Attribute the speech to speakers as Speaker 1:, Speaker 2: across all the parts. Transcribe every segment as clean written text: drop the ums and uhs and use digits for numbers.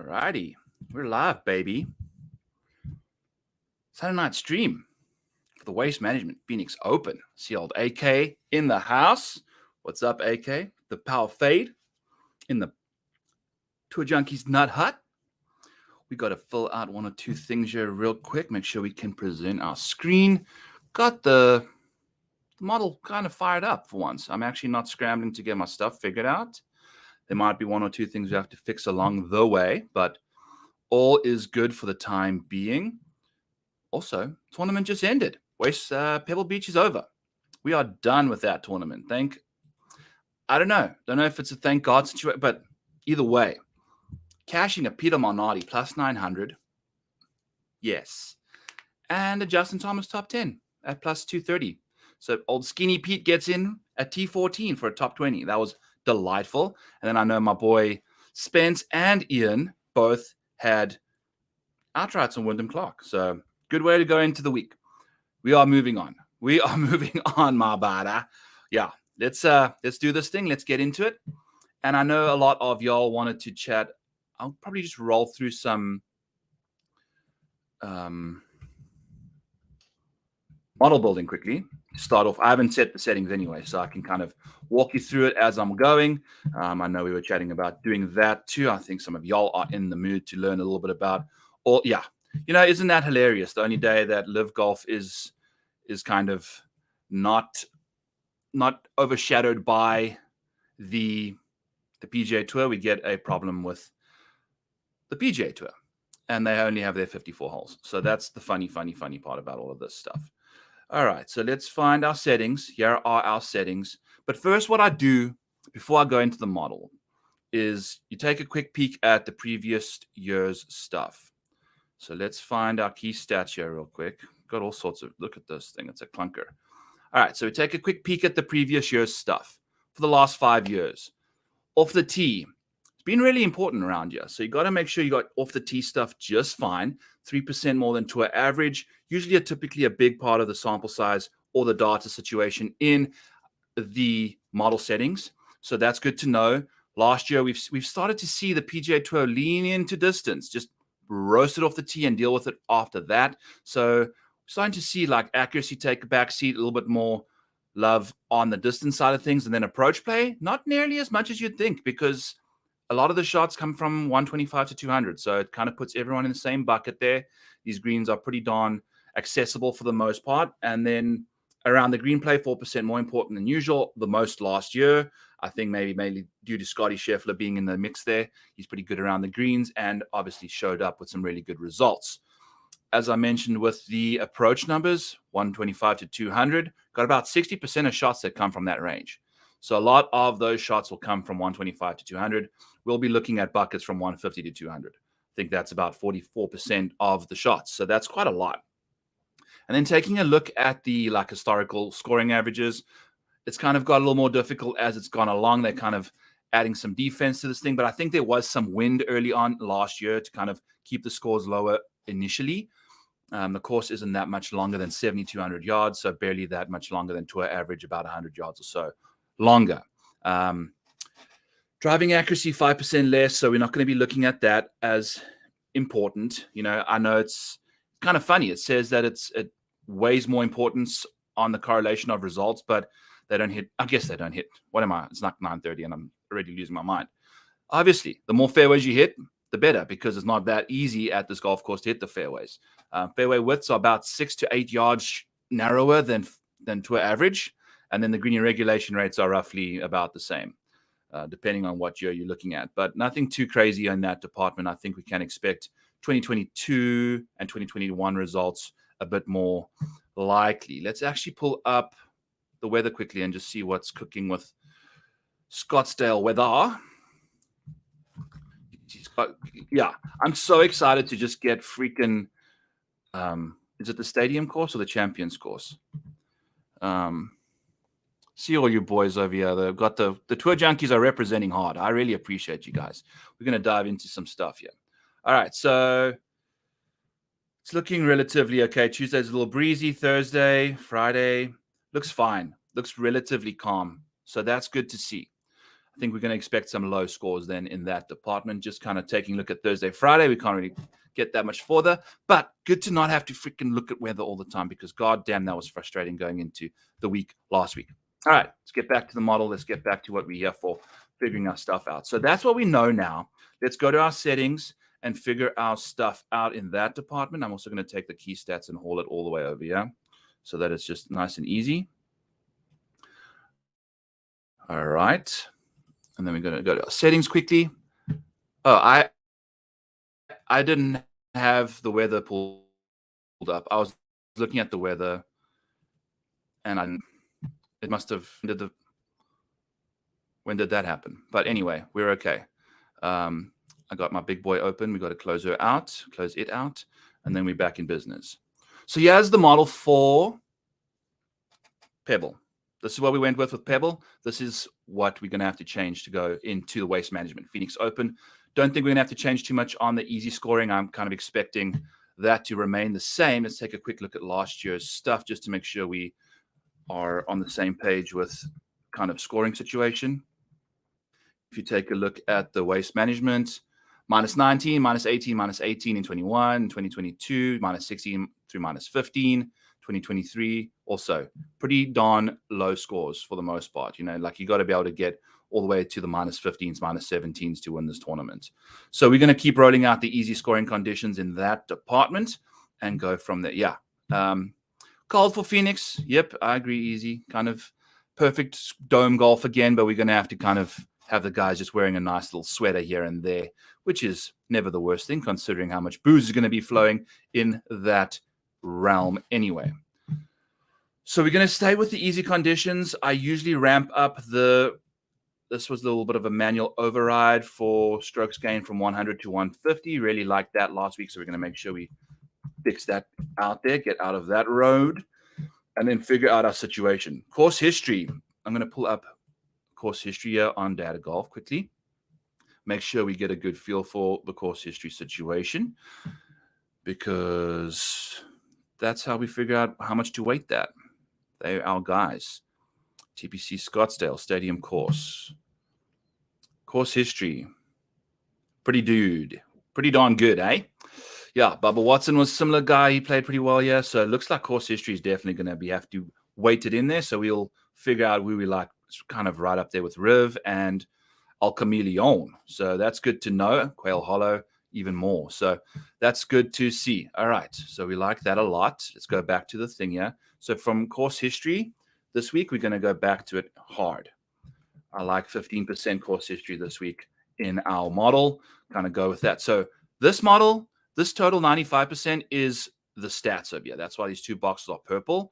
Speaker 1: Alrighty, we're live, baby. Saturday night stream for the Waste Management Phoenix Open. See old AK in the house. What's up, AK? The Power Fade in the Tour Junkies Nut Hut. We got to fill out one or two things here real quick. Make sure we can present our screen. Got the model kind of fired up for once. I'm actually not scrambling to get my stuff figured out. There might be one or two things we have to fix along the way, but all is good for the time being. Also, tournament just ended. Pebble Beach is over. We are done with that tournament. I don't know if it's a thank God situation, but either way, cashing a Peter Malnati plus 900, yes, and a Justin Thomas top 10 at plus 230. So old Skinny Pete gets in at T14 for a top 20. That was delightful. And then I know my boy Spence and Ian both had outrights on Wyndham Clark. So good way to go into the week. We are moving on. My brother. Yeah, let's do this thing. Let's get into it. And I know a lot of y'all wanted to chat. I'll probably just roll through some model building quickly to start off. I haven't set the settings anyway, so I can kind of walk you through it as I'm going. I know we were chatting about doing that too. I think some of y'all are in the mood to learn a little bit about isn't that hilarious? The only day that Live Golf is kind of not overshadowed by the PGA Tour, we get a problem with the PGA Tour, and they only have their 54 holes. So that's the funny part about all of this stuff. All right, so let's find our settings. Here are our settings. But first, what I do before I go into the model is you take a quick peek at the previous year's stuff. So let's find our key stats here real quick. Got all sorts of, look at this thing. It's a clunker. All right, so we take a quick peek at the previous year's stuff for the last 5 years. Off the tee, it's been really important around here. So you got to make sure you got off the tee stuff just fine. 3% more than tour average. Usually typically a big part of the sample size or the data situation in the model settings. So that's good to know. Last year, we've started to see the PGA Tour lean into distance, just roast it off the tee and deal with it after that. So starting to see like accuracy take a back seat, a little bit more love on the distance side of things, and then approach play, not nearly as much as you'd think, because a lot of the shots come from 125 to 200. So it kind of puts everyone in the same bucket there. These greens are pretty darn accessible for the most part. And then around the green play, 4% more important than usual, the most last year. I think maybe mainly due to Scottie Scheffler being in the mix there. He's pretty good around the greens and obviously showed up with some really good results. As I mentioned with the approach numbers, 125 to 200, got about 60% of shots that come from that range. So a lot of those shots will come from 125 to 200. We'll be looking at buckets from 150 to 200. I think that's about 44% of the shots. So that's quite a lot. And then taking a look at the historical scoring averages, it's kind of got a little more difficult as it's gone along. They're kind of adding some defense to this thing. But I think there was some wind early on last year to kind of keep the scores lower initially. The course isn't that much longer than 7,200 yards, so barely that much longer than tour average, about 100 yards or so longer. Driving accuracy, 5% less, so we're not going to be looking at that as important. I know it's kind of funny. It says that it weighs more importance on the correlation of results, but they don't hit. I guess they don't hit. What am I? It's not 9:30 and I'm already losing my mind. Obviously, the more fairways you hit, the better, because it's not that easy at this golf course to hit the fairways. Fairway widths are about 6 to 8 yards narrower than tour average. And then the green regulation rates are roughly about the same, depending on what year you're looking at. But nothing too crazy in that department. I think we can expect 2022 and 2021 results a bit more likely. Let's actually pull up the weather quickly and just see what's cooking with Scottsdale weather. Yeah, I'm so excited to just get freaking is it the stadium course or the champions course? See all you boys over here. They've got the tour junkies are representing hard. I really appreciate you guys. We're going to dive into some stuff here. All right, so it's looking relatively okay. Tuesday's a little breezy. Thursday, Friday looks fine. Looks relatively calm. So that's good to see. I think we're going to expect some low scores then in that department. Just kind of taking a look at Thursday, Friday. We can't really get that much further, but good to not have to freaking look at weather all the time, because goddamn, that was frustrating going into the week last week. All right, let's get back to the model. Let's get back to what we're here for, figuring our stuff out. So that's what we know now. Let's go to our settings and figure our stuff out in that department. I'm also going to take the key stats and haul it all the way over here so that it's just nice and easy. All right. And then we're going to go to our settings quickly. Oh, I didn't have the weather pulled up. I was looking at the weather, and it must have when did that happen? But anyway, we're okay. I got my big boy open. We got to close it out, and then we're back in business. So here's the model for Pebble. This is what we went with Pebble. This is what we're going to have to change to go into the waste management. Phoenix Open. Don't think we're going to have to change too much on the easy scoring. I'm kind of expecting that to remain the same. Let's take a quick look at last year's stuff just to make sure we are on the same page with kind of scoring situation. If you take a look at the waste management, -19, -18, -18 in 21, 2022, -16 through -15, 2023, also pretty darn low scores for the most part. You know, like you got to be able to get all the way to the -15s, -17s to win this tournament. So we're going to keep rolling out the easy scoring conditions in that department and go from there. Yeah. Cold for Phoenix. Yep, I agree. Easy. Kind of perfect dome golf again, but we're going to have to kind of have the guys just wearing a nice little sweater here and there, which is never the worst thing considering how much booze is going to be flowing in that realm anyway. So we're going to stay with the easy conditions. I usually ramp up this was a little bit of a manual override for strokes gained from 100 to 150. Really liked that last week, so we're going to make sure we fix that out there, get out of that road, and then figure out our situation. Course history. I'm going to pull up course history here on Data Golf quickly. Make sure we get a good feel for the course history situation, because that's how we figure out how much to weight that. They're our guys. TPC Scottsdale Stadium course. Course history. Pretty darn good, eh? Yeah, Bubba Watson was a similar guy. He played pretty well here. So it looks like course history is definitely going to have to weight it in there. So we'll figure out who we like. It's kind of right up there with Riv and El Camaleon. So that's good to know. Quail Hollow, even more. So that's good to see. All right. So we like that a lot. Let's go back to the thing here. So from course history, this week, we're going to go back to it hard. I like 15% course history this week in our model. Kind of go with that. So this model, this total 95% is the stats over here. That's why these two boxes are purple.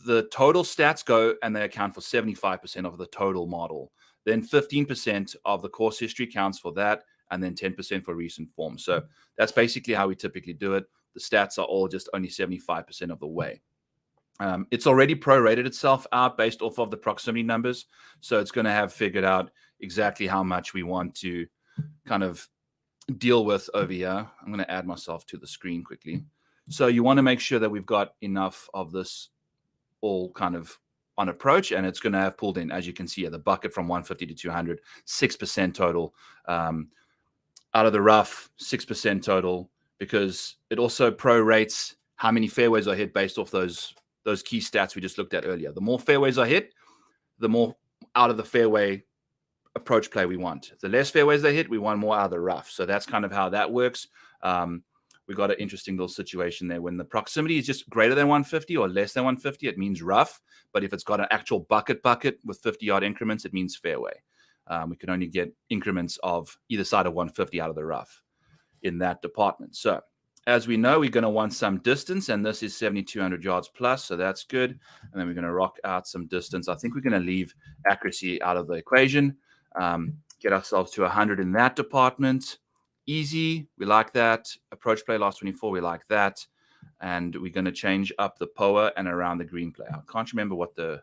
Speaker 1: The total stats go and they account for 75% of the total model. Then 15% of the course history counts for that, and then 10% for recent form. So that's basically how we typically do it. The stats are all just only 75% of the way. It's already prorated itself out based off of the proximity numbers. So it's going to have figured out exactly how much we want to kind of deal with over here. I'm going to add myself to the screen quickly. So you want to make sure that we've got enough of this all kind of on approach, and it's going to have pulled in, as you can see, the bucket from 150 to 200, 6% total. Out of the rough, 6% total, because it also prorates how many fairways are hit based off those key stats we just looked at earlier. The more fairways are hit, the more out of the fairway approach play we want. The less fairways they hit, we want more out of the rough. So that's kind of how that works. We got an interesting little situation there. When the proximity is just greater than 150 or less than 150, it means rough. But if it's got an actual bucket with 50-yard increments, it means fairway. We can only get increments of either side of 150 out of the rough in that department. So as we know, we're going to want some distance, and this is 7,200 yards plus, so that's good. And then we're going to rock out some distance. I think we're going to leave accuracy out of the equation, get ourselves to 100 in that department. Easy, we like that. Approach play last 24, we like that. And we're going to change up the POA and around the green play. I can't remember what the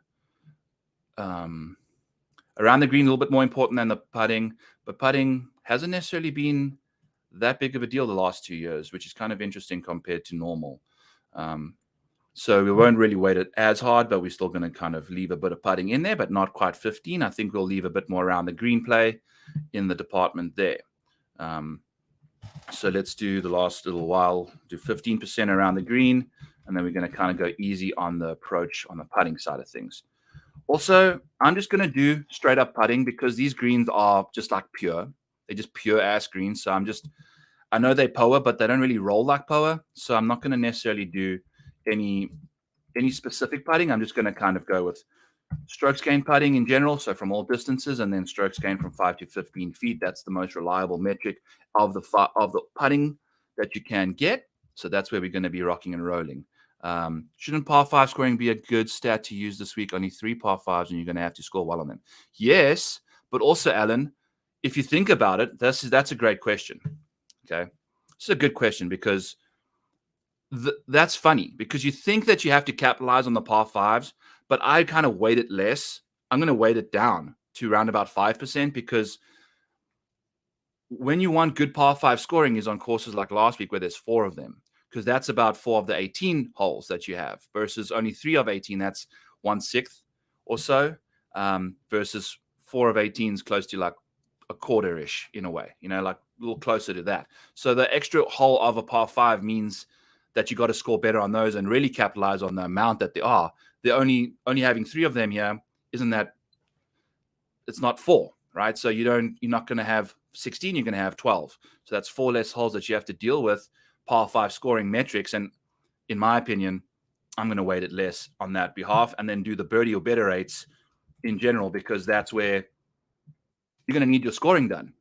Speaker 1: around the green a little bit more important than the putting, but putting hasn't necessarily been that big of a deal the last 2 years, which is kind of interesting compared to normal. So we won't really weight it as hard, but we're still going to kind of leave a bit of putting in there, but not quite 15. I think we'll leave a bit more around the green play in the department there. So let's do the last little while, do 15% around the green, and then we're going to kind of go easy on the approach on the putting side of things. Also, I'm just going to do straight up putting because these greens are just like pure. They're just pure ass greens. So I know they power, but they don't really roll like power. So I'm not going to necessarily do any specific putting. I'm just going to kind of go with strokes gained putting in general, so from all distances, and then strokes gained from 5 to 15 feet. That's the most reliable metric of the putting that you can get. So that's where we're going to be rocking and rolling. Shouldn't par 5 scoring be a good stat to use this week? Only 3 par 5s, and you're going to have to score well on them. Yes, but also, Alan, if you think about it, that's a great question. Okay, it's a good question because that's funny because you think that you have to capitalize on the par 5s, but I kind of weight it less. I'm going to weight it down to around about 5% because when you want good par 5 scoring is on courses like last week where there's 4 of them, because that's about 4 of the 18 holes that you have versus only 3 of 18. That's 1/6 or so, versus 4 of 18 is close to like a quarter-ish in a way, like a little closer to that. So the extra hole of a par 5 means that you got to score better on those and really capitalize on the amount that they are. They're only having 3 of them here. Isn't that? It's not 4, right? So you're not going to have 16. You're going to have 12. So that's 4 less holes that you have to deal with par 5 scoring metrics. And in my opinion, I'm going to weight it less on that behalf and then do the birdie or better rates in general, because that's where you're going to need your scoring done.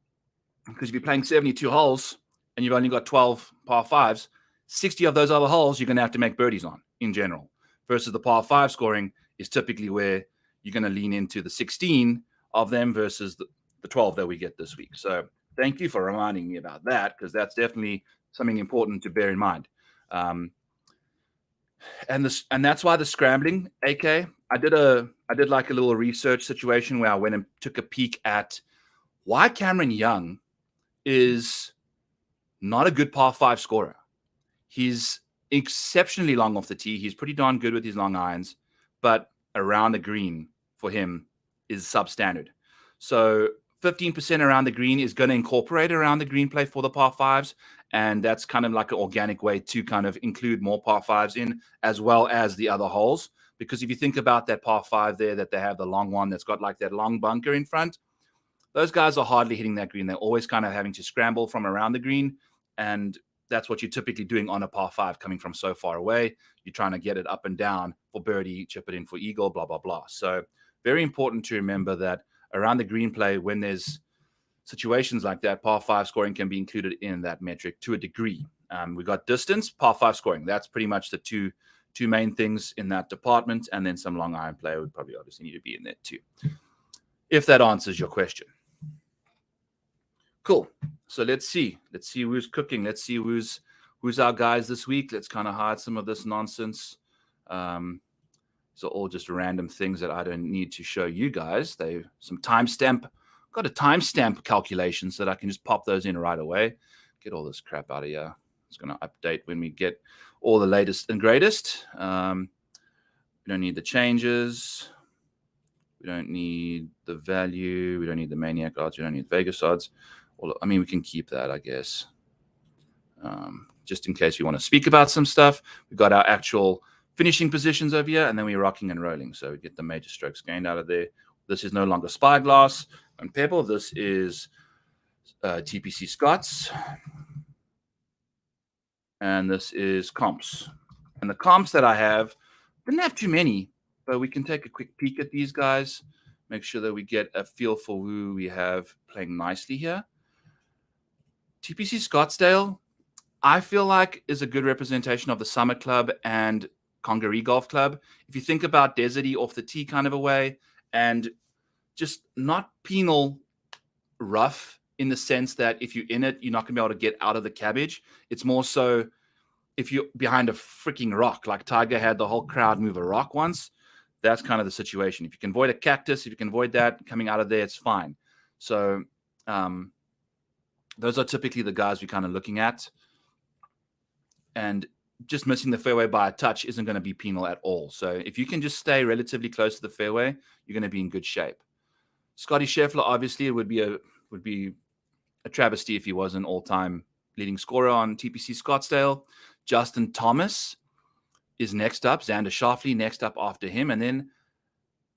Speaker 1: Because if you're playing 72 holes and you've only got 12 par 5s, 60 of those other holes you're going to have to make birdies on in general, versus the par 5 scoring is typically where you're going to lean into the 16 of them versus the 12 that we get this week. So thank you for reminding me about that, because that's definitely something important to bear in mind. And that's why the scrambling, AK, I did like a little research situation where I went and took a peek at why Cameron Young is not a good par 5 scorer. He's exceptionally long off the tee. He's pretty darn good with his long irons, but around the green for him is substandard. So 15% around the green is going to incorporate around the green play for the par 5s. And that's kind of like an organic way to kind of include more par 5s in, as well as the other holes. Because if you think about that par 5 there, that they have the long one that's got like that long bunker in front, those guys are hardly hitting that green. They're always kind of having to scramble from around the green. And that's what you're typically doing on a par 5 coming from so far away. You're trying to get it up and down for birdie, chip it in for eagle, blah, blah, blah. So very important to remember that around the green play, when there's situations like that, par 5 scoring can be included in that metric to a degree. We got distance, par 5 scoring. That's pretty much the two main things in that department. And then some long iron play would probably obviously need to be in there too, if that answers your question. Cool. So let's see who's cooking. Let's see who's our guys this week. Let's kind of hide some of this nonsense. So all just random things that I don't need to show you guys. They some timestamp. Got a timestamp calculation so that I can just pop those in right away. Get all this crap out of here. It's going to update when we get all the latest and greatest. We don't need the changes. We don't need the value. We don't need the Maniac odds. We don't need Vegas odds. Well, I mean, we can keep that, I guess. Just in case we want to speak about some stuff. We've got our actual finishing positions over here, and then we're rocking and rolling. So we get the major strokes gained out of there. This is no longer Spyglass and Pebble. This is TPC Scots. And this is comps. And the comps that I have, didn't have too many, but we can take a quick peek at these guys. Make sure that we get a feel for who we have playing nicely here. TPC Scottsdale, I feel like, is a good representation of the Summit Club and Congaree Golf Club. If you think about deserty off the tee kind of a way, and just not penal rough in the sense that if you're in it, you're not going to be able to get out of the cabbage. It's more so if you're behind a freaking rock, like Tiger had the whole crowd move a rock once, that's kind of the situation. If you can avoid a cactus, if you can avoid that coming out of there, it's fine. So those are typically the guys we're kind of looking at. And just missing the fairway by a touch isn't going to be penal at all. So if you can just stay relatively close to the fairway, you're going to be in good shape. Scottie Scheffler, obviously, it would be a travesty if he was an all-time leading scorer on TPC Scottsdale. Justin Thomas is next up. Xander Schauffele next up after him. And then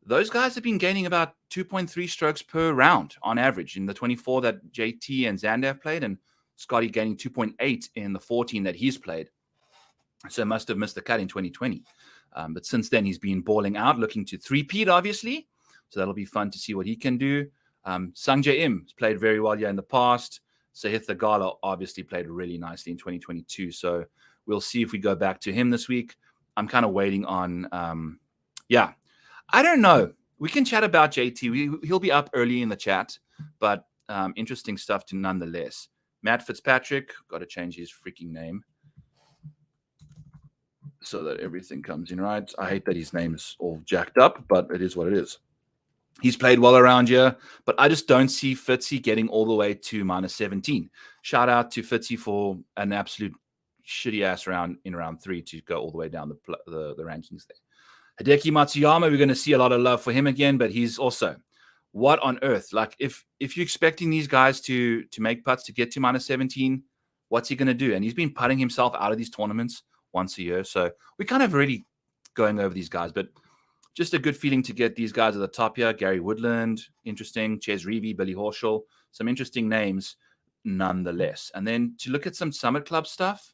Speaker 1: those guys have been gaining about 2.3 strokes per round on average in the 24 that JT and Xander have played, and Scottie gaining 2.8 in the 14 that he's played. So must have missed the cut in 2020. But since then, he's been balling out, looking to three-peat, obviously. So that'll be fun to see what he can do. Sungjae Im has played very well here in the past. Sahith Theegala obviously played really nicely in 2022. So we'll see if we go back to him this week. I'm kind of waiting on, I don't know. We can chat about JT. He'll be up early in the chat, but interesting stuff to nonetheless. Matt Fitzpatrick, got to change his freaking name so that everything comes in right. I hate that his name's all jacked up, but it is what it is. He's played well around here, but I just don't see Fitzy getting all the way to minus 17. Shout out to Fitzy for an absolute shitty-ass round in round 3 to go all the way down the rankings there. Hideki Matsuyama, we're going to see a lot of love for him again, but he's also, what on earth? Like, if you're expecting these guys to make putts to get to minus 17, what's he going to do? And he's been putting himself out of these tournaments once a year. So we're kind of really going over these guys, but just a good feeling to get these guys at the top here. Gary Woodland, interesting. Ches Reavie, Billy Horschel, some interesting names nonetheless. And then to look at some Summit Club stuff,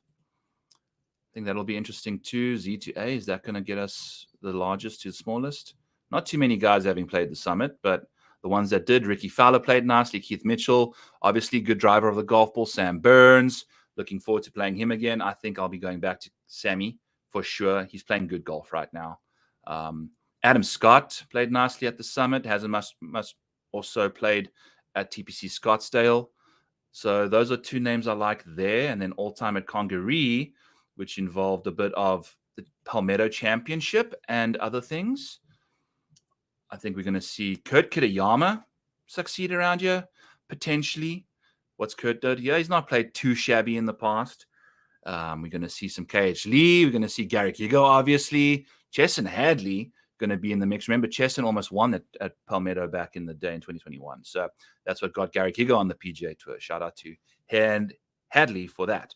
Speaker 1: I think that'll be interesting too. Z to A, is that going to get us the largest to the smallest? Not too many guys having played the Summit, but the ones that did, Rickie Fowler played nicely. Keith Mitchell, obviously good driver of the golf ball. Sam Burns, looking forward to playing him again. I think I'll be going back to Sammy for sure. He's playing good golf right now. Adam Scott played nicely at the Summit. Must also played at TPC Scottsdale. So those are two names I like there. And then all-time at Congaree, which involved a bit of the Palmetto Championship and other things. I think we're going to see Kurt Kitayama succeed around here, potentially. What's Kurt did? Yeah, he's not played too shabby in the past. We're going to see some KH Lee. We're going to see Garrick Higo, obviously. Chesson Hadley going to be in the mix. Remember, Chesson almost won at Palmetto back in the day in 2021. So that's what got Garrick Higo on the PGA Tour. Shout out to Hadley for that.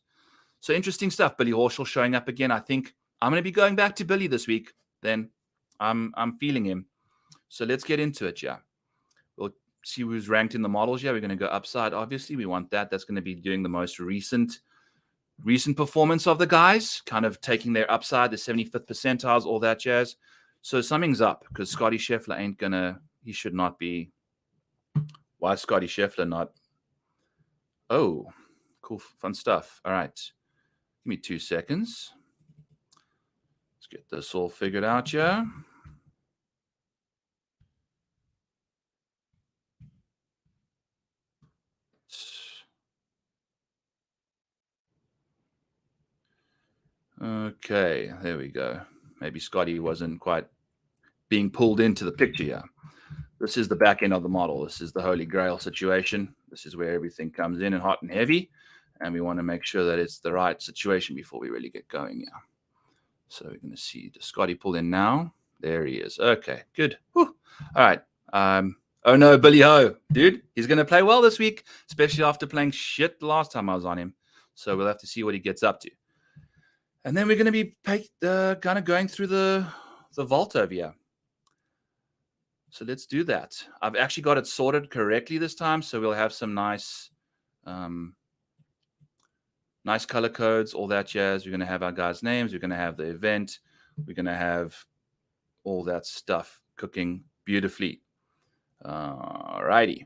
Speaker 1: So interesting stuff. Billy Horschel showing up again. I think I'm going to be going back to Billy this week. Then I'm feeling him. So let's get into it, yeah. We'll see who's ranked in the models. Yeah, we're going to go upside. Obviously, we want that. That's going to be doing the most recent performance of the guys, kind of taking their upside, the 75th percentiles, all that jazz. So something's up because Scottie Scheffler he should not be. Why is Scottie Scheffler not? Oh, cool, fun stuff. All right. Give me 2 seconds. Let's get this all figured out, yeah. Okay, there we go. Maybe Scottie wasn't quite being pulled into the picture here. This is the back end of the model. This is the Holy Grail situation. This is where everything comes in and hot and heavy. And we want to make sure that it's the right situation before we really get going. Yeah. So we're going to see, does Scottie pull in now? There he is. Okay, good. Whew. All right. Oh no, Billy Ho, dude, he's going to play well this week, especially after playing shit the last time I was on him. So we'll have to see what he gets up to. And then we're going to be kind of going through the vault over here. So let's do that. I've actually got it sorted correctly this time. So we'll have some nice color codes, all that jazz. We're going to have our guys' names. We're going to have the event. We're going to have all that stuff cooking beautifully. All righty.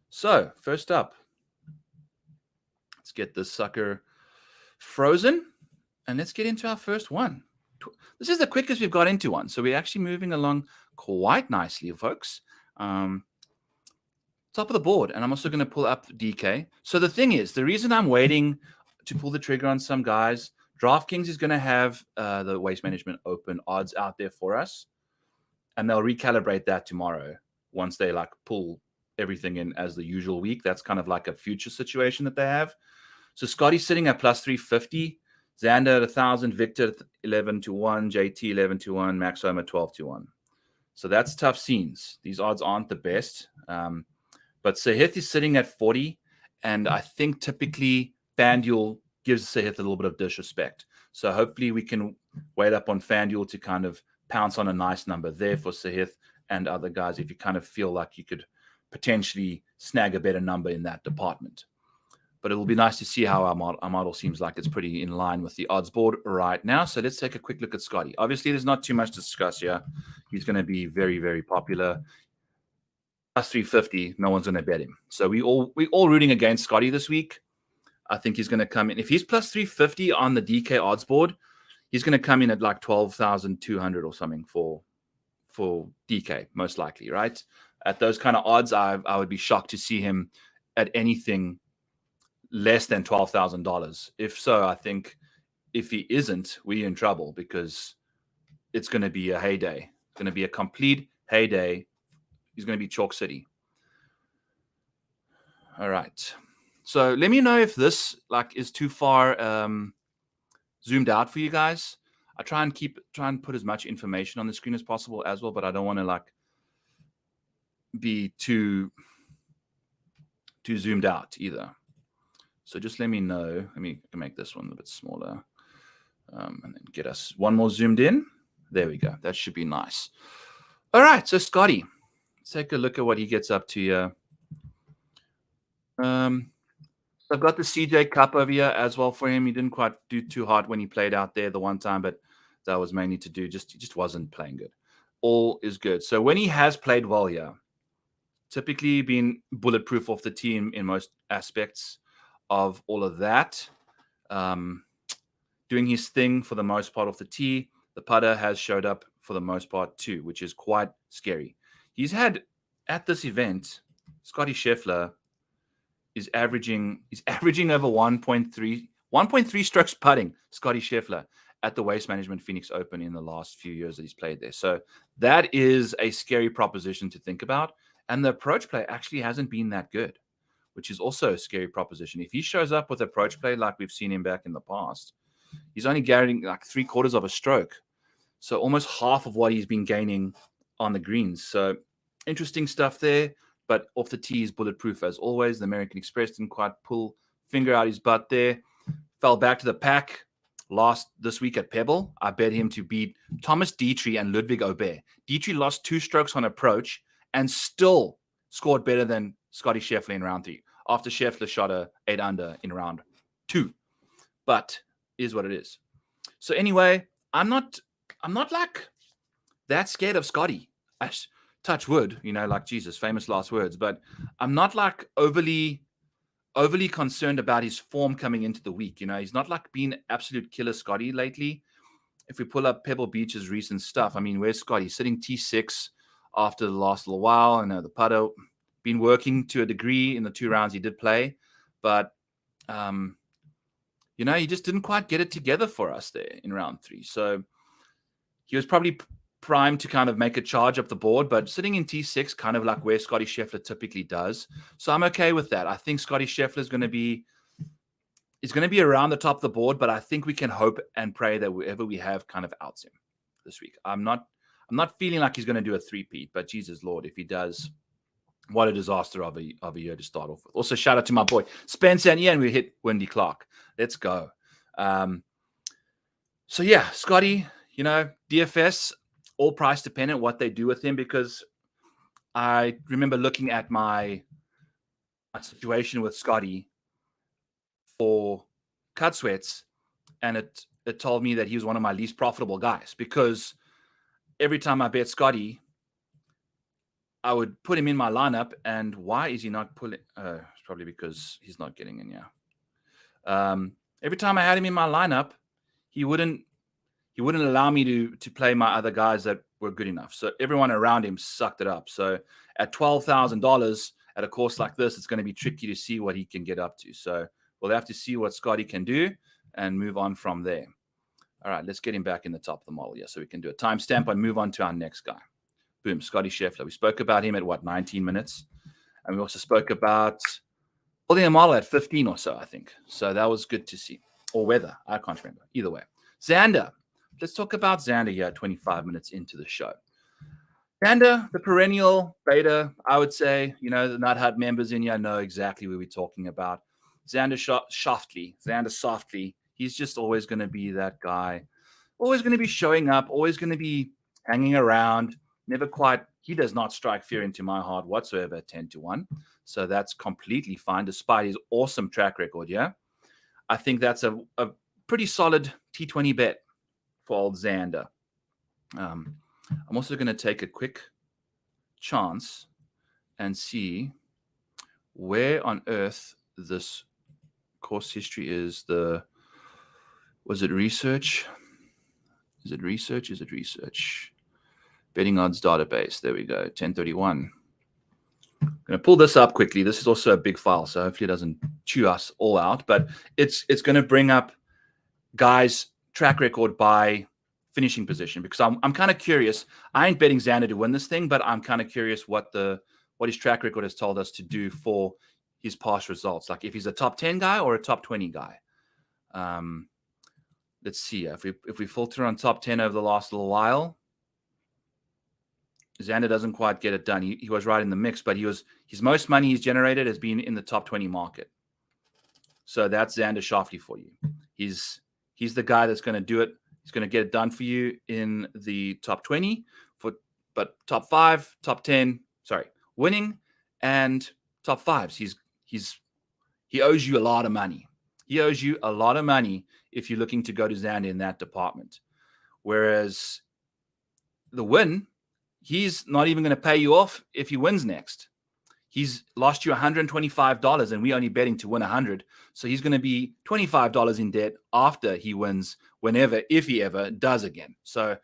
Speaker 1: So first up, let's get this sucker frozen. And let's get into our first one. This is the quickest we've got into one. So we're actually moving along quite nicely, folks. Top of the board. And I'm also going to pull up DK. So the thing is, the reason I'm waiting to pull the trigger on some guys, DraftKings is going to have the Waste Management Open odds out there for us. And they'll recalibrate that tomorrow once they pull everything in as the usual week. That's kind of like a future situation that they have. So Scottie's sitting at plus 350. Xander at 1,000, Viktor 11-1, JT 11-1, Max Homa 12-1. So that's tough scenes. These odds aren't the best. But Sahith is sitting at 40, and I think typically FanDuel gives Sahith a little bit of disrespect. So hopefully we can wait up on FanDuel to kind of pounce on a nice number there for Sahith and other guys if you kind of feel like you could potentially snag a better number in that department. But it'll be nice to see how our model seems like it's pretty in line with the odds board right now. So let's take a quick look at Scottie. Obviously, there's not too much to discuss here. He's going to be very, very popular. Plus 350, no one's going to bet him. So we all rooting against Scottie this week. I think he's going to come in. If he's plus 350 on the DK odds board, he's going to come in at like 12,200 or something for DK, most likely, right? At those kind of odds, I would be shocked to see him at anything less than $12,000. If so, I think if he isn't, we're in trouble because it's going to be a heyday. It's going to be a complete heyday. He's going to be Chalk City. All right. So let me know if this is too far zoomed out for you guys. I try and put as much information on the screen as possible as well, but I don't want to be too zoomed out either. So just let me know. Let me make this one a bit smaller and then get us one more zoomed in. There we go. That should be nice. All right. So Scottie, let's take a look at what he gets up to here. So I've got the CJ Cup over here as well for him. He didn't quite do too hard when he played out there the one time, but that was mainly to do he just wasn't playing good. All is good. So when he has played well here, typically been bulletproof off the tee in most aspects of all of that. Doing his thing for the most part off the tee. The putter has showed up for the most part too, which is quite scary. He's had at this event, Scottie Scheffler is averaging over 1.3 strokes putting, Scottie Scheffler, at the Waste Management Phoenix Open in the last few years that he's played there. So that is a scary proposition to think about. And the approach play actually hasn't been that good, which is also a scary proposition. If he shows up with approach play like we've seen him back in the past, he's only gaining like 3/4 of a stroke. So almost half of what he's been gaining on the greens. So interesting stuff there. But off the tee is bulletproof as always. The American Express didn't quite pull finger out his butt there. Fell back to the pack this week at Pebble. I bet him to beat Thomas Dietrich and Ludwig Aubert. Dietrich lost 2 strokes on approach and still scored better than Scottie Scheffler in round 3 after Scheffler shot a 8 under in round 2. But is what it is. So anyway, I'm not like that scared of Scottie. Touch wood, Jesus, famous last words. But I'm not like overly concerned about his form coming into the week. He's not like been absolute killer Scottie lately. If we pull up Pebble Beach's recent stuff, I mean, where's Scottie? Sitting T6 after the last little while. The putter been working to a degree in the 2 rounds he did play. But, he just didn't quite get it together for us there in round 3. So he was probably primed to kind of make a charge up the board, but sitting in T6, kind of like where Scottie Scheffler typically does. So I'm okay with that. I think Scottie Scheffler is going to be around the top of the board, but I think we can hope and pray that whoever we have kind of outs him this week. I'm not feeling like he's going to do a 3-peat, but Jesus Lord, if he does, what a disaster of a year to start off with. Also, shout out to my boy Spencer and Ian. We hit Wyndham Clark. Let's go. So yeah, Scottie, DFS, all price dependent what they do with him, because I remember looking at my situation with Scottie for cut sweats, and it told me that he was one of my least profitable guys, because every time I bet Scottie, I would put him in my lineup, and why is he not pulling? It's probably because he's not getting in. Yeah. Every time I had him in my lineup, he wouldn't allow me to play my other guys that were good enough. So everyone around him sucked it up. So at $12,000 at a course like this, it's going to be tricky to see what he can get up to. So we'll have to see what Scottie can do and move on from there. All right, let's get him back in the top of the model. Yeah, so we can do a timestamp and move on to our next guy. Boom, Scottie Scheffler. We spoke about him at 19 minutes. And we also spoke about holding a model at 15 or so, I think. So that was good to see. or weather. I can't remember. Either way. Xander. Let's talk about Xander here 25 minutes into the show. Xander, the perennial beta, I would say, the Nut Hut members in here know exactly what we're talking about. Xander softly. He's just always going to be that guy. Always going to be showing up. Always going to be hanging around. Never quite. He does not strike fear into my heart whatsoever at 10-1. So that's completely fine, despite his awesome track record, yeah? I think that's a pretty solid T20 bet for old Xander. I'm also going to take a quick chance and see where on earth this course history is. Was it research? Is it research? Betting odds database. There we go. 1031. I'm going to pull this up quickly. This is also a big file, so hopefully it doesn't chew us all out. But it's going to bring up guys' track record by finishing position, because I'm kind of curious. I ain't betting Xander to win this thing, but I'm kind of curious what his track record has told us to do for his past results. Like if he's a top 10 guy or a top 20 guy. Let's see. If we filter on top 10 over the last little while, Xander doesn't quite get it done. He was right in the mix, but his most money he's generated has been in the top 20 market. So that's Xander Schauffele for you. He's the guy that's going to do it. He's going to get it done for you in the top 20, but top 5, top 10, winning and top 5s. He owes you a lot of money. He owes you a lot of money if you're looking to go to Xander in that department. Whereas the win, he's not even going to pay you off if he wins next. He's lost you $125, and we're only betting to win 100. So he's going to be $25 in debt after he wins, if he ever does again. So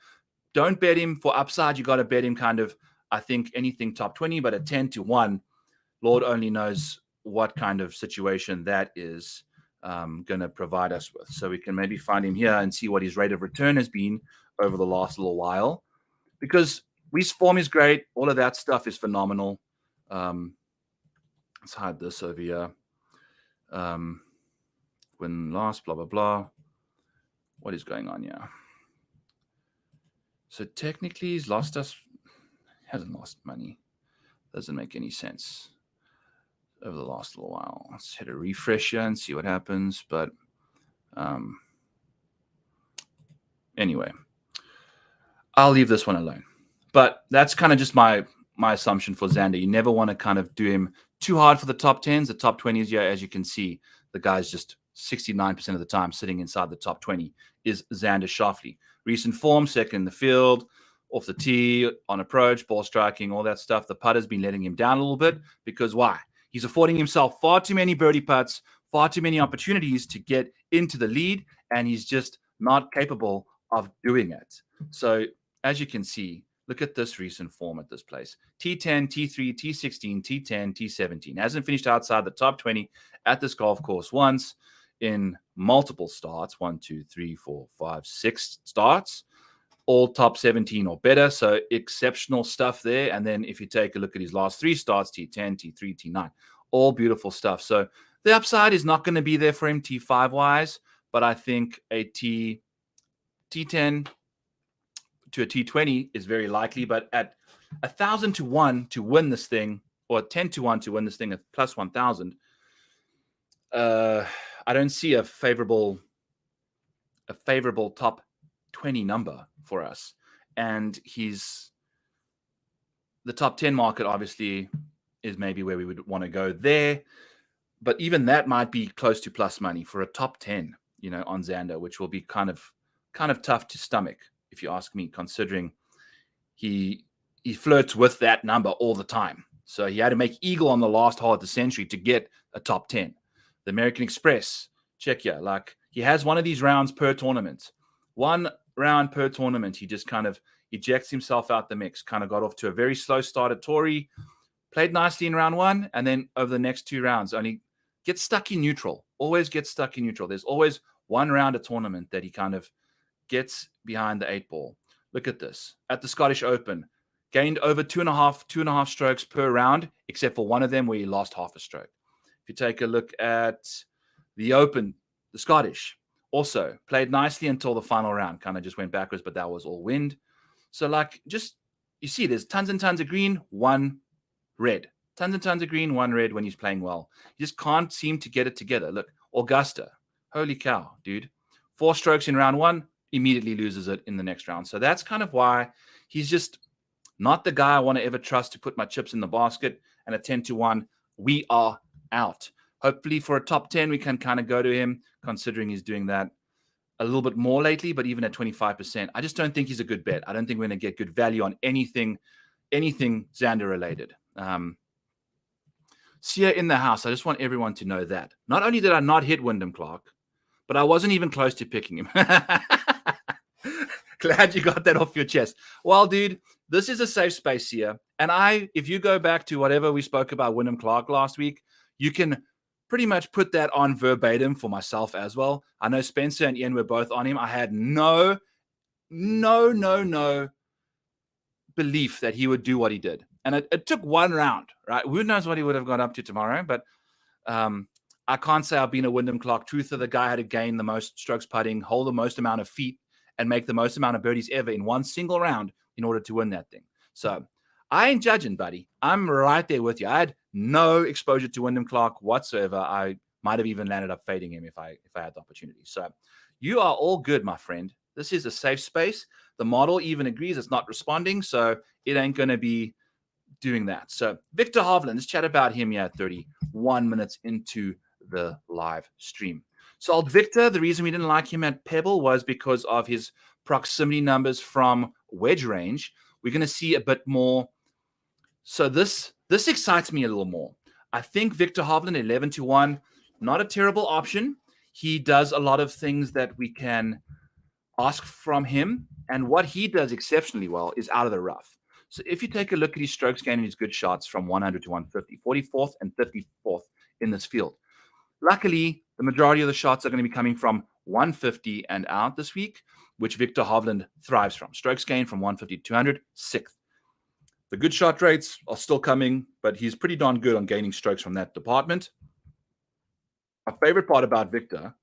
Speaker 1: don't bet him for upside. You got to bet him kind of, I think, anything top 20, but at 10-1, Lord only knows what kind of situation that is going to provide us with. So we can maybe find him here and see what his rate of return has been over the last little while, because his form is great. All of that stuff is phenomenal. Let's hide this over here. Win last, blah, blah, blah. What is going on here? So technically he's lost us. Hasn't lost money. Doesn't make any sense over the last little while. Let's hit a refresh here and see what happens. But anyway, I'll leave this one alone. But that's kind of just my assumption for Xander. You never want to kind of do him too hard for the top 10s. The top 20s, yeah, as you can see, the guy's just 69% of the time sitting inside the top 20 is Xander Schauffele. Recent form, second in the field, off the tee, on approach, ball striking, all that stuff. The putter's been letting him down a little bit because why? He's affording himself far too many birdie putts, far too many opportunities to get into the lead, and he's just not capable of doing it. So as you can see, look at this recent form at this place. T10, T3, T16, T10, T17. Hasn't finished outside the top 20 at this golf course once in multiple starts. 1, 2, 3, 4, 5, 6 starts. All top 17 or better. So exceptional stuff there. And then if you take a look at his last 3 starts, T10, T3, T9. All beautiful stuff. So the upside is not going to be there for him T5-wise. But I think a T10 to a T20 is very likely, but at 1,000-1 to win this thing, or 10-1 to win this thing at plus 1,000, I don't see a favorable top 20 number for us. And the top 10 market obviously is maybe where we would want to go there, but even that might be close to plus money for a top 10, on Xander, which will be kind of tough to stomach, if you ask me, considering he flirts with that number all the time. So he had to make eagle on the last hole at the Century to get a top 10. The American Express, check here, like he has one of these rounds per tournament. 1 round per tournament, he just kind of ejects himself out the mix, kind of got off to a very slow start at Torrey, played nicely in round 1, and then over the next 2 rounds, only gets stuck in neutral, always gets stuck in neutral. There's always 1 round a tournament that he kind of gets behind the 8 ball. Look at this. At the Scottish Open, gained over 2.5 strokes per round, except for one of them where he lost half a stroke. If you take a look at the Open, the Scottish, also played nicely until the final round. Kind of just went backwards, but that was all wind. So, like, just, you see, there's tons and tons of green, one red. Tons and tons of green, one red when he's playing well. He just can't seem to get it together. Look, Augusta. Holy cow, dude. 4 strokes in round 1, immediately loses it in the next round. So that's kind of why he's just not the guy I want to ever trust to put my chips in the basket. And at 10-1, we are out. Hopefully for a top 10, we can kind of go to him, considering he's doing that a little bit more lately, but even at 25%, I just don't think he's a good bet. I don't think we're going to get good value on anything Xander related. Sia in the house. I just want everyone to know that. Not only did I not hit Wyndham Clark, but I wasn't even close to picking him. Glad you got that off your chest. Well, dude, this is a safe space here. And if you go back to whatever we spoke about Wyndham Clark last week, you can pretty much put that on verbatim for myself as well. I know Spencer and Ian were both on him. I had no belief that he would do what he did. And it took one round, right? Who knows what he would have gone up to tomorrow, but I can't say I've been a Wyndham Clark truther. The guy had to gain the most strokes putting, hold the most amount of feet, and make the most amount of birdies ever in one single round in order to win that thing. So I ain't judging, buddy. I'm right there with you. I had no exposure to Wyndham Clark whatsoever. I might have even landed up fading him if I had the opportunity. So you are all good, my friend. This is a safe space. The model even agrees it's not responding, so it ain't going to be doing that. So Viktor Hovland, let's chat about him here at 31 minutes into the live stream. So old Victor, the reason we didn't like him at Pebble was because of his proximity numbers from wedge range. We're going to see a bit more. So this excites me a little more. I think Viktor Hovland, 11-1, not a terrible option. He does a lot of things that we can ask from him. And what he does exceptionally well is out of the rough. So if you take a look at his strokes gain and his good shots from 100 to 150, 44th and 54th in this field. Luckily, the majority of the shots are going to be coming from 150 and out this week, which Viktor Hovland thrives from. Strokes gain from 150 to 200, 6th. The good shot rates are still coming, but he's pretty darn good on gaining strokes from that department. My favorite part about Viktor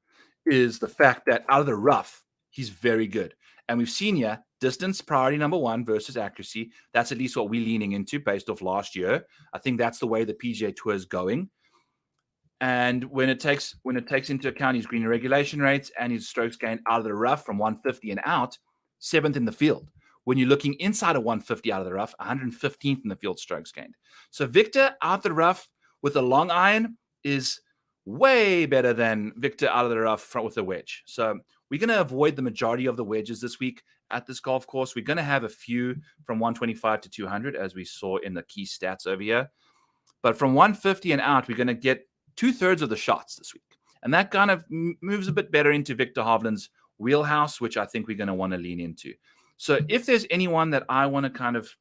Speaker 1: is the fact that out of the rough, he's very good. And we've seen here, distance, priority number 1 versus accuracy. That's at least what we're leaning into based off last year. I think that's the way the PGA Tour is going. And when it takes into account his green regulation rates and his strokes gained out of the rough from 150 and out, 7th in the field. When you're looking inside of 150 out of the rough, 115th in the field strokes gained. So Viktor out the rough with a long iron is way better than Viktor out of the rough with a wedge. So we're going to avoid the majority of the wedges this week at this golf course. We're going to have a few from 125 to 200, as we saw in the key stats over here. But from 150 and out, we're going to get 2/3 of the shots this week. And that kind of moves a bit better into Viktor Hovland's wheelhouse, which I think we're going to want to lean into. So if there's anyone that I want to kind of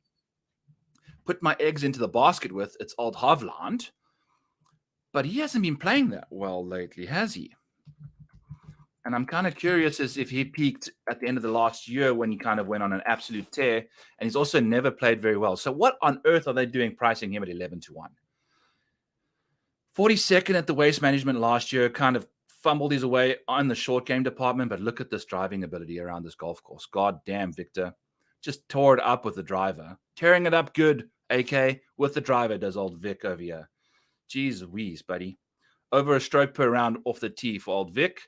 Speaker 1: put my eggs into the basket with, it's old Hovland. But he hasn't been playing that well lately, has he? And I'm kind of curious as if he peaked at the end of the last year when he kind of went on an absolute tear. And he's also never played very well. So what on earth are they doing pricing him at 11-1? 42nd at the Waste Management last year, kind of fumbled his way on the short game department. But look at this driving ability around this golf course. God damn, Viktor. Just tore it up with the driver. Tearing it up good, AK, with the driver does old Vic over here. Jeez Louise, buddy. Over a stroke per round off the tee for old Vic.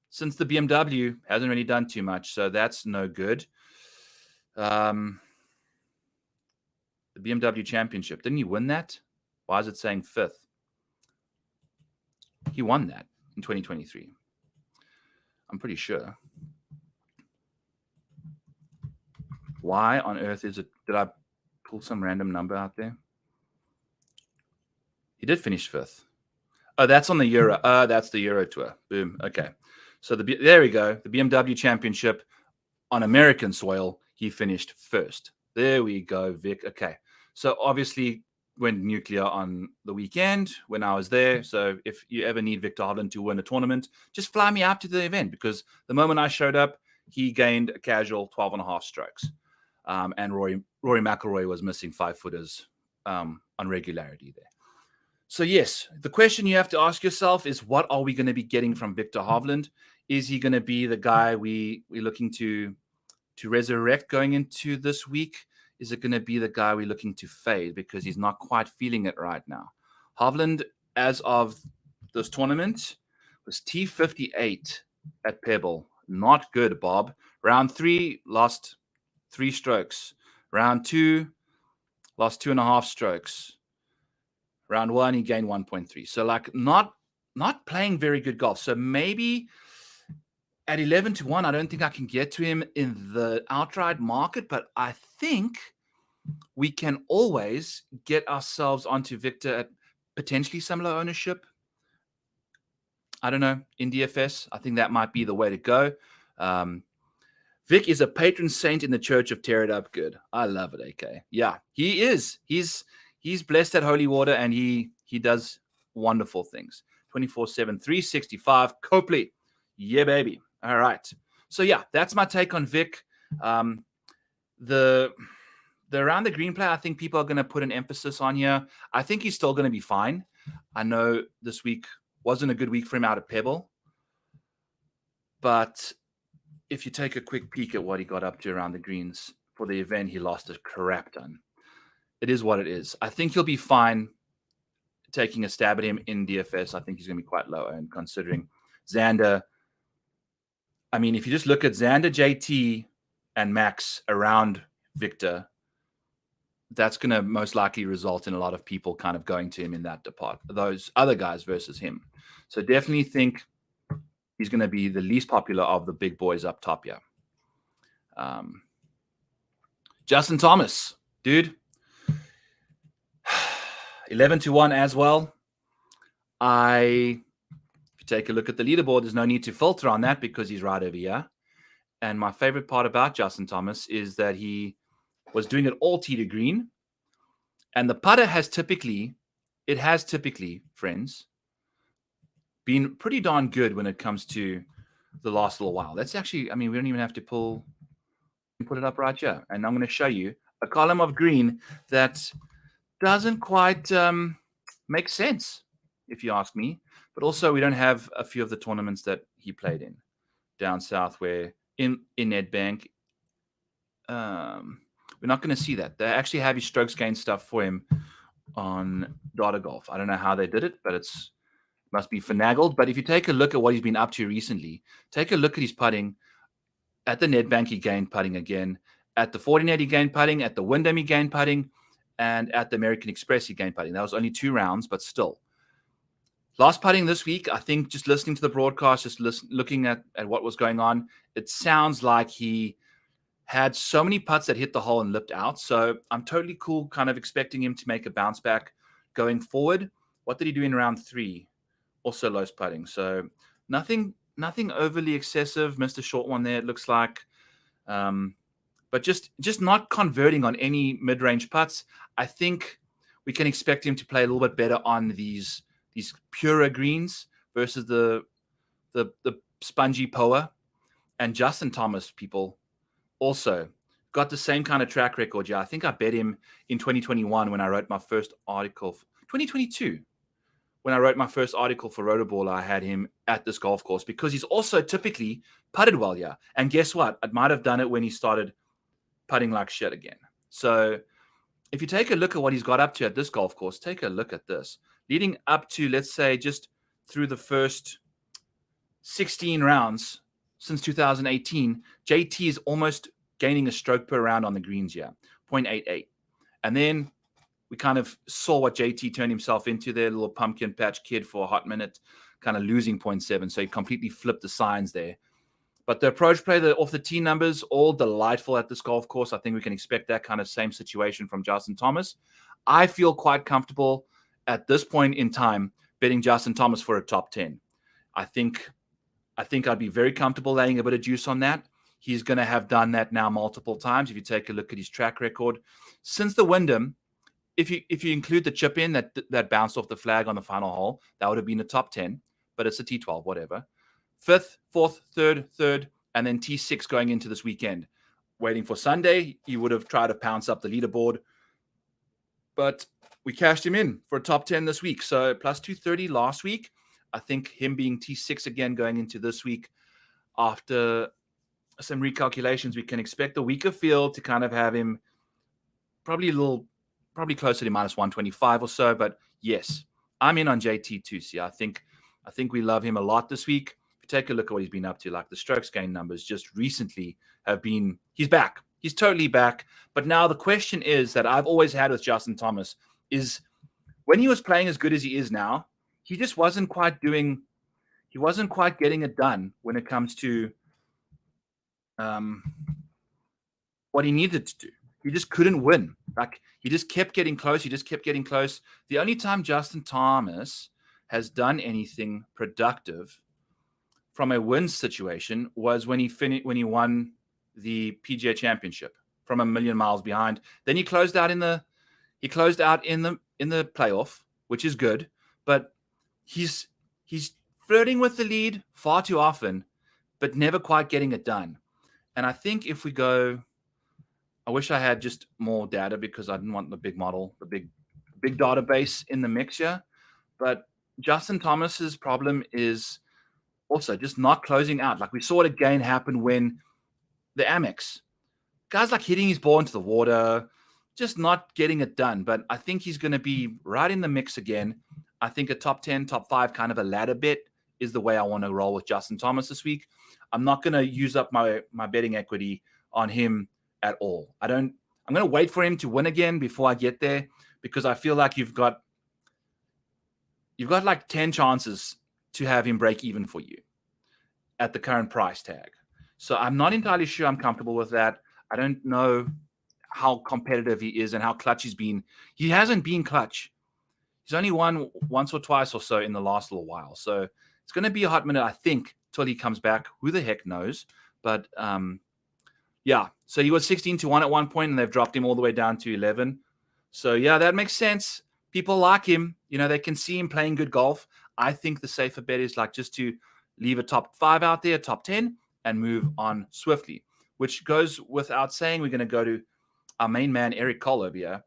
Speaker 1: Since the BMW hasn't really done too much, so that's no good. The BMW Championship, didn't he win that? Why is it saying 5th? He won that in 2023. I'm pretty sure. Why on earth is it? Did I pull some random number out there? He did finish 5th. Oh, that's on the Euro. That's the Euro Tour. Boom. Okay. So there we go. The BMW Championship on American soil, he finished 1st. There we go, Vic. Okay. So obviously went nuclear on the weekend when I was there. So if you ever need Viktor Hovland to win a tournament, just fly me out to the event, because the moment I showed up, he gained a casual 12.5 strokes. And Rory McIlroy was missing 5-footers on regularity there. So yes, the question you have to ask yourself is, what are we going to be getting from Viktor Hovland? Is he going to be the guy we're looking to resurrect going into this week? Is it going to be the guy we're looking to fade because he's not quite feeling it right now? Hovland, as of this tournament, was T58 at Pebble. Not good, Bob. Round 3, lost 3 strokes. Round 2, lost 2.5 strokes. Round 1, he gained 1.3. So not playing very good golf. So maybe at 11-1, I don't think I can get to him in the outright market, but I think we can always get ourselves onto Viktor at potentially similar ownership. I don't know, in DFS. I think that might be the way to go. Vic is a patron saint in the church of Tear It Up Good. I love it, AK. Yeah, he is. He's blessed at holy water, and he does wonderful things. 24/7, 365. Copley. Yeah, baby. All right. So, yeah, that's my take on Vic. The around the green play, I think people are going to put an emphasis on here. I think he's still going to be fine. I know this week wasn't a good week for him out of Pebble. But if you take a quick peek at what he got up to around the greens for the event, he lost a crap ton. It is what it is. I think he'll be fine taking a stab at him in DFS. I think he's going to be quite low owned considering Xander. I mean, if you just look at Xander, JT, and Max around Viktor, that's going to most likely result in a lot of people kind of going to him in that department, those other guys versus him. So definitely think he's going to be the least popular of the big boys up top here. Justin Thomas, dude. 11-1 as well. If you take a look at the leaderboard, there's no need to filter on that because he's right over here. And my favorite part about Justin Thomas is that he was doing it all tee to green. And the putter has typically, friends, been pretty darn good when it comes to the last little while. That's actually, I mean, we don't even have to put it up right here. And I'm going to show you a column of green that doesn't quite make sense, if you ask me. But also, we don't have a few of the tournaments that he played in down south, where in Nedbank, we're not going to see that. They actually have his strokes gain stuff for him on Data Golf. I don't know how they did it, but it's must be finagled. But if you take a look at what he's been up to recently, take a look at his putting. At the Nedbank, he gained putting again. At the 40net, he gained putting. At the Wyndham, he gained putting. And at the American Express, he gained putting. That was only 2 rounds, but still. Last putting this week, I think just listening to the broadcast, looking at what was going on, it sounds like he had so many putts that hit the hole and lipped out. So I'm totally cool kind of expecting him to make a bounce back going forward. What did he do in round 3? Also low putting. So nothing overly excessive. Missed a short one there, it looks like. But just not converting on any mid-range putts. I think we can expect him to play a little bit better on these purer greens versus the spongy POA. And Justin Thomas, people, also got the same kind of track record. Yeah, I think I bet him in 2021 when I wrote my first article. 2022, when I wrote my first article for Rotoballer, I had him at this golf course because he's also typically putted well here. And guess what? I might have done it when he started putting like shit again. So if you take a look at what he's got up to at this golf course, take a look at this. Leading up to, let's say, just through the first 16 rounds since 2018, JT is almost gaining a stroke per round on the greens here, 0.88. And then we kind of saw what JT turned himself into there, little pumpkin patch kid for a hot minute, kind of losing 0.7. So he completely flipped the signs there. But the approach play, off the tee numbers, all delightful at this golf course. I think we can expect that kind of same situation from Justin Thomas. I feel quite comfortable at this point in time betting Justin Thomas for a top 10. I think I'd be very comfortable laying a bit of juice on that. He's going to have done that now multiple times. If you take a look at his track record since the Wyndham, if you include the chip in that bounced off the flag on the final hole, that would have been a top 10, but it's a T12, whatever. 5th, 4th, 3rd, and then T6 going into this weekend. Waiting for Sunday, he would have tried to pounce up the leaderboard. But we cashed him in for a top 10 this week. So plus 230 last week. I think him being T6 again going into this week after some recalculations, we can expect a weaker field to kind of have him probably closer to minus 125 or so. But yes, I'm in on JT too. See, I think we love him a lot this week. If you take a look at what he's been up to, like the strokes gain numbers just recently he's back. He's totally back. But now the question is that I've always had with Justin Thomas is when he was playing as good as he is now, he just wasn't quite getting it done when it comes to what he needed to do. He just couldn't win. Like he just kept getting close. The only time Justin Thomas has done anything productive from a win situation was when he won the PGA Championship from a million miles behind. Then he closed out in the playoff, which is good, but he's flirting with the lead far too often, but never quite getting it done. And I think if we go, I wish I had just more data because I didn't want the big model, the big database in the mix here. But Justin Thomas's problem is also just not closing out. Like we saw it again happen when the Amex, guys like hitting his ball into the water, just not getting it done. But I think he's going to be right in the mix again. I think a top 10, top 5 kind of a ladder bet is the way I want to roll with Justin Thomas this week. I'm not going to use up my betting equity on him at all. I'm going to wait for him to win again before I get there because I feel like you've got like 10 chances to have him break even for you at the current price tag. So I'm not entirely sure I'm comfortable with that. I don't know how competitive he is and how clutch he's been. He hasn't been clutch. He's only won once or twice or so in the last little while. So it's going to be a hot minute, I think, till he comes back. Who the heck knows? But yeah, so he was 16-1 at one point, and they've dropped him all the way down to 11. So yeah, that makes sense. People like him. They can see him playing good golf. I think the safer bet is like just to leave a top 5 out there, top 10, and move on swiftly, which goes without saying. We're going to go to our main man, Erik Cole over here,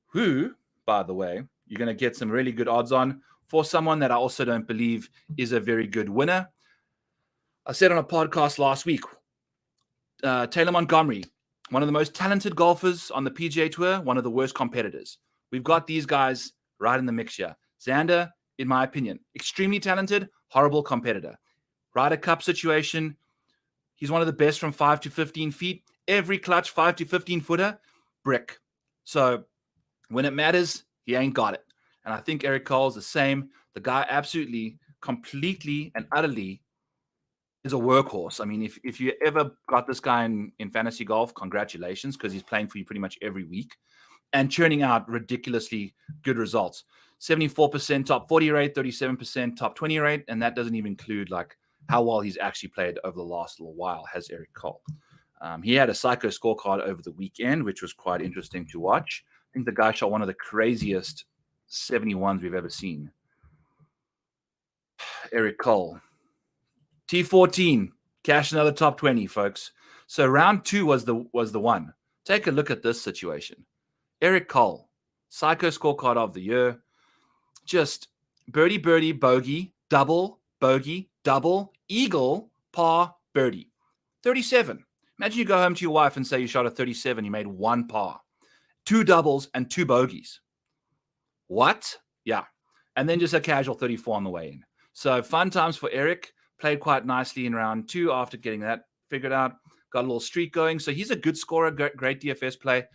Speaker 1: who, by the way, you're going to get some really good odds on for someone that I also don't believe is a very good winner. I said on a podcast last week, Taylor Montgomery, one of the most talented golfers on the PGA Tour, one of the worst competitors. We've got these guys right in the mix here. Xander, in my opinion, extremely talented, horrible competitor. Ryder Cup situation, he's one of the best from 5 to 15 feet. Every clutch 5 to 15 footer, brick. So when it matters, he ain't got it. And I think Erik Cole is the same. The guy absolutely, completely, and utterly is a workhorse. I mean, if you ever got this guy in fantasy golf, congratulations, because he's playing for you pretty much every week and churning out ridiculously good results. 74% top 40 rate, 37% top 20 rate, and that doesn't even include like how well he's actually played over the last little while, has Erik Cole. He had a psycho scorecard over the weekend, which was quite interesting to watch. I think the guy shot one of the craziest 71s we've ever seen. Erik Cole. T14, cash another top 20, folks. So round 2 was the one. Take a look at this situation. Erik Cole, psycho scorecard of the year. Just birdie, bogey, double, bogey, double, eagle, par, birdie. 37. Imagine you go home to your wife and say you shot a 37, you made 1 par, 2 doubles, and 2 bogeys. What? Yeah. And then just a casual 34 on the way in. So fun times for Erik. Played quite nicely in round 2 after getting that figured out. Got a little streak going. So he's a good scorer, great DFS play.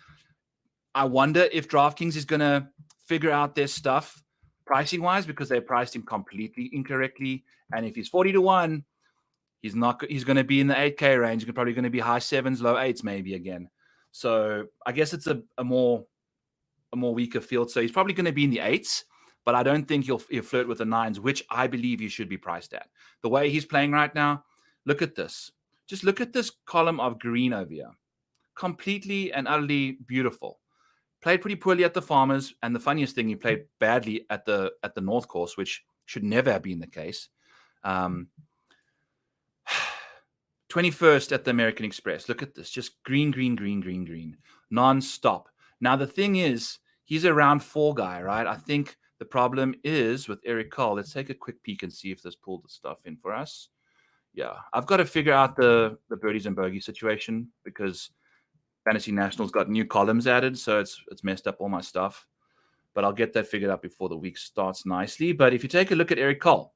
Speaker 1: I wonder if DraftKings is going to figure out their stuff pricing-wise because they priced him completely incorrectly. And if he's 40-1, he's going to be in the 8K range. He's probably going to be high 7s, low 8s maybe again. So I guess it's a more weaker field. So he's probably going to be in the 8s. But I don't think he'll flirt with the 9s, which I believe he should be priced at. The way he's playing right now, look at this. Just look at this column of green over here. Completely and utterly beautiful. Played pretty poorly at the Farmers, and the funniest thing, he played badly at the North Course, which should never have been the case. 21st at the American Express. Look at this. Just green, non-stop. Now, the thing is, he's a round 4 guy, right? I think the problem is with Erik Cole. Let's take a quick peek and see if this pulled the stuff in for us. Yeah, I've got to figure out the birdies and bogey situation because Fantasy National's got new columns added, so it's messed up all my stuff. But I'll get that figured out before the week starts nicely. But if you take a look at Erik Cole,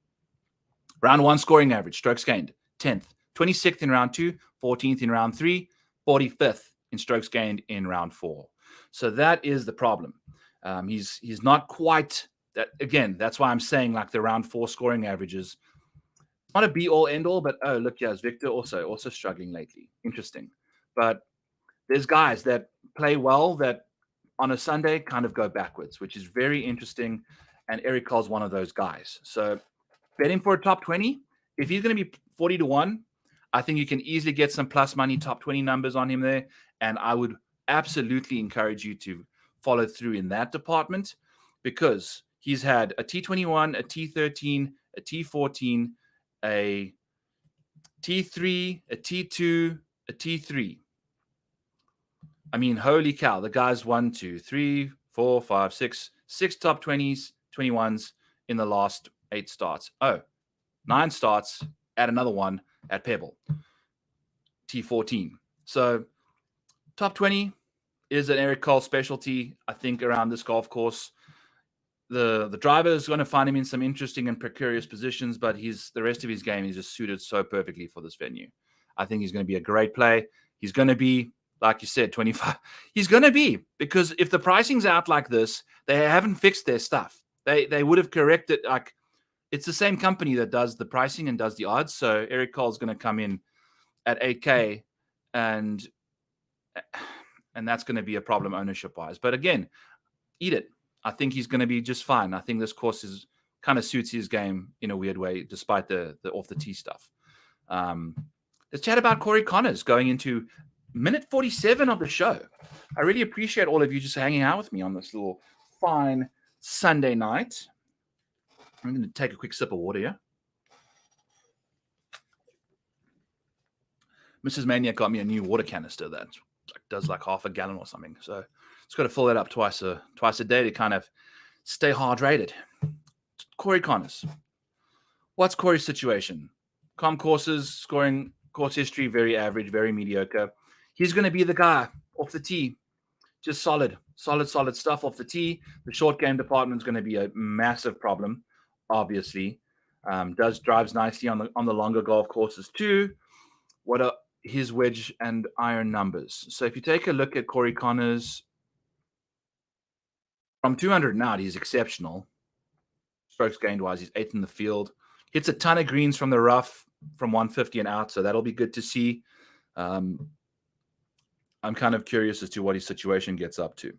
Speaker 1: round 1 scoring average, strokes gained, 10th, 26th in round 2, 14th in round 3, 45th in strokes gained in round 4. So that is the problem. He's not quite that. Again, that's why I'm saying like the round 4 scoring averages, not a be all end all, but oh look, yes, Viktor also struggling lately. Interesting, but there's guys that play well that on a Sunday kind of go backwards, which is very interesting. And Erik Cole's one of those guys. So betting for a top 20, if he's going to be 40-1, I think you can easily get some plus money top 20 numbers on him there. And I would absolutely encourage you to follow through in that department because he's had a T21, a T13, a T14, a T3, a T2, a T3. I mean, holy cow, the guy's 1, 2, 3, 4, 5, 6 top 20s, 21s in the last 8 starts. 9 starts at another one at Pebble, T14. So top 20 is an Erik Cole specialty, I think, around this golf course. The driver is going to find him in some interesting and precarious positions, but the rest of his game is just suited so perfectly for this venue. I think he's going to be a great play. He's going to be, like you said, 25. He's going to be, because if the pricing's out like this, they haven't fixed their stuff. They would have corrected. Like, it's the same company that does the pricing and does the odds. So Erik Cole's going to come in at 8K, and that's going to be a problem ownership-wise. But again, eat it. I think he's going to be just fine. I think this course kind of suits his game in a weird way, despite the off the tee stuff. Let's chat about Corey Conners going into minute 47 of the show. I really appreciate all of you just hanging out with me on this little fine Sunday night. I'm going to take a quick sip of water here. Mrs. Maniac got me a new water canister that does like half a gallon or something. So it's got to fill that up twice a day to kind of stay hydrated. Corey Conners. What's Corey's situation? Com courses, scoring course history, very average, very mediocre. He's going to be the guy off the tee. Just solid stuff off the tee. The short game department is going to be a massive problem, obviously. Drives nicely on the longer golf courses too. What are his wedge and iron numbers? So if you take a look at Corey Conners, from 200 and out, he's exceptional. Strokes gained wise, he's 8th in the field. Hits a ton of greens from the rough from 150 and out, so that'll be good to see. I'm kind of curious as to what his situation gets up to.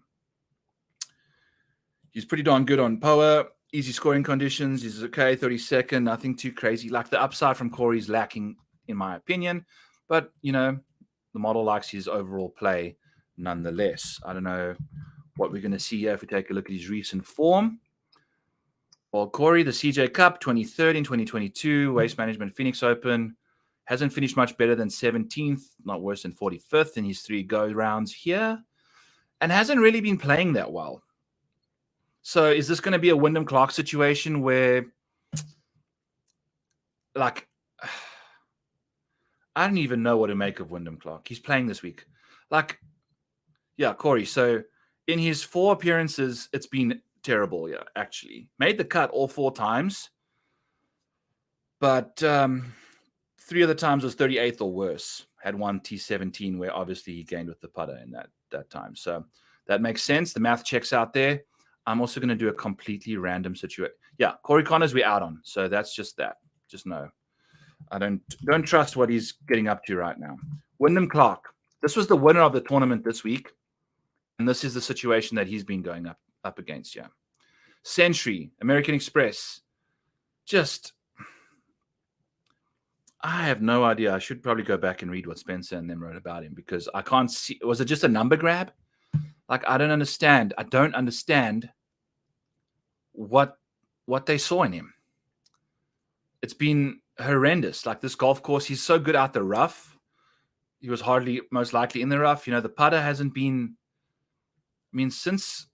Speaker 1: He's pretty darn good on power, easy scoring conditions. He's okay, 32nd, nothing too crazy. Like, the upside from Corey's lacking, in my opinion. But, the model likes his overall play nonetheless. I don't know what we're going to see here if we take a look at his recent form. Well, Corey, the CJ Cup, 23rd in 2022, Waste Management Phoenix Open. Hasn't finished much better than 17th, not worse than 45th in his 3 go rounds here. And hasn't really been playing that well. So is this going to be a Wyndham Clark situation where, like, I don't even know what to make of Wyndham Clark. He's playing this week. Like, yeah, Corey. So in his 4 appearances, it's been terrible, yeah, actually. Made the cut all 4 times. But 3 of the times was 38th or worse. Had one T17 where obviously he gained with the putter in that time. So that makes sense. The math checks out there. I'm also going to do a completely random situation. Yeah, Corey Conners we out on. So that's just that. Just know. I don't trust what he's getting up to right now. Wyndham Clark. This was the winner of the tournament this week. And this is the situation that he's been going up against, yeah. Century, American Express. I have no idea. I should probably go back and read what Spencer and them wrote about him because I can't see. Was it just a number grab? Like, I don't understand. I don't understand what they saw in him. It's been horrendous. Like, this golf course, he's so good out the rough. He was hardly most likely in the rough. The putter hasn't been, since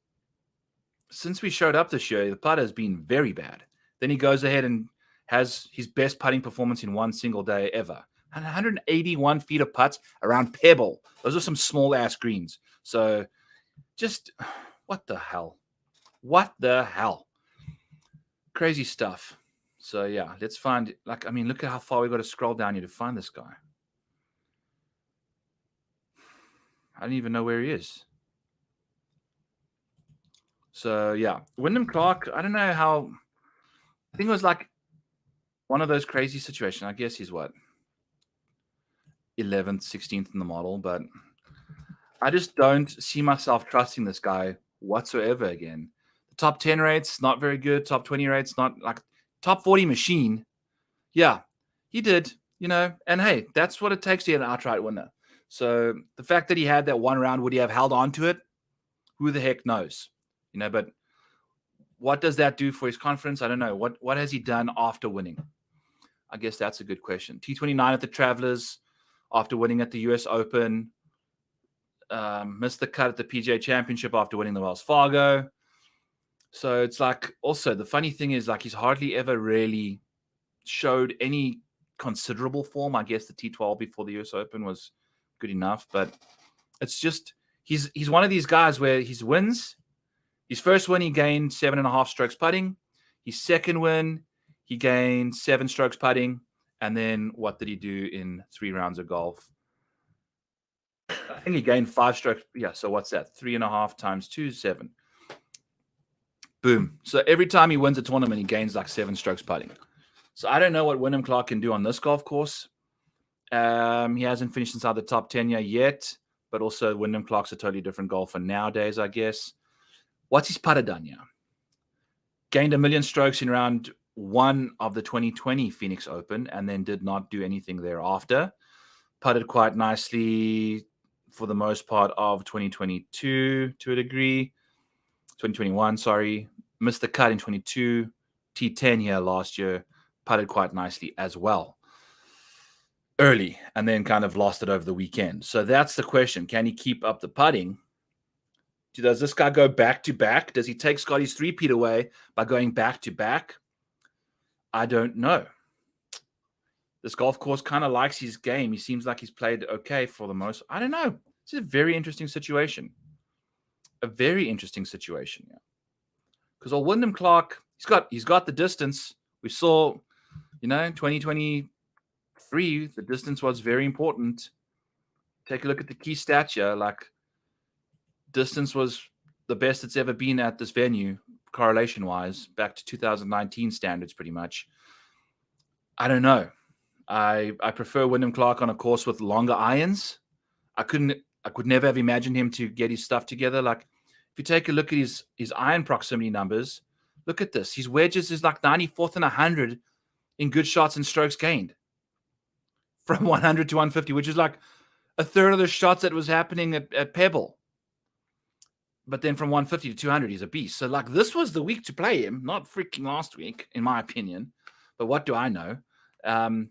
Speaker 1: since we showed up this year, the putter has been very bad. Then he goes ahead and has his best putting performance in one single day ever. And 181 feet of putts around Pebble. Those are some small-ass greens. So just, what the hell? What the hell? Crazy stuff. So, yeah, let's find, look at how far we got to scroll down here to find this guy. I don't even know where he is. So, yeah, Wyndham Clark, I don't know how, I think it was like one of those crazy situations. I guess he's what? 11th, 16th in the model, but I just don't see myself trusting this guy whatsoever again. The top 10 rates, not very good. Top 20 rates, not like top 40 machine. Yeah, he did, and hey, that's what it takes to get an outright winner. So the fact that he had that one round, would he have held on to it? Who the heck knows? But what does that do for his confidence? I don't know. What has he done after winning? I guess that's a good question. T29 at the Travelers after winning at the US Open. Missed the cut at the PGA Championship after winning the Wells Fargo. So it's like, also the funny thing is, like, he's hardly ever really showed any considerable form. I guess the T12 before the US Open was good enough, but it's just he's one of these guys where his wins, his first win he gained 7.5 strokes putting, his second win he gained 7 strokes putting, and then what did he do in 3 rounds of golf? I think he gained 5 strokes. Yeah, so what's that? 3.5 times 2 is 7. Boom. So every time he wins a tournament, he gains like 7 strokes putting. So I don't know what Wyndham Clark can do on this golf course. He hasn't finished inside the top 10 yet, but also Wyndham Clark's a totally different golfer nowadays, I guess. What's his putter done here? Gained 1 million strokes in round 1 of the 2020 Phoenix Open, and then did not do anything thereafter. Putted quite nicely for the most part of 2022 to a degree. 2021, sorry. Missed the cut in 22. T10 here last year. Putted quite nicely as well early, and then kind of lost it over the weekend. So that's the question. Can he keep up the putting? Does this guy go back-to-back? Does he take Scottie's three-peat away by going back-to-back? I don't know. This golf course kind of likes his game. He seems like he's played okay for the most. I don't know. It's a very interesting situation. A very interesting situation, yeah. Because old Wyndham Clark, he's got the distance. We saw, 2023, the distance was very important. Take a look at the key stats here. Like, distance was the best it's ever been at this venue, correlation-wise, back to 2019 standards, pretty much. I don't know. I prefer Wyndham Clark on a course with longer irons. I could never have imagined him to get his stuff together. Like, if you take a look at his iron proximity numbers, look at this. His wedges is like 94th and 100 in good shots and strokes gained from 100 to 150, which is like a third of the shots that was happening at Pebble. But then from 150 to 200, he's a beast. So, like, this was the week to play him, not freaking last week, in my opinion. But what do I know? Out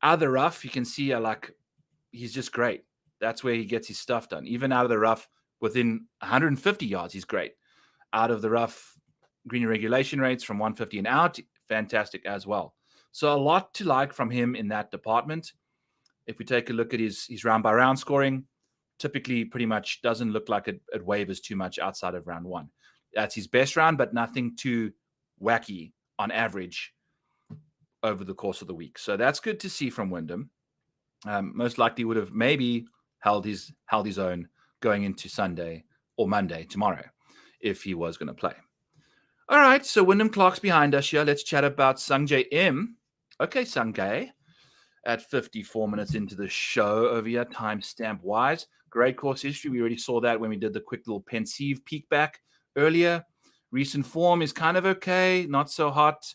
Speaker 1: of the rough, you can see, he's just great. That's where he gets his stuff done. Even out of the rough, within 150 yards, he's great. Out of the rough, green regulation rates from 150 and out, fantastic as well. So a lot to like from him in that department. If we take a look at his round-by-round scoring, typically pretty much doesn't look like it wavers too much outside of round 1. That's his best round, but nothing too wacky on average over the course of the week. So that's good to see from Wyndham. Most likely would have maybe held his own going into Sunday or Monday tomorrow if he was going to play. All right, so Wyndham Clark's behind us here. Let's chat about Sungjae Im. Okay, Sungjae, at 54 minutes into the show over here, timestamp-wise. Great course history. We already saw that when we did the quick little pensive peek back earlier. Recent form is kind of okay, not so hot.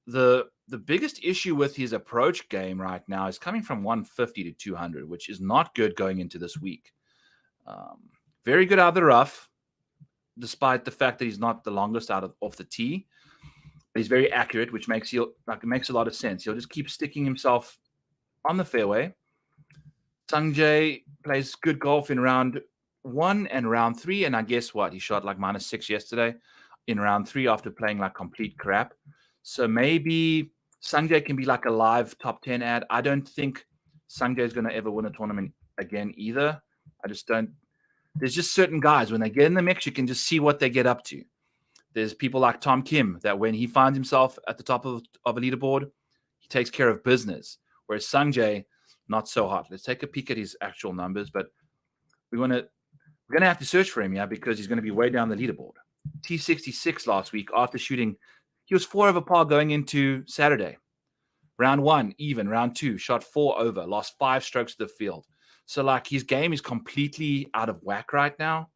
Speaker 1: The biggest issue with his approach game right now is coming from 150 to 200, which is not good going into this week. Very good out of the rough, despite the fact that he's not the longest off the tee. But he's very accurate, which makes it makes a lot of sense. He'll just keep sticking himself on the fairway. Sungjae plays good golf in round 1 and round 3, and I guess what? He shot like -6 yesterday in round 3 after playing like complete crap. So maybe Sungjae can be like a live top 10 ad. I don't think Sungjae is going to ever win a tournament again either. I just don't. There's just certain guys, when they get in the mix, you can just see what they get up to. There's people like Tom Kim that when he finds himself at the top of a leaderboard, he takes care of business. Whereas Sungjae, not so hot. Let's take a peek at his actual numbers, but we're going to have to search for him, yeah, because he's going to be way down the leaderboard. T66 last week after shooting. He was 4 over par going into Saturday. Round 1, even. Round 2, shot 4 over. Lost 5 strokes to the field. So, like, his game is completely out of whack right now.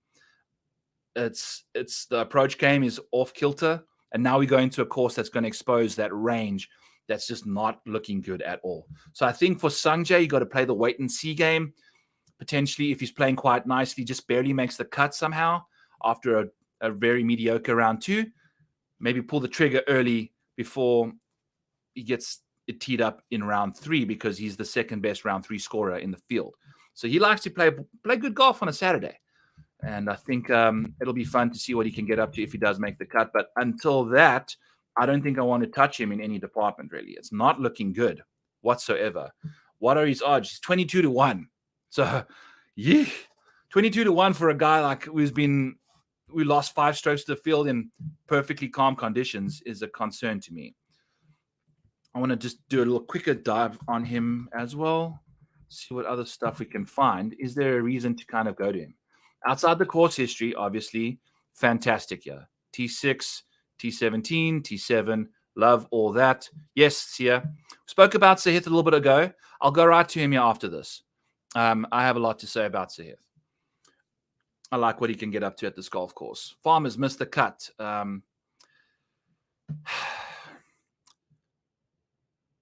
Speaker 1: It's the approach game is off kilter. And now we go into a course that's going to expose that range that's just not looking good at all. So I think for Sungjae, you got to play the wait and see game. Potentially, if he's playing quite nicely, just barely makes the cut somehow after a very mediocre round 2. Maybe pull the trigger early before he gets it teed up in round 3 because he's the second best round 3 scorer in the field. So he likes to play good golf on a Saturday. And I think it'll be fun to see what he can get up to if he does make the cut. But until that, I don't think I want to touch him in any department, really. It's not looking good whatsoever. What are his odds? He's 22-1. So, yeah, 22-1 for a guy like we lost 5 strokes to the field in perfectly calm conditions is a concern to me. I want to just do a little quicker dive on him as well. See what other stuff we can find. Is there a reason to kind of go to him? Outside the course history, obviously, fantastic year. T6, T17, T7, love all that. Yes, Sia. Spoke about Sahith a little bit ago. I'll go right to him here after this. I have a lot to say about Sahith. I like what he can get up to at this golf course. Farmers missed the cut.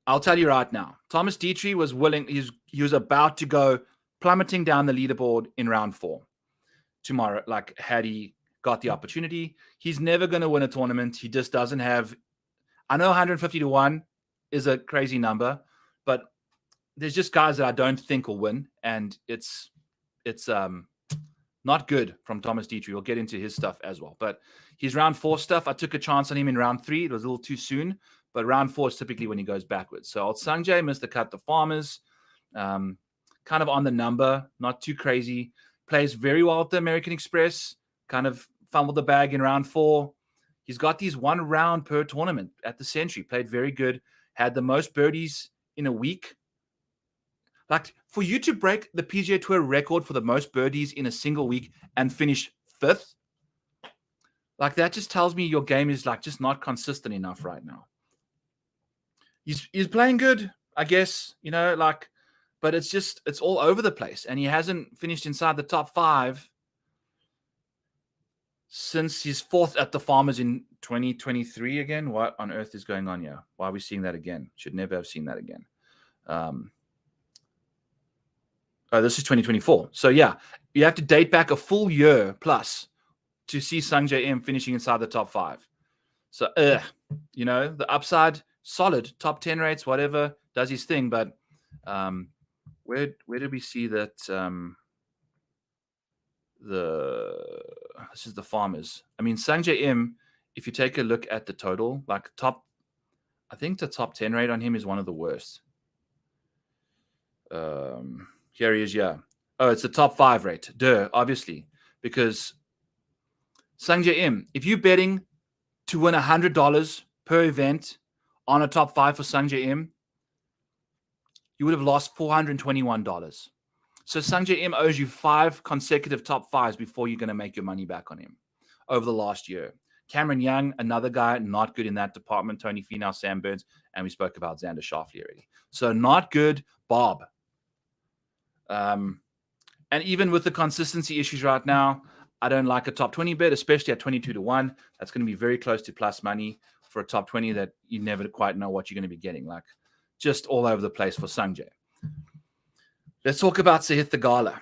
Speaker 1: I'll tell you right now. Thomas Dietrich was willing. He was about to go plummeting down the leaderboard in round 4 tomorrow. Like, had he got the opportunity, he's never going to win a tournament. He just doesn't have. I know 150-1 is a crazy number, but there's just guys that I don't think will win, and it's not good from Thomas Dietrich. We'll get into his stuff as well. But his round 4 stuff, I took a chance on him in round 3. It was a little too soon, but round 4 is typically when he goes backwards. So old Sungjae missed the cut. The Farmers, kind of on the number, not too crazy. Plays very well at the American Express. Kind of fumbled the bag in round 4. He's got these 1 round per tournament at the Century. Played very good. Had the most birdies in a week. Like, for you to break the PGA Tour record for the most birdies in a single week and finish 5th, like, that just tells me your game is like just not consistent enough right now. He's playing good, I guess, like, but it's all over the place. And he hasn't finished inside the top 5 since his 4th at the Farmers in 2023 again. What on earth is going on here? Why are we seeing that again? Should never have seen that again. This is 2024. So, yeah, you have to date back a full year plus to see Sungjae Im finishing inside the top 5. So, the upside, solid, top 10 rates, whatever, does his thing. But where did we see that? This is the Farmers. I mean, Sungjae Im, if you take a look at the total, like I think the top 10 rate on him is one of the worst. Here he is, yeah. Oh, it's the top 5 rate. Duh, obviously. Because Sungjae Im, if you're betting to win $100 per event on a top 5 for Sungjae Im, you would have lost $421. So Sungjae Im owes you 5 consecutive top 5s before you're going to make your money back on him over the last year. Cameron Young, another guy, not good in that department. Tony Finau, Sam Burns, and we spoke about Xander Schauffele already. So not good, Bob. And even with the consistency issues right now, I don't like a top 20 bet, especially at 22-1. That's going to be very close to plus money for a top 20 that you never quite know what you're going to be getting. Like, just all over the place for Sungjae. Let's talk about Sahith Theegala.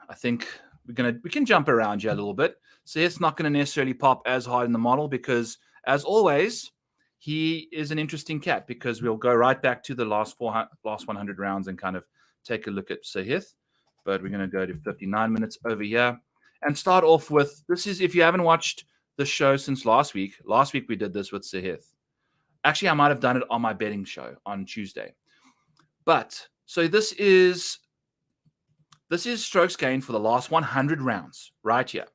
Speaker 1: I think we can jump around here a little bit. Sahith's not going to necessarily pop as hard in the model because, as always, he is an interesting cat because we'll go right back to the last 100 rounds and kind of take a look at Sahith. But we're going to go to 59 minutes over here. and start off with, this is, if you haven't watched the show since last week we did this with Sahith. Actually, I might have done it on my betting show on Tuesday. But so this is strokes gained for the last 100 rounds right here.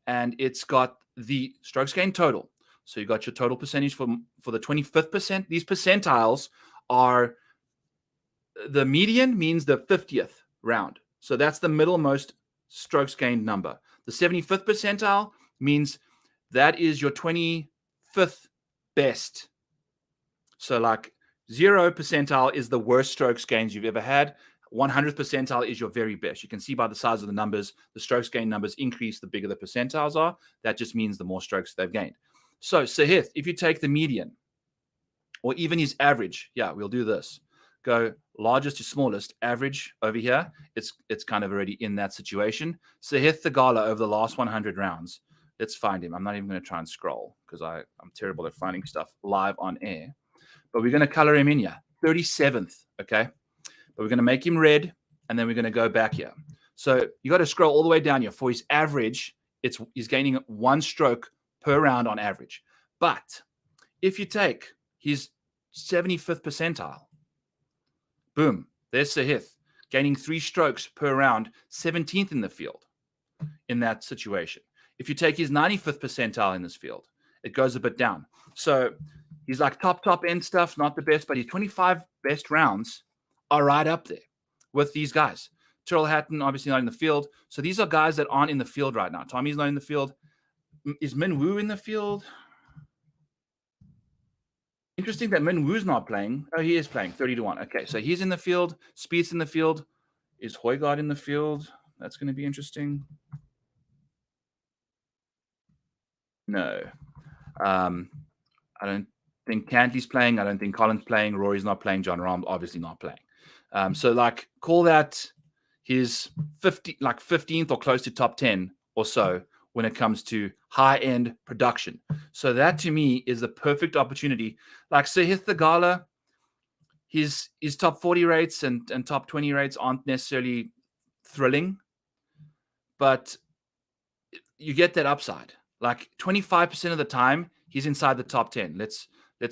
Speaker 1: And it's got the strokes gained total. So you got your total percentage for the 25th percent. These percentiles are, the median means the 50th round. So that's the middlemost strokes gained number. The 75th percentile means that is your 25th best. So like 0 percentile is the worst strokes gains you've ever had. 100th percentile is your very best. You can see by the size of the numbers, the strokes gained numbers increase the bigger the percentiles are. That just means the more strokes they've gained. So Sahith, if you take the median or even his average, yeah, we'll do this. Go largest to smallest, average over here. It's kind of already in that situation. Sahith Theegala over the last 100 rounds. Let's find him. I'm not even going to try and scroll because I'm terrible at finding stuff live on air. But we're going to color him in here. 37th, okay? But we're going to make him red, and then we're going to go back here. So you got to scroll all the way down here. For his average, he's gaining 1 stroke per round on average. But if you take his 75th percentile, boom, there's Sahith, gaining 3 strokes per round, 17th in the field in that situation. If you take his 95th percentile in this field, it goes a bit down. So he's like top end stuff, not the best, but his 25 best rounds are right up there with these guys. Tyrrell Hatton, obviously not in the field. So these are guys that aren't in the field right now. Tommy's not in the field. Is Min Woo in the field? Interesting that Min Woo's not playing. Oh, he is playing, 30-1. Okay, so he's in the field. Spieth's in the field. Is Højgaard in the field? That's going to be interesting. No. I don't think Cantley's playing. I don't think Collins playing. Rory's not playing. John Rahm obviously not playing. So like call that his 15th or close to top 10 or so when it comes to high-end production. So that to me is the perfect opportunity. Like Sahith Theegala, his top 40 rates and top 20 rates aren't necessarily thrilling, but you get that upside. Like 25% of the time, he's inside the top 10. Let's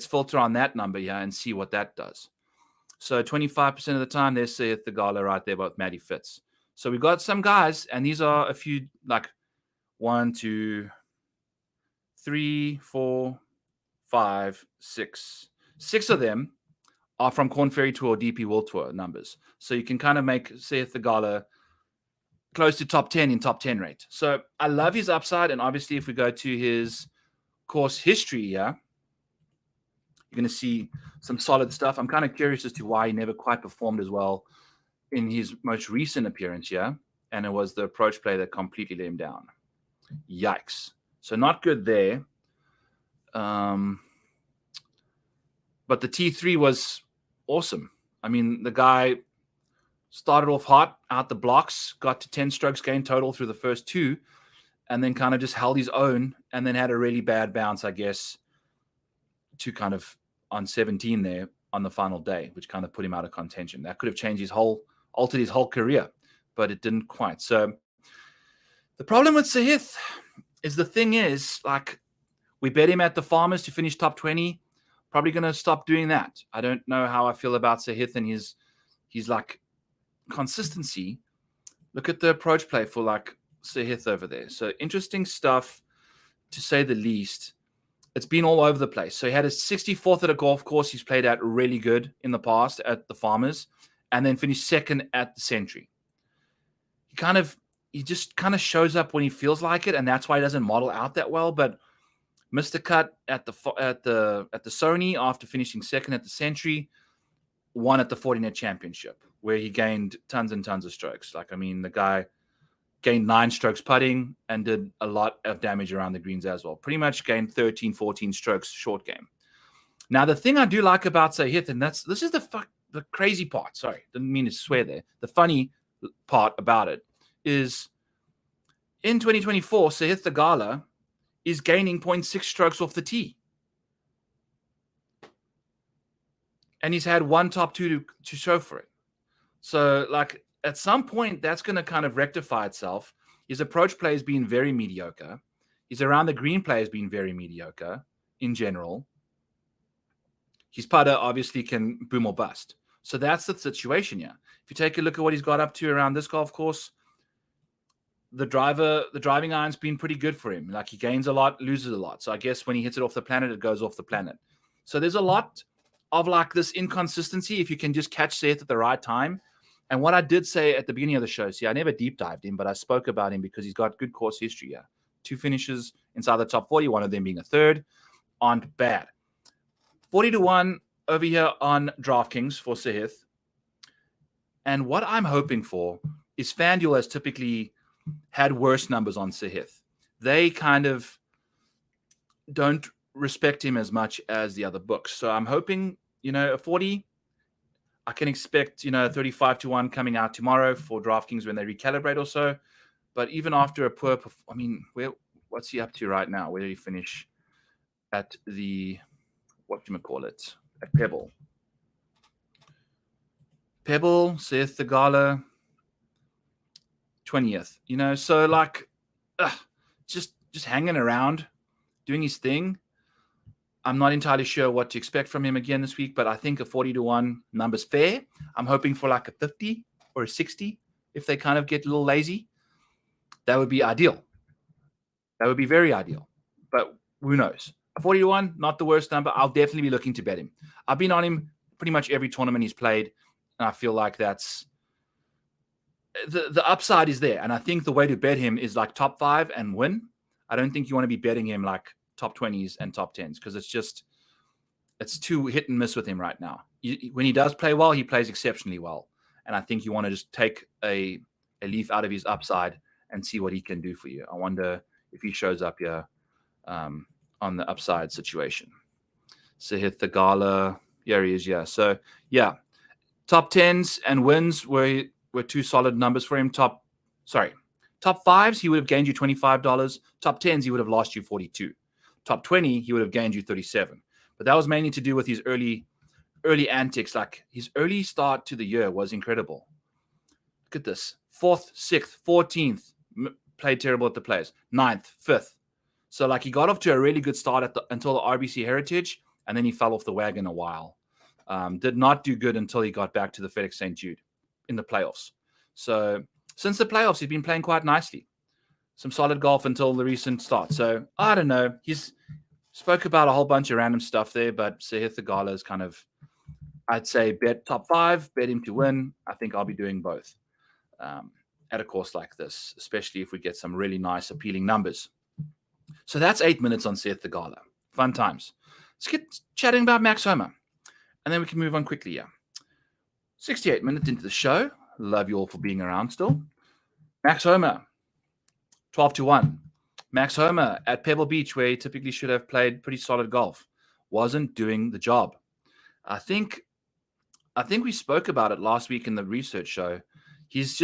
Speaker 1: filter on that number here and see what that does. So 25% of the time, there's Sahith Theegala right there with Matty Fitz. So we've got some guys, and these are a few, like 1, 2, 3, 4, 5, 6. 6 of them are from Korn Ferry Tour, DP World Tour numbers. So you can kind of make Sahith Theegala close to top 10 in top 10 rate. So I love his upside. And obviously, if we go to his course history here, you're going to see some solid stuff. I'm kind of curious as to why he never quite performed as well in his most recent appearance here. And it was the approach play that completely let him down. Yikes. So not good there. But the T3 was awesome. I mean, the guy started off hot out the blocks, got to 10 strokes gained total through the first 2, and then kind of just held his own and then had a really bad bounce, I guess, to kind of on 17 there on the final day, which kind of put him out of contention. That could have changed altered his whole career, but it didn't quite. So the problem with Sahith is like, we bet him at the Farmers to finish top 20. Probably going to stop doing that. I don't know how I feel about Sahith and his like consistency. Look at the approach play for like Sahith over there. So interesting stuff, to say the least. It's been all over the place. So he had a 64th at a golf course he's played at really good in the past at the Farmers, and then finished second at the Century. He just kind of shows up when he feels like it, and that's why he doesn't model out that well. But missed the cut at the Sony after finishing second at the Century, won at the 40-net championship, where he gained tons and tons of strokes. Like, I mean, the guy gained 9 strokes putting and did a lot of damage around the greens as well. Pretty much gained 13, 14 strokes short game. Now, the thing I do like about Sahith, and this is the crazy part. Sorry, didn't mean to swear there. The funny part about it is in 2024, Sahith Theegala is gaining 0.6 strokes off the tee. And he's had 1 top 2 to show for it. So, like, at some point, that's going to kind of rectify itself. His approach play has been very mediocre. His around the green play has been very mediocre in general. His putter obviously can boom or bust. So that's the situation here. If you take a look at what he's got up to around this golf course, the driving iron's been pretty good for him. Like, he gains a lot, loses a lot. So I guess when he hits it off the planet, it goes off the planet. So there's a lot of like this inconsistency if you can just catch Sahith at the right time. And what I did say at the beginning of the show, see, I never deep dived him, but I spoke about him because he's got good course history here. 2 finishes inside the top 40, one of them being a third, aren't bad. 40-1 over here on DraftKings for Sahith. And what I'm hoping for is FanDuel has typically had worse numbers on Sahith. They kind of don't respect him as much as the other books. So I'm hoping, a 40. I can expect, 35-1 coming out tomorrow for DraftKings when they recalibrate or so. But even after a poor, what's he up to right now? Where did he finish at the, at Pebble? Sahith Theegala, 20th. So like, just hanging around, doing his thing. I'm not entirely sure what to expect from him again this week, but I think a 40-1 number's fair. I'm hoping for like a 50 or a 60 if they kind of get a little lazy. That would be ideal. That would be very ideal. But who knows? A 40-1, not the worst number. I'll definitely be looking to bet him. I've been on him pretty much every tournament he's played, and I feel like that's the upside is there. And I think the way to bet him is like top 5 and win. I don't think you want to be betting him like top 20s and top 10s because it's too hit and miss with him right now. When he does play well, he plays exceptionally well. And I think you want to just take a leaf out of his upside and see what he can do for you. I wonder if he shows up here on the upside situation. Sahith Theegala, here he is, yeah. So, yeah, top 10s and wins were 2 solid numbers for him. Top 5s, he would have gained you $25. Top 10s, he would have lost you $42. Top 20, he would have gained you $37. But that was mainly to do with his early antics. Like, his early start to the year was incredible. Look at this. 4th, 6th, 14th, played terrible at the Players. 9th, 5th. So, like, he got off to a really good start until the RBC Heritage, and then he fell off the wagon a while. Did not do good until he got back to the FedEx St. Jude in the playoffs. So, since the playoffs, he's been playing quite nicely. Some solid golf until the recent start. So, I don't know. He's spoke about a whole bunch of random stuff there, but Sahith Theegala is kind of, I'd say, bet top 5, bet him to win. I think I'll be doing both at a course like this, especially if we get some really nice, appealing numbers. So that's 8 minutes on Sahith Theegala. Fun times. Let's get chatting about Max Homa, and then we can move on quickly here. 68 minutes into the show. Love you all for being around still. Max Homa, 12-1. Max Homa at Pebble Beach, where he typically should have played pretty solid golf, wasn't doing the job. I think we spoke about it last week in the research show. He's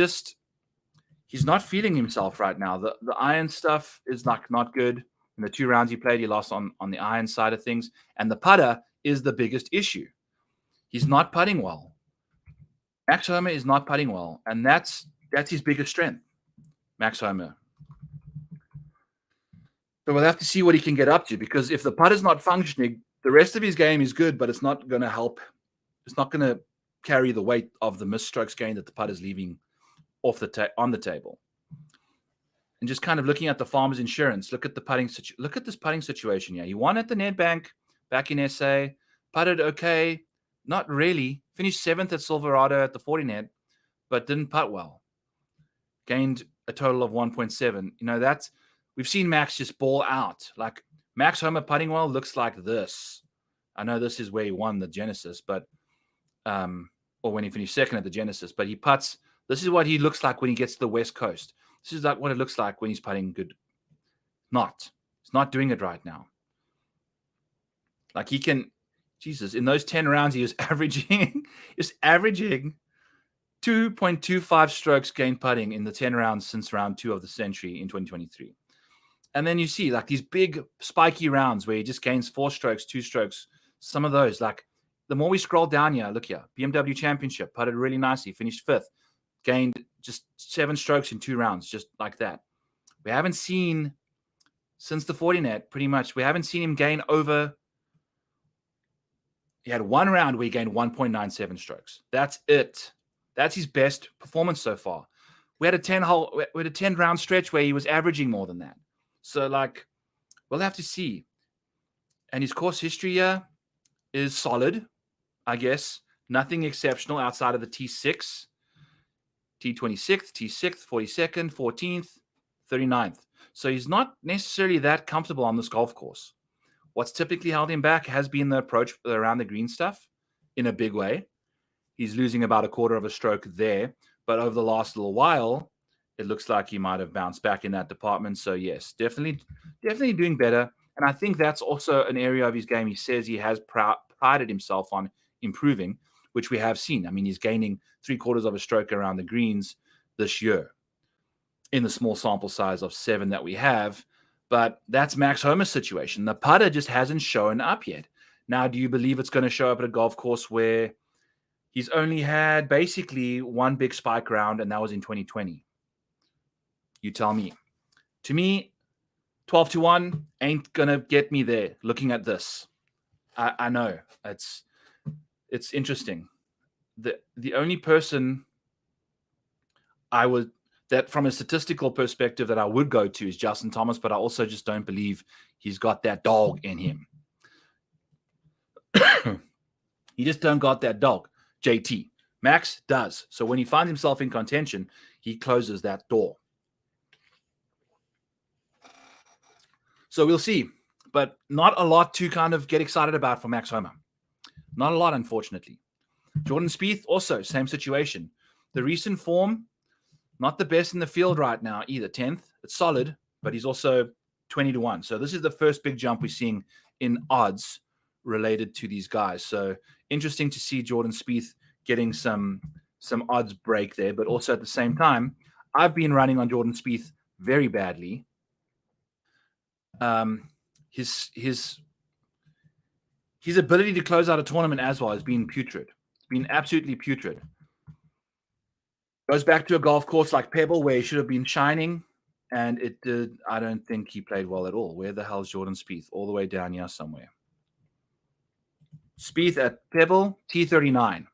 Speaker 1: not feeling himself right now. The iron stuff is not good. In the 2 rounds he played, he lost on the iron side of things. And the putter is the biggest issue. He's not putting well. Max Homa is not putting well. And that's his biggest strength, Max Homa. So we'll have to see what he can get up to, because if the putter's not functioning, the rest of his game is good, but it's not going to help. It's not going to carry the weight of the missed strokes gain that the putter's leaving off on the table. And just kind of looking at the Farmers Insurance, look at this putting situation here. He won at the Nedbank back in SA, putted okay, not really. Finished 7th at Silverado at the 40 net, but didn't putt well. Gained a total of 1.7. We've seen Max just ball out. Like, Max Homa putting well looks like this. I know this is where he won the Genesis, but or when he finished 2nd at the Genesis, but he putts. This is what he looks like when he gets to the West Coast. This is like what it looks like when he's putting good. He's not doing it right now. Like, he can, Jesus, in those 10 rounds, he was averaging 2.25 strokes gained putting in the 10 rounds since round 2 of the century in 2023. And then you see like these big spiky rounds where he just gains 4 strokes, 2 strokes. Some of those, like, the more we scroll down here, look here, BMW Championship, putted really nicely, finished 5th, gained just 7 strokes in 2 rounds, just like that. We haven't seen, since the 40-net, pretty much, we haven't seen him gain over. He had one round where he gained 1.97 strokes. That's it. That's his best performance so far. We had a 10-round stretch where he was averaging more than that. So, like, we'll have to see. And his course history here is solid, I guess. Nothing exceptional outside of the T6, T26th, T6th, 42nd, 14th, 39th. So he's not necessarily that comfortable on this golf course. What's typically held him back has been the approach around the green stuff in a big way. He's losing about a quarter of a stroke there. But over the last little while, it looks like he might have bounced back in that department. So, yes, definitely doing better. And I think that's also an area of his game he says he has prided himself on improving, which we have seen. I mean, he's gaining 3/4 of a stroke around the greens this year in the small sample size of 7 that we have. But that's Max Homa's situation. The putter just hasn't shown up yet. Now, do you believe it's going to show up at a golf course where he's only had basically one big spike round, and that was in 2020? You tell me. To me, 12-1 ain't going to get me there looking at this. I know. It's interesting. The only person that from a statistical perspective that I would go to is Justin Thomas, but I also just don't believe he's got that dog in him. He just don't got that dog. JT. Max does. So when he finds himself in contention, he closes that door. So we'll see. But not a lot to kind of get excited about for Max Homa. Not a lot, unfortunately. Jordan Spieth, also, same situation. The recent form, not the best in the field right now either. 10th, it's solid, but he's also 20-1. So this is the first big jump we're seeing in odds related to these guys. So interesting to see Jordan Spieth getting some odds break there, but also at the same time, I've been running on Jordan Spieth very badly. His ability to close out a tournament as well has been putrid. It's been absolutely putrid. Goes back to a golf course like Pebble where he should have been shining, and it did. I don't think he played well at all. Where the hell's Jordan Spieth? All the way down here somewhere. Spieth at Pebble, T39.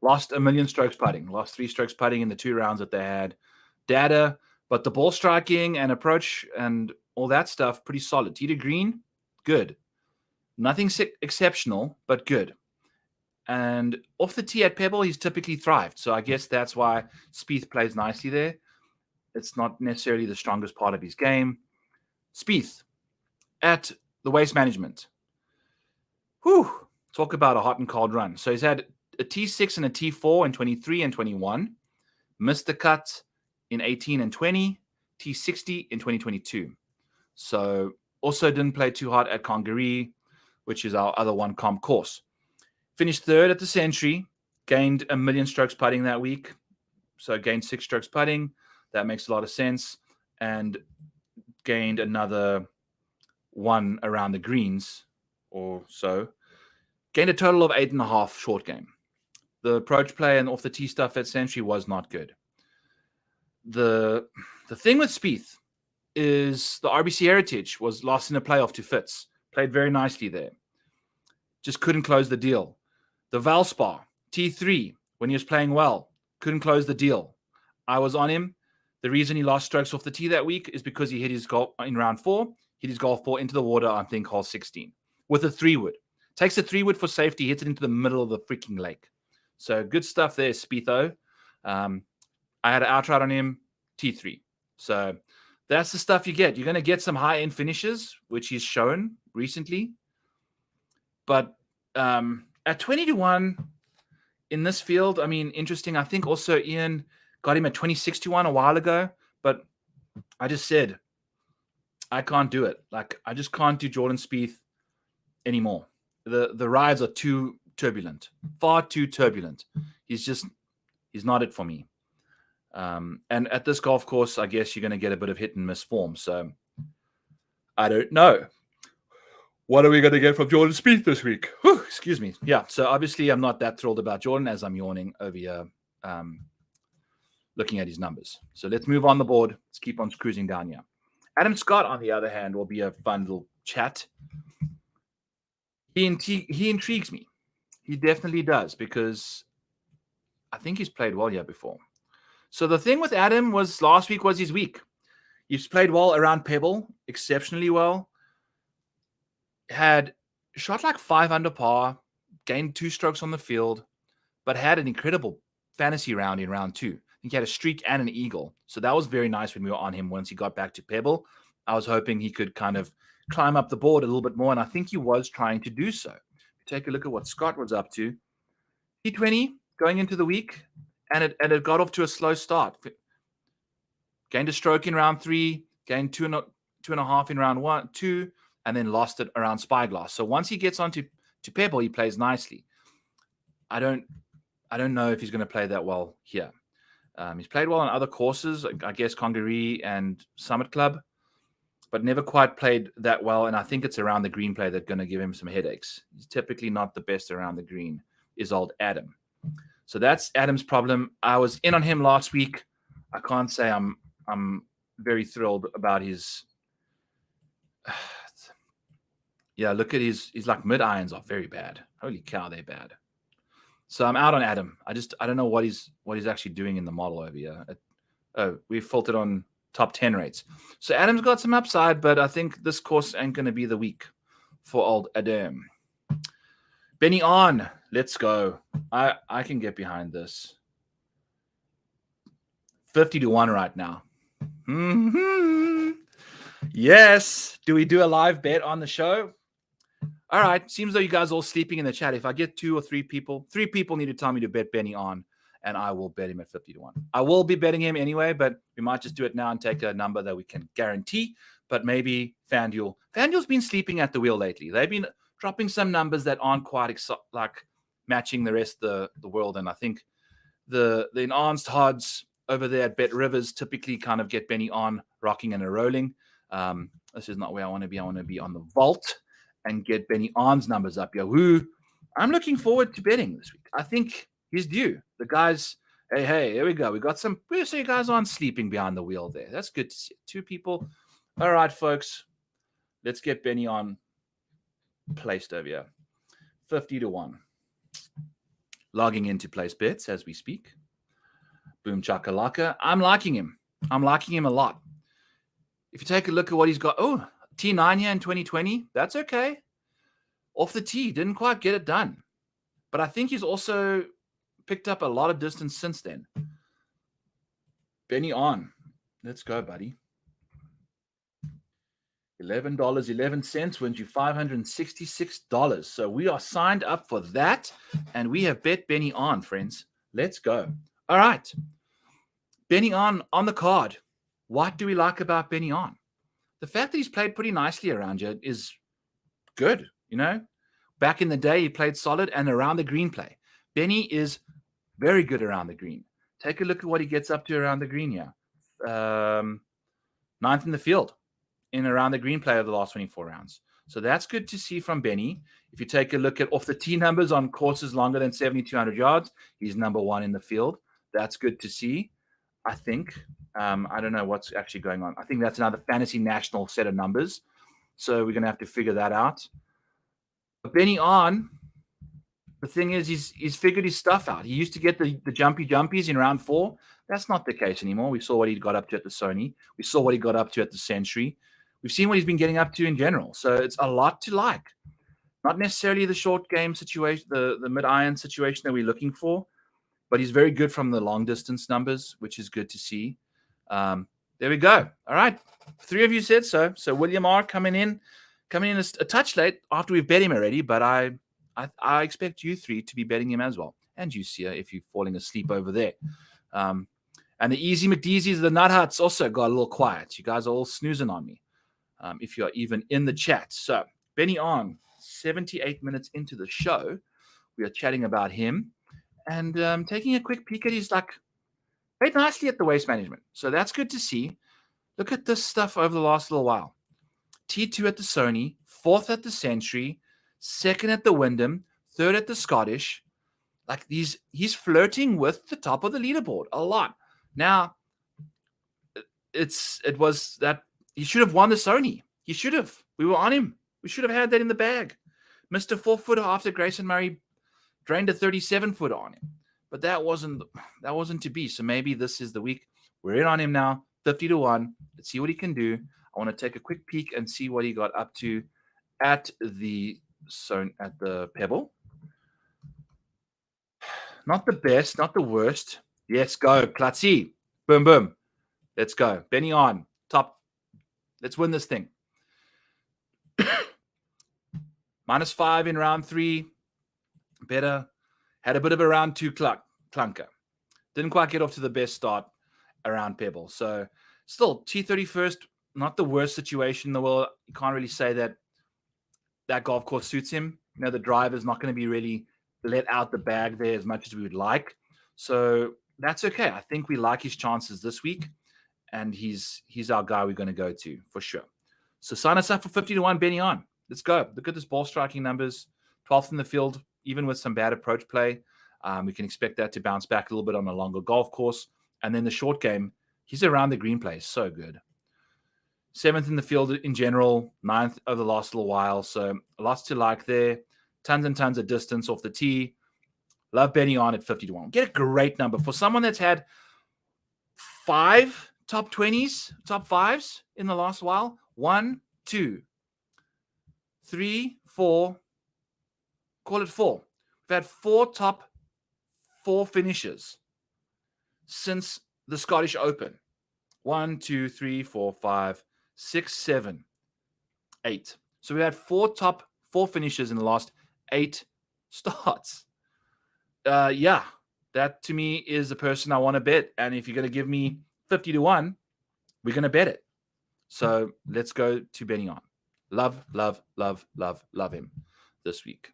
Speaker 1: Lost 1 million strokes putting. Lost 3 strokes putting in the 2 rounds that they had. Data, but the ball striking and approach and all that stuff, pretty solid. Tee to green, good. Nothing exceptional, but good. And off the tee at Pebble, he's typically thrived. So I guess that's why Spieth plays nicely there. It's not necessarily the strongest part of his game. Spieth at the Waste Management. Whew. Talk about a hot and cold run. So he's had a T6 and a T4 in 23 and 21. Missed the cut in 18 and 20. T60 in 2022. So also didn't play too hard at Congaree, which is our other one comp course. Finished 3rd at the Century. Gained 1 million strokes putting that week. So gained 6 strokes putting. That makes a lot of sense. And gained another 1 around the greens or so. Gained a total of 8.5 short game. The approach play and off the tee stuff at Century was not good. The thing with Spieth is the RBC Heritage was lost in a playoff to Fitz. Played very nicely there. Just couldn't close the deal. The Valspar, T3, when he was playing well, couldn't close the deal. I was on him. The reason he lost strokes off the tee that week is because he hit his golf in round 4, hit his golf ball into the water, I think, hole 16, with a 3-wood. Takes a 3-wood for safety, hits it into the middle of the freaking lake. So good stuff there, Spietho. I had an outright on him, T3. So that's the stuff you get. You're going to get some high-end finishes, which he's shown recently. But at 20-1 in this field, I mean, interesting. I think also Ian got him at 26-1 a while ago. But I just said, I can't do it. Like, I just can't do Jordan Spieth anymore. The rides are too turbulent, far too turbulent. He's not it for me. And at this golf course, I guess you're going to get a bit of hit and miss form. So I don't know. What are we going to get from Jordan Spieth this week? Whew, excuse me. Yeah, so obviously I'm not that thrilled about Jordan as I'm yawning over here looking at his numbers. So let's move on the board. Let's keep on cruising down here. Adam Scott, on the other hand, will be a fun little chat. He intrigues me. He definitely does, because I think he's played well here before. So the thing with Adam was last week was his week. He's played well around Pebble, exceptionally well. Had shot like 5 under par, gained 2 strokes on the field, but had an incredible fantasy round in round 2. I think he had a streak and an eagle. So that was very nice when we were on him once he got back to Pebble. I was hoping he could kind of climb up the board a little bit more, and I think he was trying to do so. Take a look at what Scott was up to. T20 going into the week, and it got off to a slow start. Gained a stroke in round 3, gained two and a half in round 2, and then lost it around Spyglass. So once he gets onto Pebble, he plays nicely. I don't know if he's going to play that well here. He's played well on other courses, I guess Congaree and Summit Club, but never quite played that well. And I think it's around the green play that's going to give him some headaches. He's typically not the best around the green, is old Adam. So that's Adam's problem. I was in on him last week. I can't say I'm very thrilled about his. Yeah, look at his like mid irons are very bad. Holy cow, they're bad. So I'm out on Adam. I don't know what he's actually doing in the model over here. We filtered on top 10 rates. So Adam's got some upside, but I think this course ain't going to be the week for old Adam. Benny on. Let's go. I can get behind this. 50-1 right now. Mm-hmm. Yes. Do we do a live bet on the show? All right. Seems though you guys are all sleeping in the chat. If I get 2 or 3 people need to tell me to bet Benny on, and I will bet him at 50-1. I will be betting him anyway, but we might just do it now and take a number that we can guarantee. But maybe FanDuel. FanDuel's been sleeping at the wheel lately. They've been dropping some numbers that aren't quite like matching the rest of the world. And I think the enhanced odds over there at Bet Rivers typically kind of get Benny on rocking and a rolling. This is not where I want to be. I want to be on the vault and get Benny On's numbers up here. Who I'm looking forward to betting this week. I think he's due. The guys, hey, here we go. We got some. So you guys aren't sleeping behind the wheel there. That's good to see. 2 people. All right, folks. Let's get Benny on placed over here. 50-1. Logging into place bets as we speak. Boom chakalaka. I'm liking him. I'm liking him a lot. If you take a look at what he's got. Oh, T9 here in 2020. That's okay. Off the tee. Didn't quite get it done. But I think he's also picked up a lot of distance since then. Benny on. Let's go, buddy. $11.11 wins you $566. So we are signed up for that, and we have bet Benny on, friends. Let's go. All right. Benny on the card. What do we like about Benny on? The fact that he's played pretty nicely around here is good, you know? Back in the day, he played solid and around the green play. Benny is very good around the green. Take a look at what he gets up to around the green here. 9th in the field in around the green play over the last 24 rounds. So that's good to see from Benny. If you take a look at off the tee numbers on courses longer than 7,200 yards, he's number 1 in the field. That's good to see. I think, I don't know what's actually going on. I think that's another fantasy national set of numbers. So we're going to have to figure that out. But Benny on, the thing is, he's figured his stuff out. He used to get the jumpies in round 4. That's not the case anymore. We saw what he got up to at the Sony. We saw what he got up to at the Century. We've seen what he's been getting up to in general. So it's a lot to like. Not necessarily the short game situation, the mid-iron situation that we're looking for, but he's very good from the long distance numbers, which is good to see. There we go. All right. 3 of you said so. So William R coming in a touch late after we've bet him already, but I expect you 3 to be betting him as well. And you, Sia, if you're falling asleep over there. And the Easy McDeezies, the Nut Huts also got a little quiet. You guys are all snoozing on me. If you're even in the chat. So Benny on, 78 minutes into the show. We are chatting about him and taking a quick peek at his like played nicely at the waste management. So that's good to see. Look at this stuff over the last little while. T2 at the Sony, 4th at the Century, 2nd at the Wyndham, 3rd at the Scottish. Like he's flirting with the top of the leaderboard a lot. Now, it was that He should have won the Sony. He should have. We were on him. We should have had that in the bag. Mr. 4-footer after Grayson Murray drained a 37-footer on him. But that wasn't to be. So maybe this is the week. We're in on him now, 50-1. Let's see what he can do. I want to take a quick peek and see what he got up to at the Pebble. Not the best, not the worst. Yes, go. Platzi. Boom, boom. Let's go. Benny on. Top. Let's win this thing. -5 in round 3. Better. Had a bit of a round 2 clunker. Didn't quite get off to the best start around Pebble. So still, T31st, not the worst situation in the world. You can't really say that golf course suits him. You know, the driver's not going to be really let out the bag there as much as we would like. So that's okay. I think we like his chances this week. And he's our guy we're going to go to for sure. So sign us up for 50-1, Benny on. Let's go. Look at this ball striking numbers. 12th in the field, even with some bad approach play. We can expect that to bounce back a little bit on a longer golf course. And then the short game, he's around the green play. So good. 7th in the field in general, 9th over the last little while. So lots to like there. Tons and tons of distance off the tee. Love Benny on at 50-1. Get a great number. For someone that's had 5 top 20s, top 5s in the last while. 1, 2, 3, 4. Call it 4. We've had 4 top 4 finishes since the Scottish Open. 1, 2, 3, 4, 5, 6, 7, 8. So we had 4 top 4 finishes in the last 8 starts. Yeah, that to me is the person I want to bet. And if you're going to give me 50-1, we're going to bet it. So let's go to Benny on. Love, love, love, love, love him this week.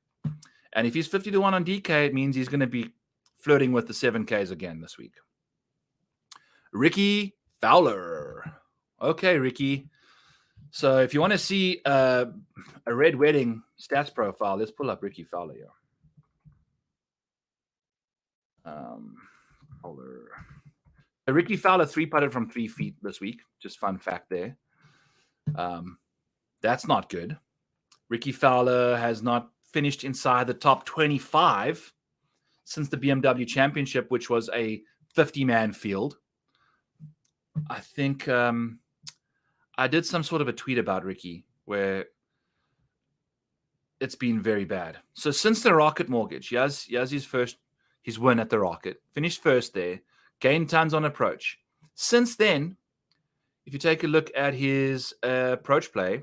Speaker 1: And if he's 50-1 on DK, it means he's going to be flirting with the 7Ks again this week. Rickie Fowler. Okay, Ricky. So if you want to see a Red Wedding stats profile, let's pull up Rickie Fowler here. Fowler. Rickie Fowler 3-putted from 3 feet this week. Just fun fact there. That's not good. Rickie Fowler has not finished inside the top 25 since the BMW Championship, which was a 50-man field. I think I did some sort of a tweet about Rickie where it's been very bad. So since the Rocket Mortgage, he has his win at the Rocket, finished first there, gained tons on approach. Since then, if you take a look at his approach play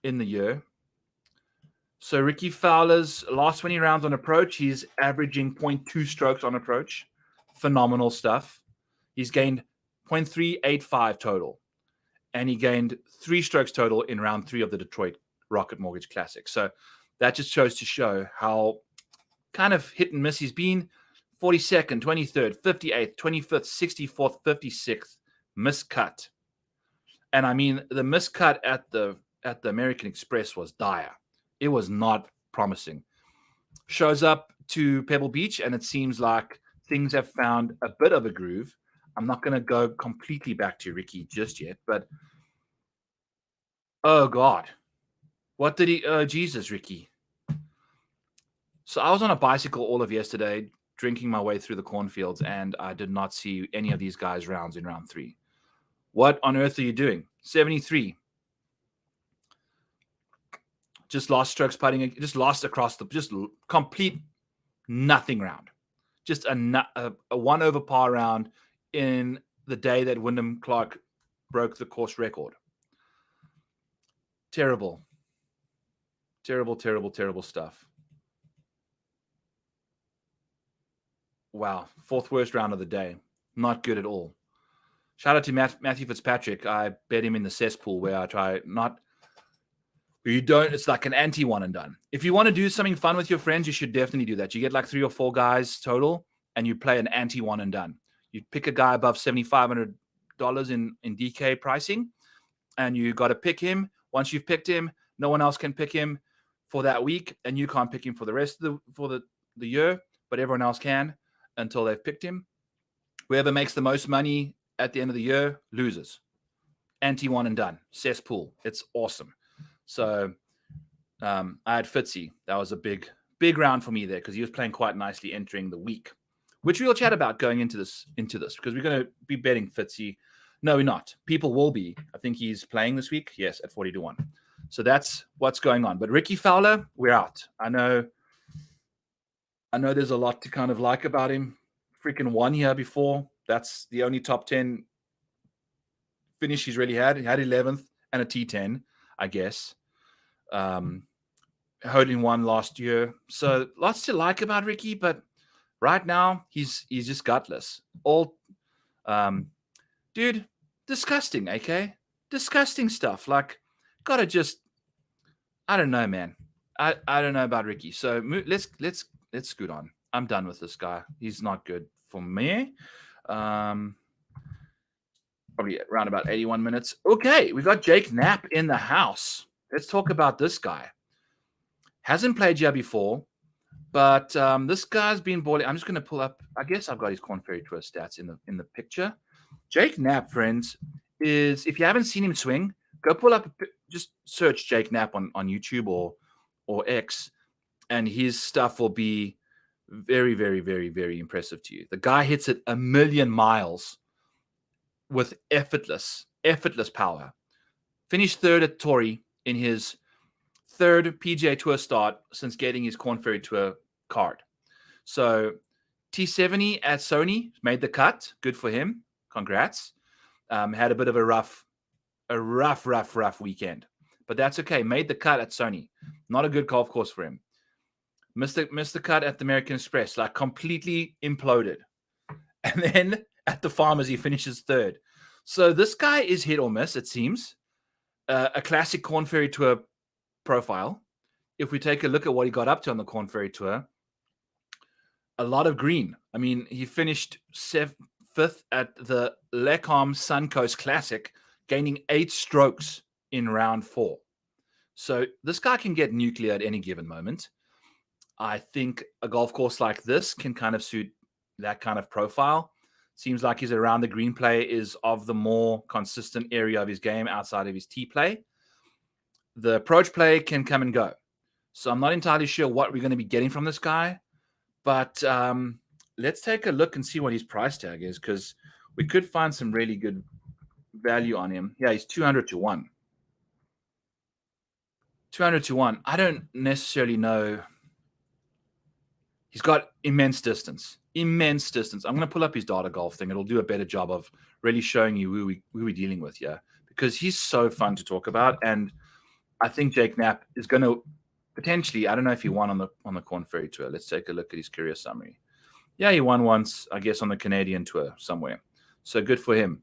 Speaker 1: in the year, so Rickie Fowler's last 20 rounds on approach, he's averaging 0.2 strokes on approach. Phenomenal stuff. He's gained 0.385 total. And he gained 3 strokes total in round 3 of the Detroit Rocket Mortgage Classic. So that just shows to show how kind of hit and miss he's been. 42nd, 23rd, 58th, 25th, 64th, 56th, miscut. And I mean, the miscut at the American Express was dire. It was not promising. Shows up to Pebble Beach, and it seems like things have found a bit of a groove. I'm not going to go completely back to Rickie just yet, but oh God, what did he? Oh Jesus, Rickie. So I was on a bicycle all of yesterday, drinking my way through the cornfields, and I did not see any of these guys' rounds in round 3. What on earth are you doing? 73. Just lost strokes putting, just lost across just complete nothing round. Just a 1 over par round in the day that Wyndham Clark broke the course record. Terrible. Terrible, terrible, terrible stuff. Wow. 4th worst round of the day. Not good at all. Shout out to Matthew Fitzpatrick. I bet him in the cesspool where I try not... You don't, it's like an anti-one and done. If you want to do something fun with your friends, you should definitely do that. You get like 3 or 4 guys total, and you play an anti-one and done. You pick a guy above $7,500 in DK pricing, and you got to pick him. Once you've picked him, no one else can pick him for that week, and you can't pick him for the rest of the year, but everyone else can until they've picked him. Whoever makes the most money at the end of the year loses. anti-one and done. Cesspool. It's awesome. So I had Fitzy. That was a big round for me there because he was playing quite nicely entering the week, which we'll chat about going into this because we're going to be betting Fitzy. No, we're not. People will be. I think he's playing this week. Yes, at 40-1. So that's what's going on. But Rickie Fowler, we're out. I know there's a lot to kind of like about him. Freaking won here before. That's the only top 10 finish he's really had. He had 11th and a T10, I guess. Holding one last year. So lots to like about Rickie, but right now he's just gutless. All dude, disgusting, AK. Disgusting stuff. Like, gotta just, I don't know, man. I don't know about Rickie. So let's scoot on. I'm done with this guy. He's not good for me. Probably around about 81 minutes. Okay, we've got Jake Knapp in the house. Let's talk about this guy. Hasn't played here before, but this guy's been balling. I'm just going to pull up. I guess I've got his Korn Ferry Tour stats in the picture. Jake Knapp, friends, is, if you haven't seen him swing, go pull up. Just search Jake Knapp on YouTube or X, and his stuff will be very, very, very, very impressive to you. The guy hits it 1,000,000 miles with effortless power. Finished third at Torrey in his third PGA Tour start since getting his Korn Ferry Tour card. So T70 at Sony made the cut. Good for him. Congrats. Had a bit of a rough weekend, but that's okay. Made the cut at Sony. Not a good golf course for him. Missed the cut at the American Express. Like, completely imploded. And then at the Farmers, he finishes third. So this guy is hit or miss, it seems. A classic Korn Ferry Tour profile. If we take a look at what he got up to on the Korn Ferry Tour, a lot of green. I mean, he finished fifth at the Lecom Suncoast Classic, gaining 8 strokes in round 4. So this guy can get nuclear at any given moment. I think a golf course like this can kind of suit that kind of profile. Seems like his around the green play is of the more consistent area of his game outside of his tee play. The approach play can come and go. So I'm not entirely sure what we're going to be getting from this guy. But let's take a look and see what his price tag is, because we could find some really good value on him. Yeah, he's 200-1. 200-1. I don't necessarily know. He's got immense distance. I'm going to pull up his data golf thing. It'll do a better job of really showing you who we're dealing with here, because he's so fun to talk about. And I think Jake Knapp is going to potentially, I don't know if he won on the Korn Ferry Tour. Let's take a look at his career summary. Yeah, he won once, I guess, on the Canadian Tour somewhere. So good for him.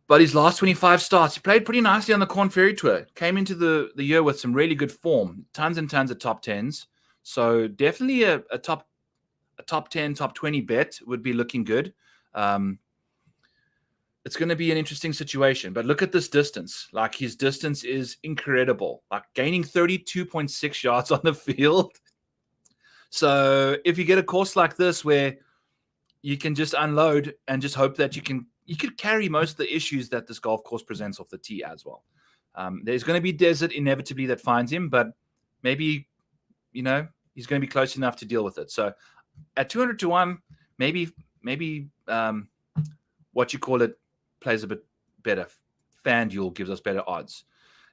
Speaker 1: But his last 25 starts, he played pretty nicely on the Korn Ferry Tour. Came into the year with some really good form. Tons and tons of top 10s. So definitely a top 10, top 20 bet would be looking good. It's going to be an interesting situation. But look at this distance. Like, his distance is incredible. Like, gaining 32.6 yards on the field. So if you get a course like this where you can just unload and just hope that you could carry most of the issues that this golf course presents off the tee as well. There's going to be desert inevitably that finds him, but maybe, he's going to be close enough to deal with it. So at 200-1, maybe what you call it plays a bit better. FanDuel gives us better odds.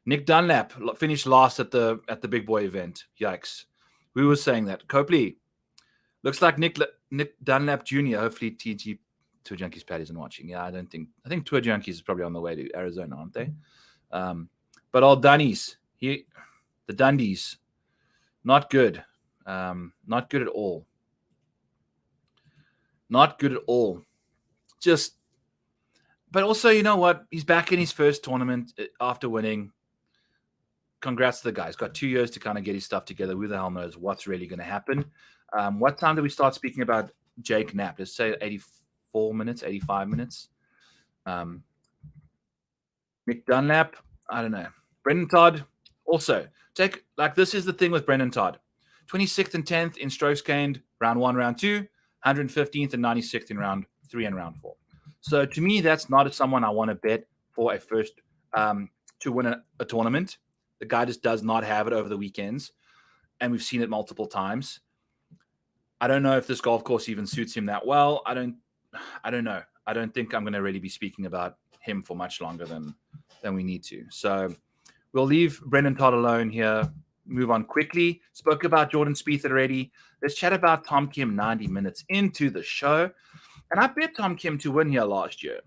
Speaker 1: Nick Dunlap finished last at the big boy event. Yikes. We were saying that. Copley, looks like Nick Dunlap Jr. Hopefully TG Tour Junkies Pat isn't watching. Yeah, I think Tour Junkies is probably on the way to Arizona, aren't they? But all Dunnies, the Dundies, not good. Not good at all. Not good at all. But also, you know what? He's back in his first tournament after winning. Congrats to the guy. He's got 2 years to kind of get his stuff together. Who the hell knows what's really going to happen? What time do we start speaking about Jake Knapp? Let's say 84 minutes, 85 minutes. Nick Dunlap, I don't know. Brendon Todd, also. This is the thing with Brendon Todd. 26th and 10th in strokes gained, round 1, round 2, 115th and 96th in round 3 and round 4. So to me, that's not someone I want to bet for a first to win a tournament. The guy just does not have it over the weekends, and we've seen it multiple times. I don't know if this golf course even suits him that well. I don't know. I don't think I'm going to really be speaking about him for much longer than we need to. So we'll leave Brendon Todd alone here. Move on quickly. Spoke about Jordan Spieth already. Let's chat about Tom Kim 90 minutes into the show. And I bet Tom Kim to win here last year.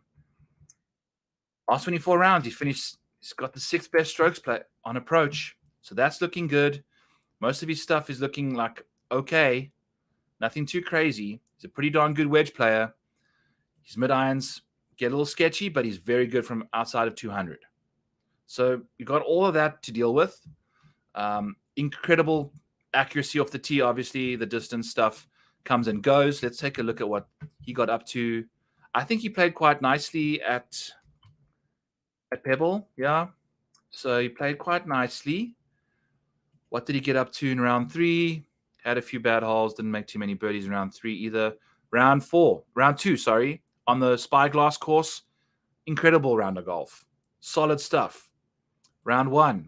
Speaker 1: Last 24 rounds, he's got the 6th best strokes play on approach. So that's looking good. Most of his stuff is looking like okay. Nothing too crazy. He's a pretty darn good wedge player. His mid-irons get a little sketchy, but he's very good from outside of 200. So you got all of that to deal with. Incredible accuracy off the tee, obviously. The distance stuff comes and goes. Let's take a look at what he got up to. I think he played quite nicely at Pebble, yeah. So he played quite nicely. What did he get up to in round 3? Had a few bad holes. Didn't make too many birdies in round 3 either. Round 2, sorry. On the Spyglass course, incredible round of golf. Solid stuff. Round 1,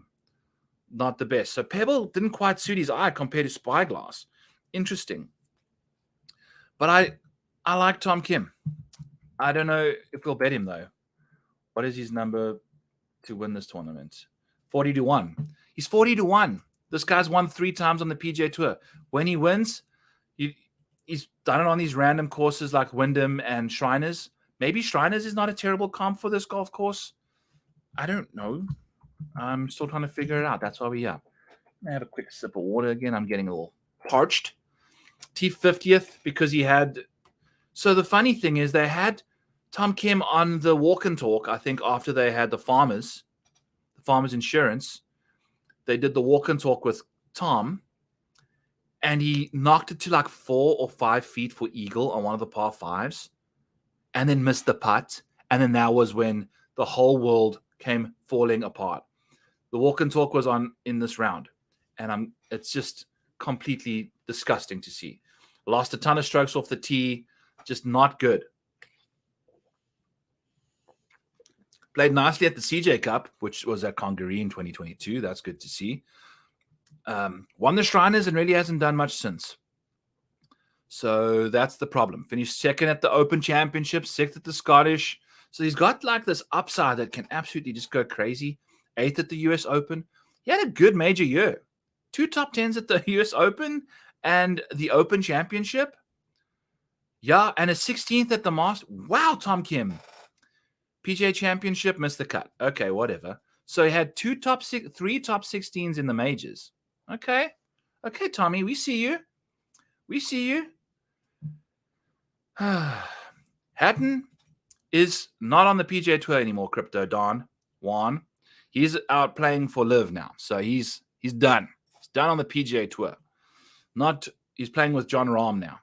Speaker 1: not the best. So Pebble didn't quite suit his eye compared to Spyglass. Interesting. But I like Tom Kim. I don't know if we'll bet him, though. What is his number to win this tournament? 40-1. He's 40-1. This guy's won 3 times on the PGA Tour. When he wins, he's done it on these random courses like Wyndham and Shriners. Maybe Shriners is not a terrible comp for this golf course. I don't know. I'm still trying to figure it out. That's why we're here. I'm going to have a quick sip of water again. I'm getting a little parched. T50th because he had... So the funny thing is they had Tom Kim on the walk and talk, I think, after they had the Farmers Insurance. They did the walk and talk with Tom, and he knocked it to like 4 or 5 feet for eagle on one of the par 5s, and then missed the putt. And then that was when the whole world came falling apart. The walk and talk was on in this round, and it's just completely disgusting to see. Lost a ton of strokes off the tee, just not good. Played nicely at the CJ Cup, which was at Congaree in 2022. That's good to see. Won the Shriners and really hasn't done much since. So that's the problem. Finished 2nd at the Open Championship, 6th at the Scottish. So he's got like this upside that can absolutely just go crazy. 8th at the US Open. He had a good major year. 2 top 10s at the US Open and the Open Championship. Yeah, and a 16th at the Masters. Wow, Tom Kim. PGA Championship, missed the cut. Okay, whatever. So he had 3 top 16s in the majors. Okay, Tommy, we see you. Hatton is not on the PGA Tour anymore, Crypto Don Juan. He's out playing for Liv now. So he's done. He's done on the PGA Tour. He's playing with John Rahm now.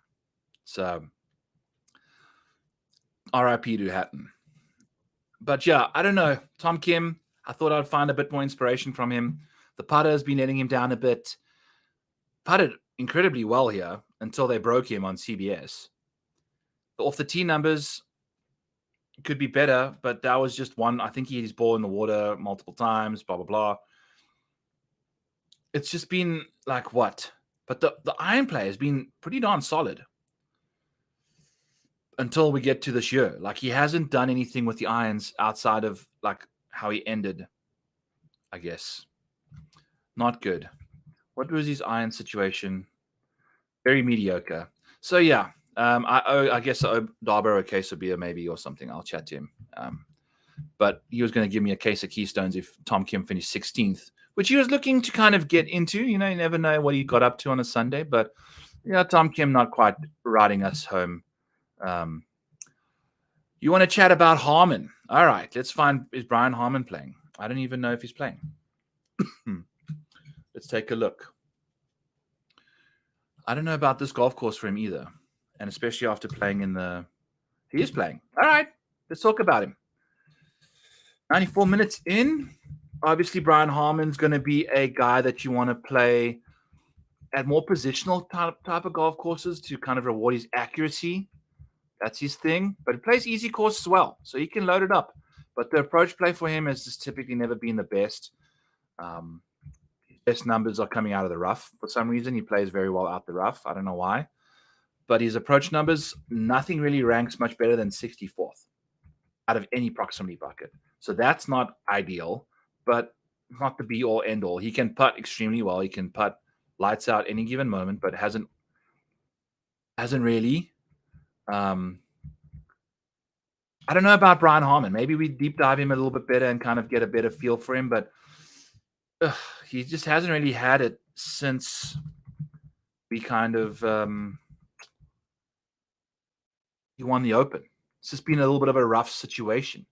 Speaker 1: So RIP to Hatton. But yeah, I don't know. Tom Kim, I thought I'd find a bit more inspiration from him. The putter has been letting him down a bit. Putted incredibly well here until they broke him on CBS. The off the tee numbers could be better, but that was just one. I think he hit his ball in the water multiple times, blah, blah, blah. It's just been like what? But the iron play has been pretty darn solid until we get to this year. Like, he hasn't done anything with the irons outside of like how he ended, I guess. Not good. What was his iron situation? Very mediocre. So yeah, I guess I owe Darborough a case of beer maybe or something. I'll chat to him. But he was going to give me a case of Keystones if Tom Kim finished 16th, which he was looking to kind of get into. You know, you never know what he got up to on a Sunday. But yeah, Tom Kim not quite riding us home. You want to chat about Harman? All right, let's find, is Brian Harman playing? I don't even know if he's playing. Let's take a look. I don't know about this golf course for him either. And especially after playing in the... He is playing. All right, let's talk about him. 94 minutes in. Obviously, Brian Harman's going to be a guy that you want to play at more positional type of golf courses to kind of reward his accuracy. That's his thing. But he plays easy course as well, so he can load it up. But the approach play for him has just typically never been the best. His best numbers are coming out of the rough. For some reason, he plays very well out the rough. I don't know why. But his approach numbers, nothing really ranks much better than 64th out of any proximity bucket. So that's not ideal, but not the be all end all. He can putt extremely well. He can putt lights out any given moment, but hasn't really. I don't know about Brian Harman. Maybe we deep dive him a little bit better and kind of get a better feel for him, but he just hasn't really had it since we kind of he won the Open. It's just been a little bit of a rough situation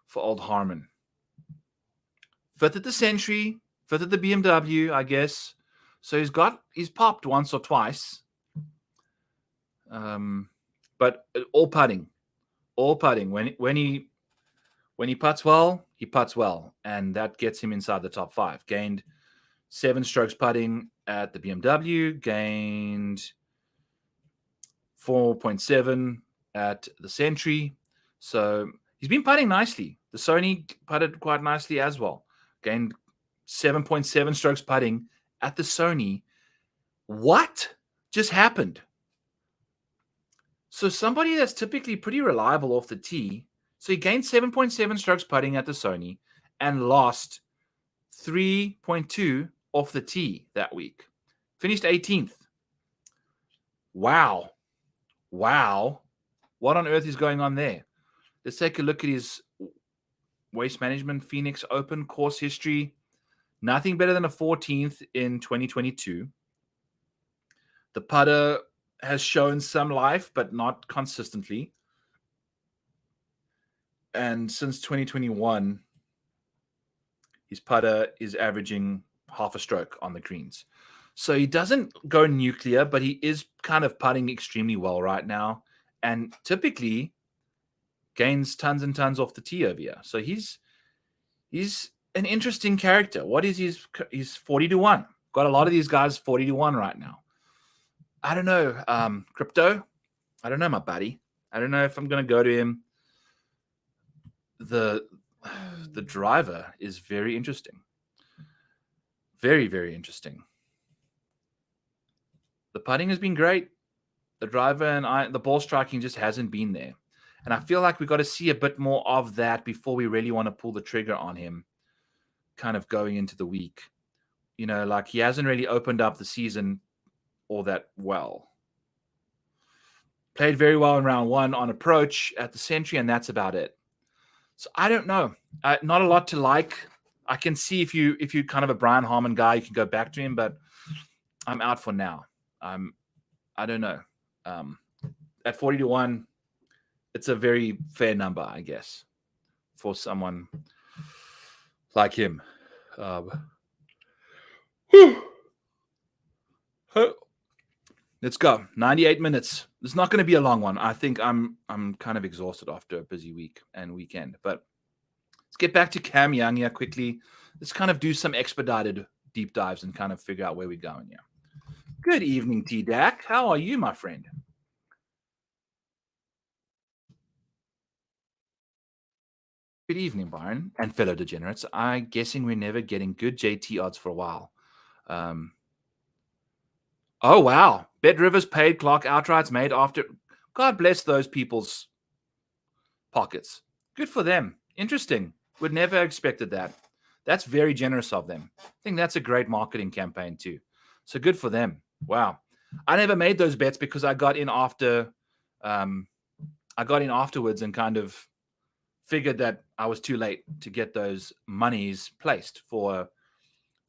Speaker 1: for old Harman. Fifth at the Century, fifth at the BMW, I guess. So he's popped once or twice. But all putting. When he putts well, he putts well, and that gets him inside the top 5. Gained 7 strokes putting at the BMW, gained 4.7 at the Century. So he's been putting nicely. The Sony putted quite nicely as well. Gained 7.7 strokes putting at the Sony. What just happened? So somebody that's typically pretty reliable off the tee, so he gained 7.7 strokes putting at the Sony and lost 3.2 off the tee that week. Finished 18th. Wow. What on earth is going on there? Let's take a look at his Waste Management Phoenix Open course history. Nothing better than a 14th in 2022. The putter has shown some life, but not consistently. And since 2021, his putter is averaging half a stroke on the greens. So he doesn't go nuclear, but he is kind of putting extremely well right now, and typically gains tons and tons off the tee over here. So he's an interesting character. What is he's 40-1. Got a lot of these guys 40-1 right now. I don't know, Crypto. I don't know, my buddy. I don't know if I'm going to go to him. The driver is very interesting. Very, very interesting. The putting has been great. The driver and the ball striking just hasn't been there. And I feel like we've got to see a bit more of that before we really want to pull the trigger on him kind of going into the week. You know, like he hasn't really opened up the season all that well. Played very well in round 1 on approach at the Century, and that's about it. So I don't know. Not a lot to like. I can see if you're kind of a Brian Harman guy, you can go back to him, but I'm out for now. I don't know. At 40-1, it's a very fair number, I guess, for someone like him. Let's go. 98 minutes. It's not going to be a long one. I think I'm kind of exhausted after a busy week and weekend. But let's get back to Cam Young here quickly. Let's kind of do some expedited deep dives and kind of figure out where we're going here. Good evening, T-Dac. How are you, my friend? Good evening, Byron and fellow degenerates. I'm guessing we're never getting good JT odds for a while. Oh, wow. Bet Rivers paid Clark outrights made after. God bless those people's pockets. Good for them. Interesting. Would never have expected that. That's very generous of them. I think that's a great marketing campaign too. So good for them. Wow. I never made those bets because I got in after. I got in afterwards and kind of figured that I was too late to get those monies placed for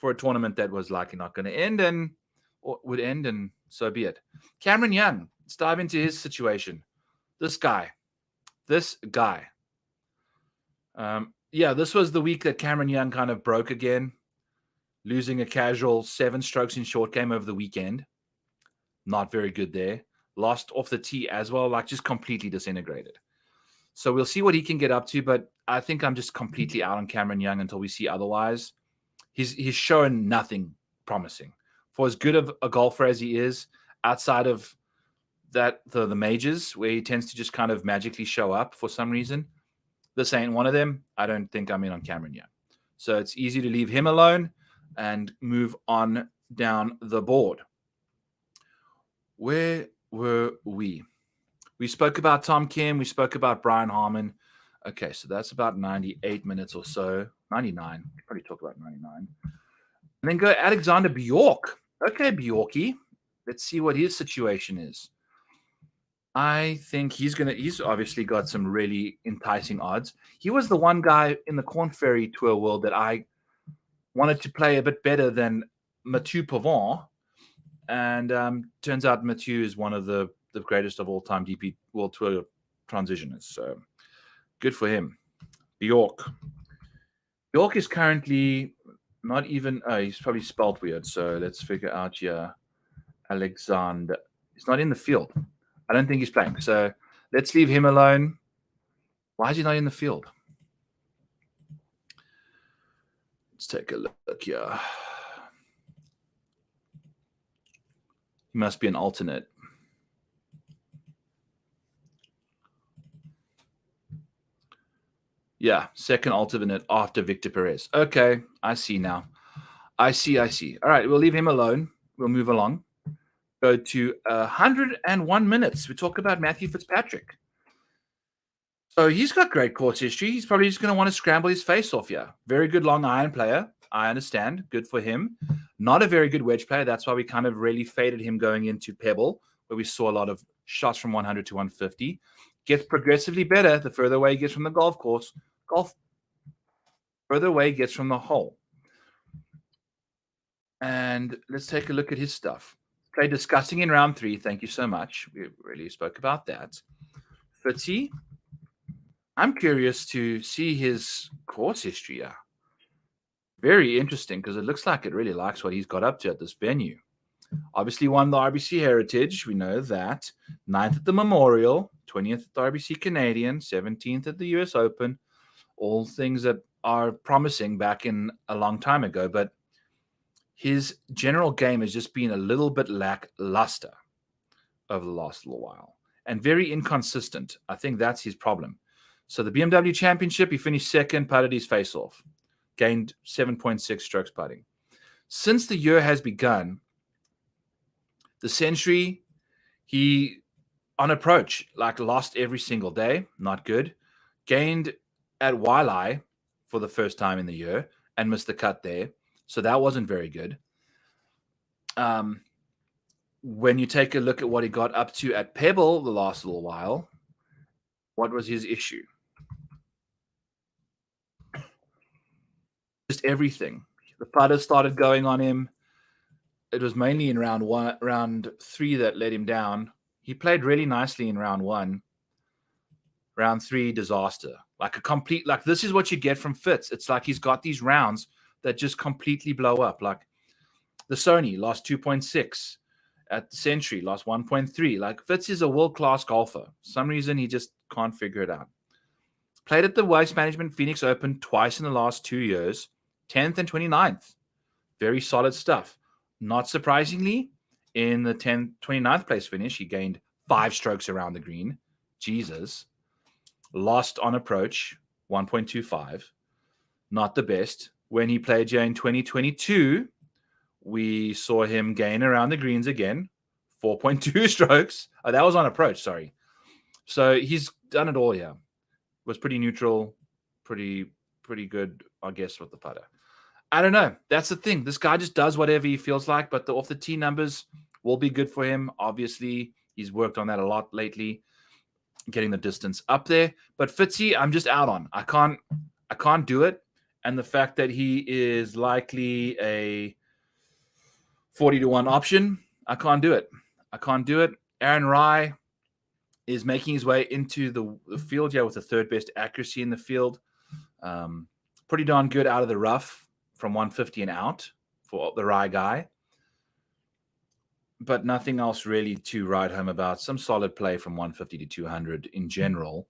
Speaker 1: a tournament that was likely not going to end or would end, and so be it. Cameron Young, let's dive into his situation. This guy. This was the week that Cameron Young kind of broke again, losing a casual 7 strokes in short game over the weekend. Not very good there. Lost off the tee as well, like just completely disintegrated. So we'll see what he can get up to, but I think I'm just completely out on Cameron Young until we see otherwise. He's shown nothing promising. For as good of a golfer as he is, outside of that the majors where he tends to just kind of magically show up for some reason. This ain't one of them. I don't think I'm in on Cameron yet. So it's easy to leave him alone and move on down the board. Where were we? We spoke about Tom Kim. We spoke about Brian Harman. Okay, so that's about 98 minutes or so. 99. We probably talk about 99. And then go Alexander Bjork. Okay, Bjorky. Let's see what his situation is. I think he's obviously got some really enticing odds. He was the one guy in the Corn Ferry Tour world that I wanted to play a bit better than Mathieu Pavon. And turns out Mathieu is one of the greatest of all time DP World Tour transitioners. So good for him. Bjork is currently not even, he's probably spelled weird. So let's figure out here. Alexander. He's not in the field. I don't think he's playing. So let's leave him alone. Why is he not in the field? Let's take a look here. He must be an alternate. Yeah, second alternate after Victor Perez. Okay, I see now. I see. All right, we'll leave him alone. We'll move along. Go to 101 minutes. We talk about Matthew Fitzpatrick. So he's got great course history. He's probably just going to want to scramble his face off here. Very good long iron player. I understand. Good for him. Not a very good wedge player. That's why we kind of really faded him going into Pebble, where we saw a lot of shots from 100 to 150. Gets progressively better the further away he gets from the golf course. Further away he gets from the hole. And let's take a look at his stuff. Played disgusting in round 3. Thank you so much. We really spoke about that. Fitzy, I'm curious to see his course history here. Very interesting because it looks like it really likes what he's got up to at this venue. Obviously won the RBC Heritage. We know that. 9th at the Memorial, 20th at the RBC Canadian, 17th at the US Open. All things that are promising back in a long time ago. But his general game has just been a little bit lackluster over the last little while and very inconsistent. I think that's his problem. So the BMW Championship, he finished second, putted his face off, gained 7.6 strokes putting. Since the year has begun, the Century, he, on approach, lost every single day, not good. Gained at Waialae for the first time in the year and missed the cut there. So that wasn't very good. When you take a look at what he got up to at Pebble the last little while, what was his issue? Just everything. The putter started going on him. It was mainly in round 3 that let him down. He played really nicely in round 1. Round 3, disaster. This is what you get from Fitz. It's like he's got these rounds that just completely blow up. Like the Sony lost 2.6 at the Century, lost 1.3. Fitz is a world-class golfer. For some reason, he just can't figure it out. Played at the Waste Management Phoenix Open twice in the last 2 years, 10th and 29th. Very solid stuff. Not surprisingly, in the 29th place finish, he gained 5 strokes around the green. Jesus. Lost on approach, 1.25. Not the best. When he played here in 2022, we saw him gain around the greens again, 4.2 strokes. Oh, that was on approach, sorry. So he's done it all here. Was pretty neutral, pretty good, I guess, with the putter. I don't know. That's the thing. This guy just does whatever he feels like, but the off the tee numbers will be good for him. Obviously, he's worked on that a lot lately, getting the distance up there. But Fitzy, I'm just out on. I can't do it. And the fact that he is likely a 40-1 option, I can't do it. Aaron Rai is making his way into the field here with the 3rd best accuracy in the field. Pretty darn good out of the rough from 150 and out for the Rai guy. But nothing else really to write home about. Some solid play from 150 to 200 in general.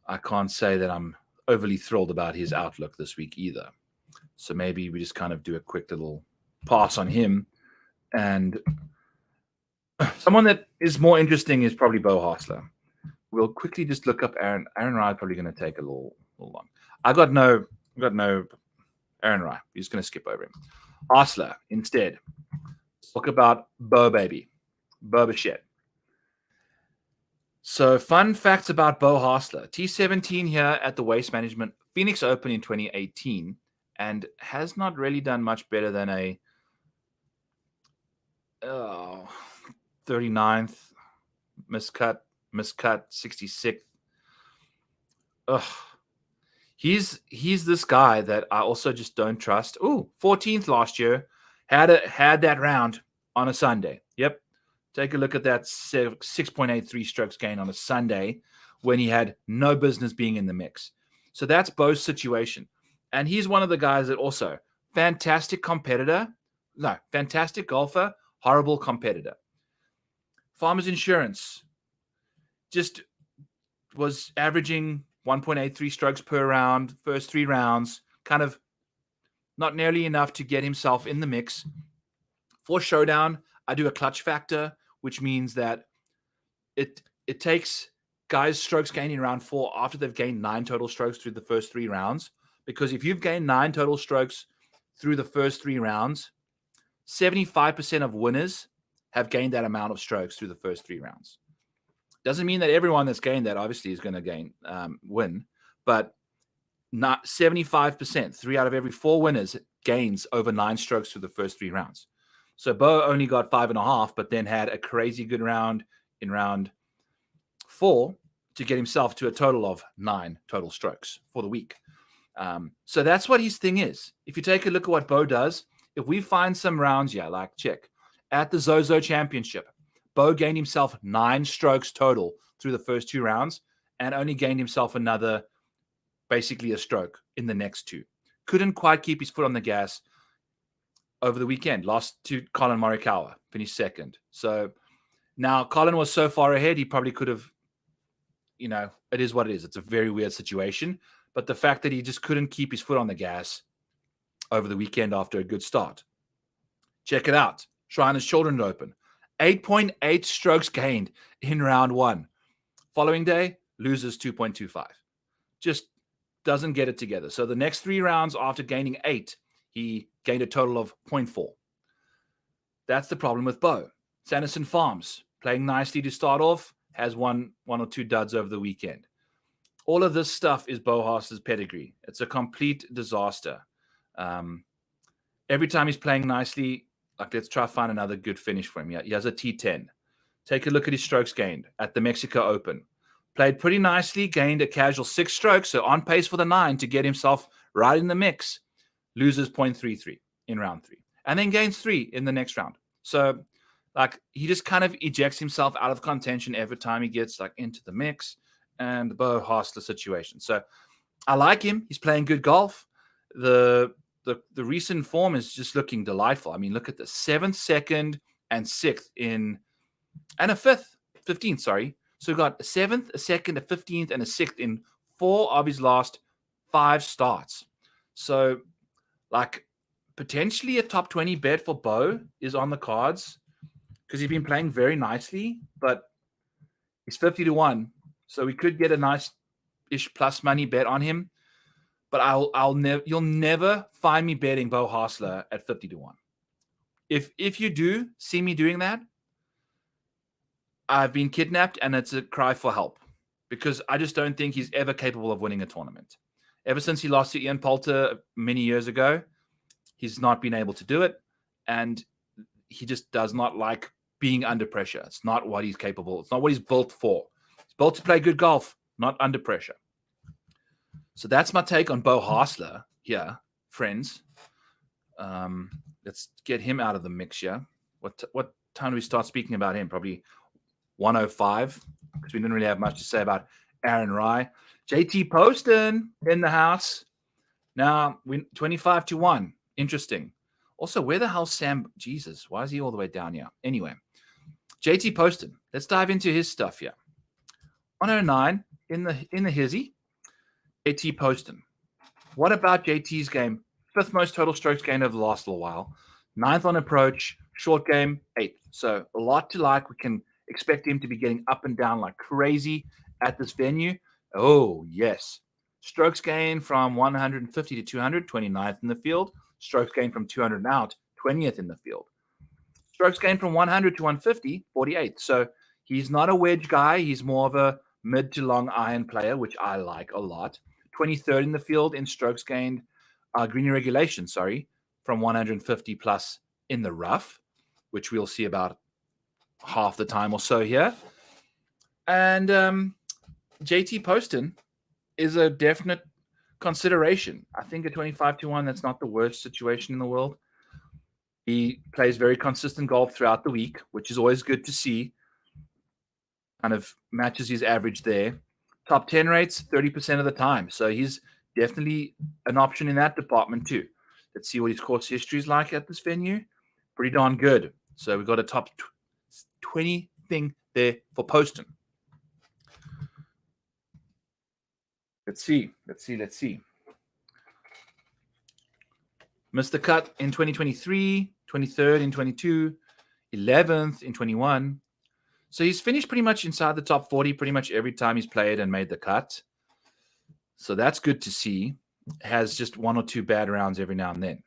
Speaker 1: I can't say that I'm overly thrilled about his outlook this week either. So maybe we just kind of do a quick little pass on him and Someone that is more interesting is probably Beau Hossler. We'll quickly just look up Aaron. Aaron Rai probably going to take a little long. I got no Aaron Rai. He's going to skip over him. Hossler instead. Talk about Beau baby, Beau Bichette. So fun facts about Beau Hossler. T17 here at the Waste Management Phoenix Open in 2018, and has not really done much better than a 39th, miscut, 66th. Ugh. He's this guy that I also just don't trust. Ooh, 14th last year. Had that round on a Sunday. Yep. Take a look at that 6.83 strokes gain on a Sunday when he had no business being in the mix. So that's Beau's situation. And he's one of the guys that also fantastic competitor. No, fantastic golfer, horrible competitor. Farmers Insurance just was averaging 1.83 strokes per round, first 3 rounds, kind of not nearly enough to get himself in the mix. For Showdown, I do a clutch factor, which means that it takes guys' strokes gained in round 4 after they've gained 9 total strokes through the first 3 rounds. Because if you've gained 9 total strokes through the first 3 rounds, 75% of winners have gained that amount of strokes through the first 3 rounds. Doesn't mean that everyone that's gained that obviously is going to win, but not 75%, 3 out of every 4 winners gains over 9 strokes through the first 3 rounds. So Beau only got 5.5, but then had a crazy good round in round 4 to get himself to a total of 9 total strokes for the week. So that's what his thing is. If you take a look at what Beau does, if we find some rounds, like check at the Zozo Championship, Beau gained himself 9 strokes total through the first 2 rounds and only gained himself another, basically a stroke in the next 2. Couldn't quite keep his foot on the gas over the weekend. Lost to Colin Morikawa, finished 2nd. So now Colin was so far ahead, he probably could have, it is what it is. It's a very weird situation. But the fact that he just couldn't keep his foot on the gas over the weekend after a good start. Check it out. Shriners Children's Open. 8.8 strokes gained in round 1. Following day, loses 2.25. Just doesn't get it together. So the next 3 rounds after gaining 8, he gained a total of 0.4. That's the problem with Beau. Sanderson Farms, playing nicely to start off, has one or 2 duds over the weekend. All of this stuff is Beau Hossler's pedigree. It's a complete disaster. Every time he's playing nicely, let's try to find another good finish for him. He has a T10. Take a look at his strokes gained at the Mexico Open. Played pretty nicely, gained a casual 6 strokes, so on pace for the 9 to get himself right in the mix. Loses 0.33 in round 3. And then gains 3 in the next round. So, he just kind of ejects himself out of contention every time he gets, into the mix. And the Beau Hossler situation. So, I like him. He's playing good golf. The recent form is just looking delightful. I mean, look at the 7th, 2nd, and 6th and a 15th, sorry. So we've got a 7th, a 2nd, a 15th, and a 6th in 4 of his last 5 starts. So, potentially a top 20 bet for Beau is on the cards because he's been playing very nicely, but he's 50-1. So we could get a nice-ish plus money bet on him. But you'll never find me betting Beau Hossler at 50-1. If you do see me doing that, I've been kidnapped and it's a cry for help because I just don't think he's ever capable of winning a tournament. Ever since he lost to Ian Poulter many years ago, he's not been able to do it. And he just does not like being under pressure. It's not what he's capable. It's not what he's built for. He's built to play good golf, not under pressure. So that's my take on Beau Hossler here, friends. Let's get him out of the mix here. What time do we start speaking about him? Probably 1:05, because we didn't really have much to say about Aaron Rai. JT Poston in the house. Now, 25-1. Interesting. Also, where the hell's Sam? Jesus, why is he all the way down here? Anyway, JT Poston. Let's dive into his stuff here. 109 in the hizzy. JT Poston. What about JT's game? 5th most total strokes gained over the last little while. 9th on approach, short game, 8th. So a lot to like. We can expect him to be getting up and down like crazy at this venue. Oh, yes. Strokes gain from 150 to 200, 29th in the field. Strokes gain from 200 and out, 20th in the field. Strokes gain from 100 to 150, 48th. So he's not a wedge guy. He's more of a mid to long iron player, which I like a lot. 23rd in the field in strokes gained, green regulation, from 150 plus in the rough, which we'll see about half the time or so here. And JT Poston is a definite consideration. I think at 25-1, that's not the worst situation in the world. He plays very consistent golf throughout the week, which is always good to see. Kind of matches his average there. Top 10 rates 30% of the time. So he's definitely an option in that department too. Let's see what his course history is like at this venue. Pretty darn good. So we've got a top 20 thing there for Poston. Let's see. Missed the cut in 2023, 23rd in 22, 11th in 21. So he's finished pretty much inside the top 40 pretty much every time he's played and made the cut. So that's good to see. Has just one or two bad rounds every now and then.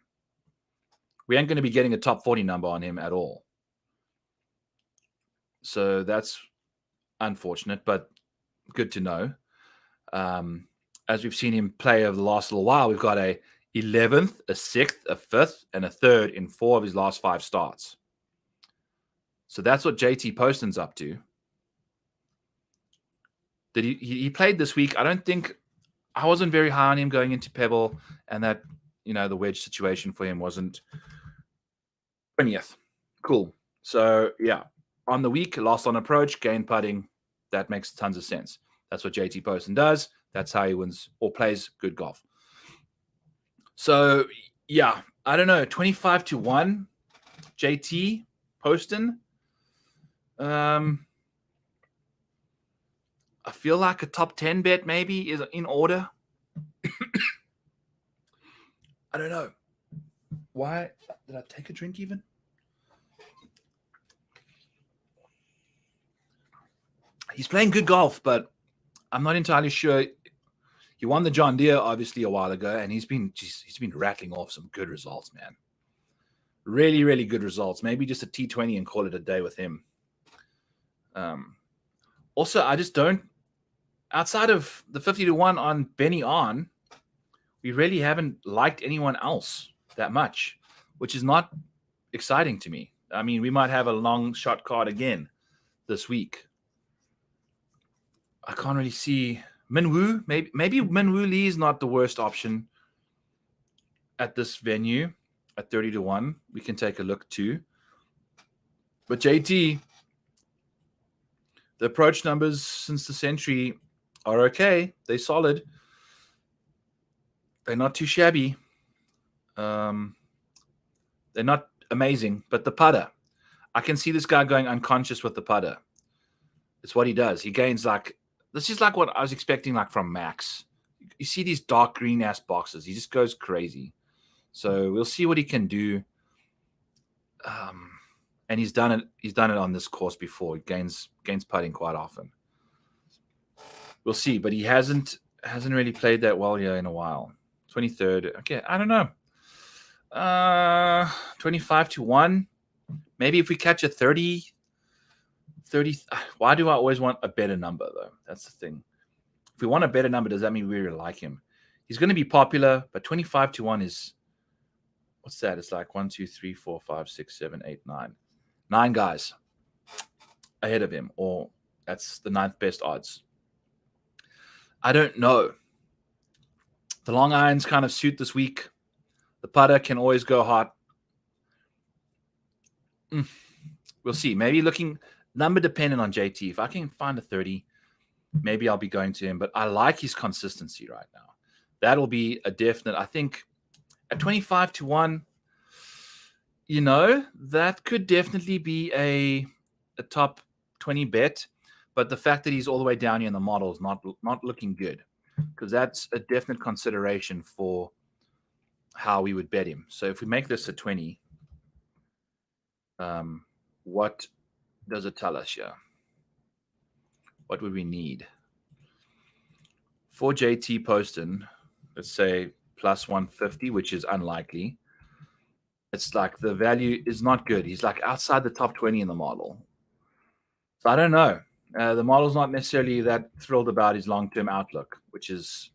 Speaker 1: We ain't going to be getting a top 40 number on him at all. So that's unfortunate, but good to know. As we've seen him play over the last little while, we've got a 11th, a 6th, a 5th, and a 3rd in 4 of his last 5 starts. So that's what JT Poston's up to. Did he played this week? I wasn't very high on him going into Pebble, and that, the wedge situation for him wasn't 20th. Cool. So, yeah. On the week, lost on approach, gain putting. That makes tons of sense. That's what JT Poston does. That's how he wins or plays good golf. So, yeah, I don't know. 25-1, JT Poston. I feel like a top 10 bet maybe is in order. I don't know. Why? Did I take a drink even? He's playing good golf, but I'm not entirely sure. He won the John Deere obviously a while ago, and he's been rattling off some good results, man. Really, really good results. Maybe just a T20 and call it a day with him. Also, I just don't. Outside of the 50-1 on Benny On, we really haven't liked anyone else that much, which is not exciting to me. I mean, we might have a long shot card again this week. I can't really see Minwoo. Maybe Minwoo Lee is not the worst option at this venue at 30-1. We can take a look too. But JT, the approach numbers since the century are okay. They're solid. They're not too shabby. They're not amazing. But the putter, I can see this guy going unconscious with the putter. It's what he does. He gains this is like what I was expecting from Max. You see these dark green ass boxes. He just goes crazy. So we'll see what he can do. And he's done it. He's done it on this course before. He gains putting quite often. We'll see, but he hasn't really played that well here in a while. 23rd. Okay, I don't know. 25-1. Maybe if we catch a 30. Why do I always want a better number, though? That's the thing. If we want a better number, does that mean we really like him? He's going to be popular, but 25-1 is, what's that? It's like 1, 2, 3, 4, 5, 6, 7, 8, 9. 9 guys ahead of him, or that's the 9th best odds. I don't know. The long irons kind of suit this week. The putter can always go hot. We'll see. Maybe looking number dependent on JT. If I can find a 30, maybe I'll be going to him. But I like his consistency right now. That'll be a definite. I think at 25-1, that could definitely be a top 20 bet. But the fact that he's all the way down here in the model is not looking good, because that's a definite consideration for how we would bet him. So if we make this a 20, What does it tell us here? What would we need? For JT Poston, let's say plus 150, which is unlikely. It's like the value is not good. He's like outside the top 20 in the model. So I don't know. The model's not necessarily that thrilled about his long-term outlook, which is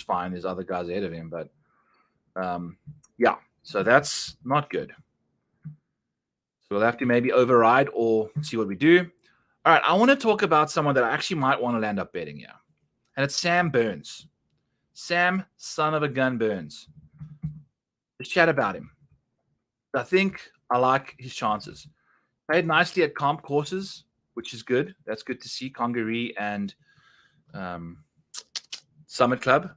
Speaker 1: fine. There's other guys ahead of him, but yeah. So that's not good. So we'll have to maybe override or see what we do. All right, I want to talk about someone that I actually might want to land up betting here, and it's Sam Burns. Sam, son of a gun, Burns. Let's chat about him. I think I like his chances. Played nicely at comp courses, which is good. That's good to see. Congaree and Summit Club.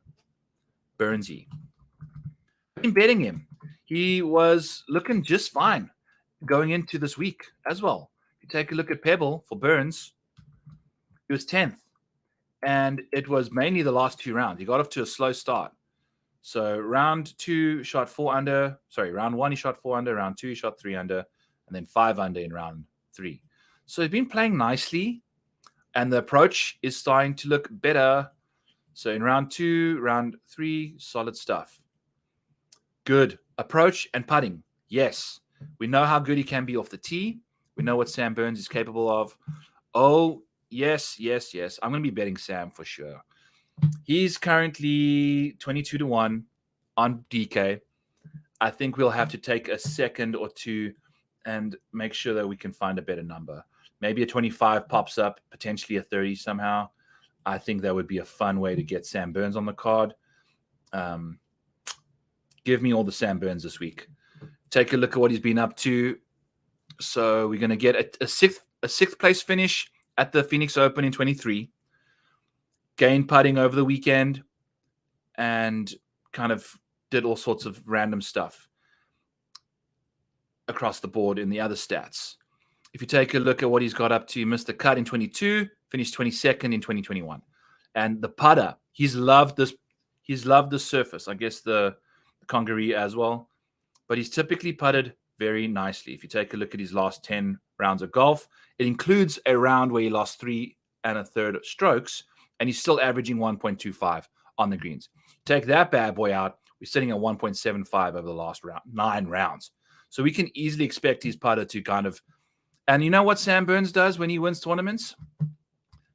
Speaker 1: Burnsy. I've been betting him. He was looking just fine going into this week as well. If you take a look at Pebble for Burns, he was 10th. And it was mainly the last 2 rounds. He got off to a slow start. So round 2 shot 4 under. Sorry, round 1 he shot 4 under. Round 2 he shot 3 under. And then 5 under in round 3. So he's been playing nicely. And the approach is starting to look better. So in round 2, round 3, solid stuff. Good. Approach and putting. Yes. We know how good he can be off the tee. We know what Sam Burns is capable of. Oh, yes. I'm going to be betting Sam for sure. He's currently 22-1 on DK. I think we'll have to take a second or two and make sure that we can find a better number. Maybe a 25 pops up, potentially a 30 somehow. I think that would be a fun way to get Sam Burns on the card. Give me all the Sam Burns this week. Take a look at what he's been up to. So we're going to get a sixth place finish at the Phoenix Open in 23. Gain putting over the weekend and kind of did all sorts of random stuff across the board in the other stats. If you take a look at what he's got up to, missed the cut in 22, finished 22nd in 2021. And the putter, he's loved this surface. I guess the Congaree as well. But he's typically putted very nicely. If you take a look at his last 10 rounds of golf, it includes a round where he lost 3 1/3 strokes, and he's still averaging 1.25 on the greens. Take that bad boy out, we're sitting at 1.75 over the last 9 rounds. So we can easily expect his putter to kind of... And you know what Sam Burns does when he wins tournaments?